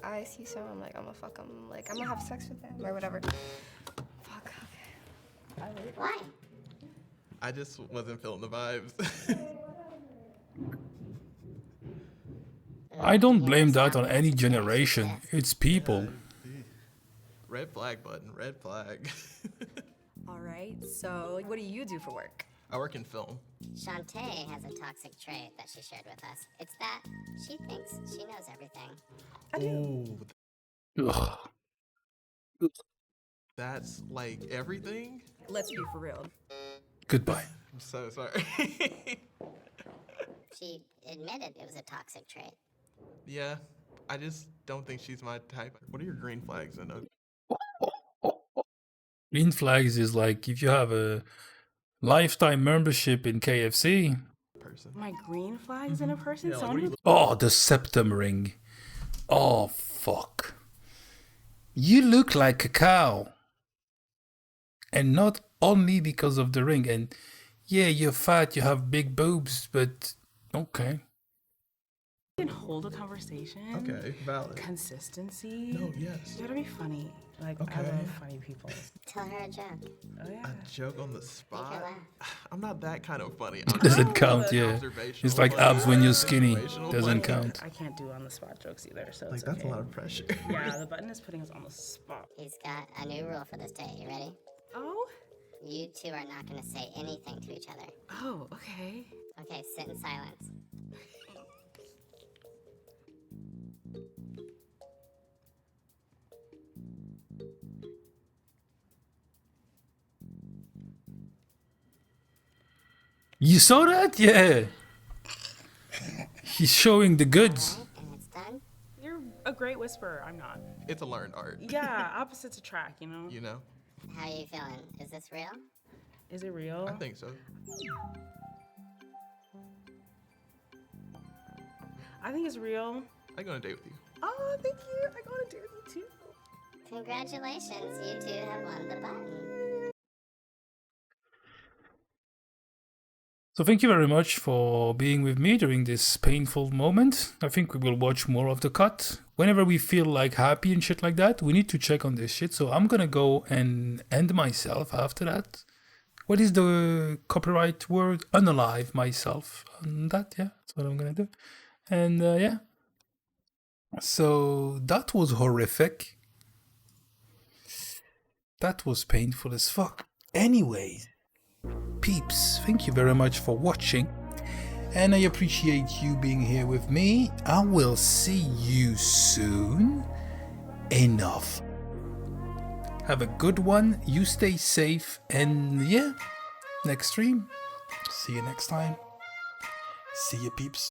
I see someone, I'm like, I'm gonna fuck him, like, I'm gonna have sex with him, or whatever. Fuck, okay. Why? I just wasn't feeling the vibes. I don't blame that on any generation. It's people. Red flag button, red flag. All right, so what do you do for work? I work in film. Shantae has a toxic trait that she shared with us. It's that she thinks she knows everything. Ooh, Ugh. that's like everything? Let's be for real. Goodbye. I'm so sorry. She admitted it was a toxic trait. Yeah, I just don't think she's my type. What are your green flags in a Green flags is like if you have a lifetime membership in KFC. person? My green flags in a person? Yeah, like, Someone what do who Oh, the septum ring. Oh, fuck. You look like a cow. And not only because of the ring. And yeah, you're fat, you have big boobs, but okay. can hold a conversation. Okay, valid. Consistency. No, yes. You gotta be funny. Like, I Okay. love funny people. Tell her a joke. Oh, yeah. A joke on the spot? laugh. I'm not that kind of funny. Doesn't count, yeah. It's like abs when you're skinny. Doesn't count. I can't do on the spot jokes either, so Like, it's that's okay. a lot of pressure. Yeah, the button is putting us on the spot. He's got a new rule for this date. You ready? Oh? You two are not going to say anything to each other. Oh, okay. Okay, sit in silence. You saw that? Yeah. He's showing the goods. And it's done. You're a great whisperer. I'm not. It's a learned art. Yeah, opposites attract, you know? You know? How are you feeling? Is this real? Is it real? I think so. I think it's real. I go on a date with you. Oh, thank you. I go on a date with you too. Congratulations, you two have won the button. So thank you very much for being with me during this painful moment. I think we will watch more of the cut. Whenever we feel like happy and shit like that, we need to check on this shit. So I'm gonna go and end myself after that. What is the copyright word? Unalive myself. On that, yeah, that's what I'm gonna do. And yeah. So that was horrific. That was painful as fuck. Anyways. Peeps, thank you very much for watching, and I appreciate you being here with me. I will see you soon. Enough. Have a good one, you stay safe, and yeah, next stream. See you next time. See ya, peeps.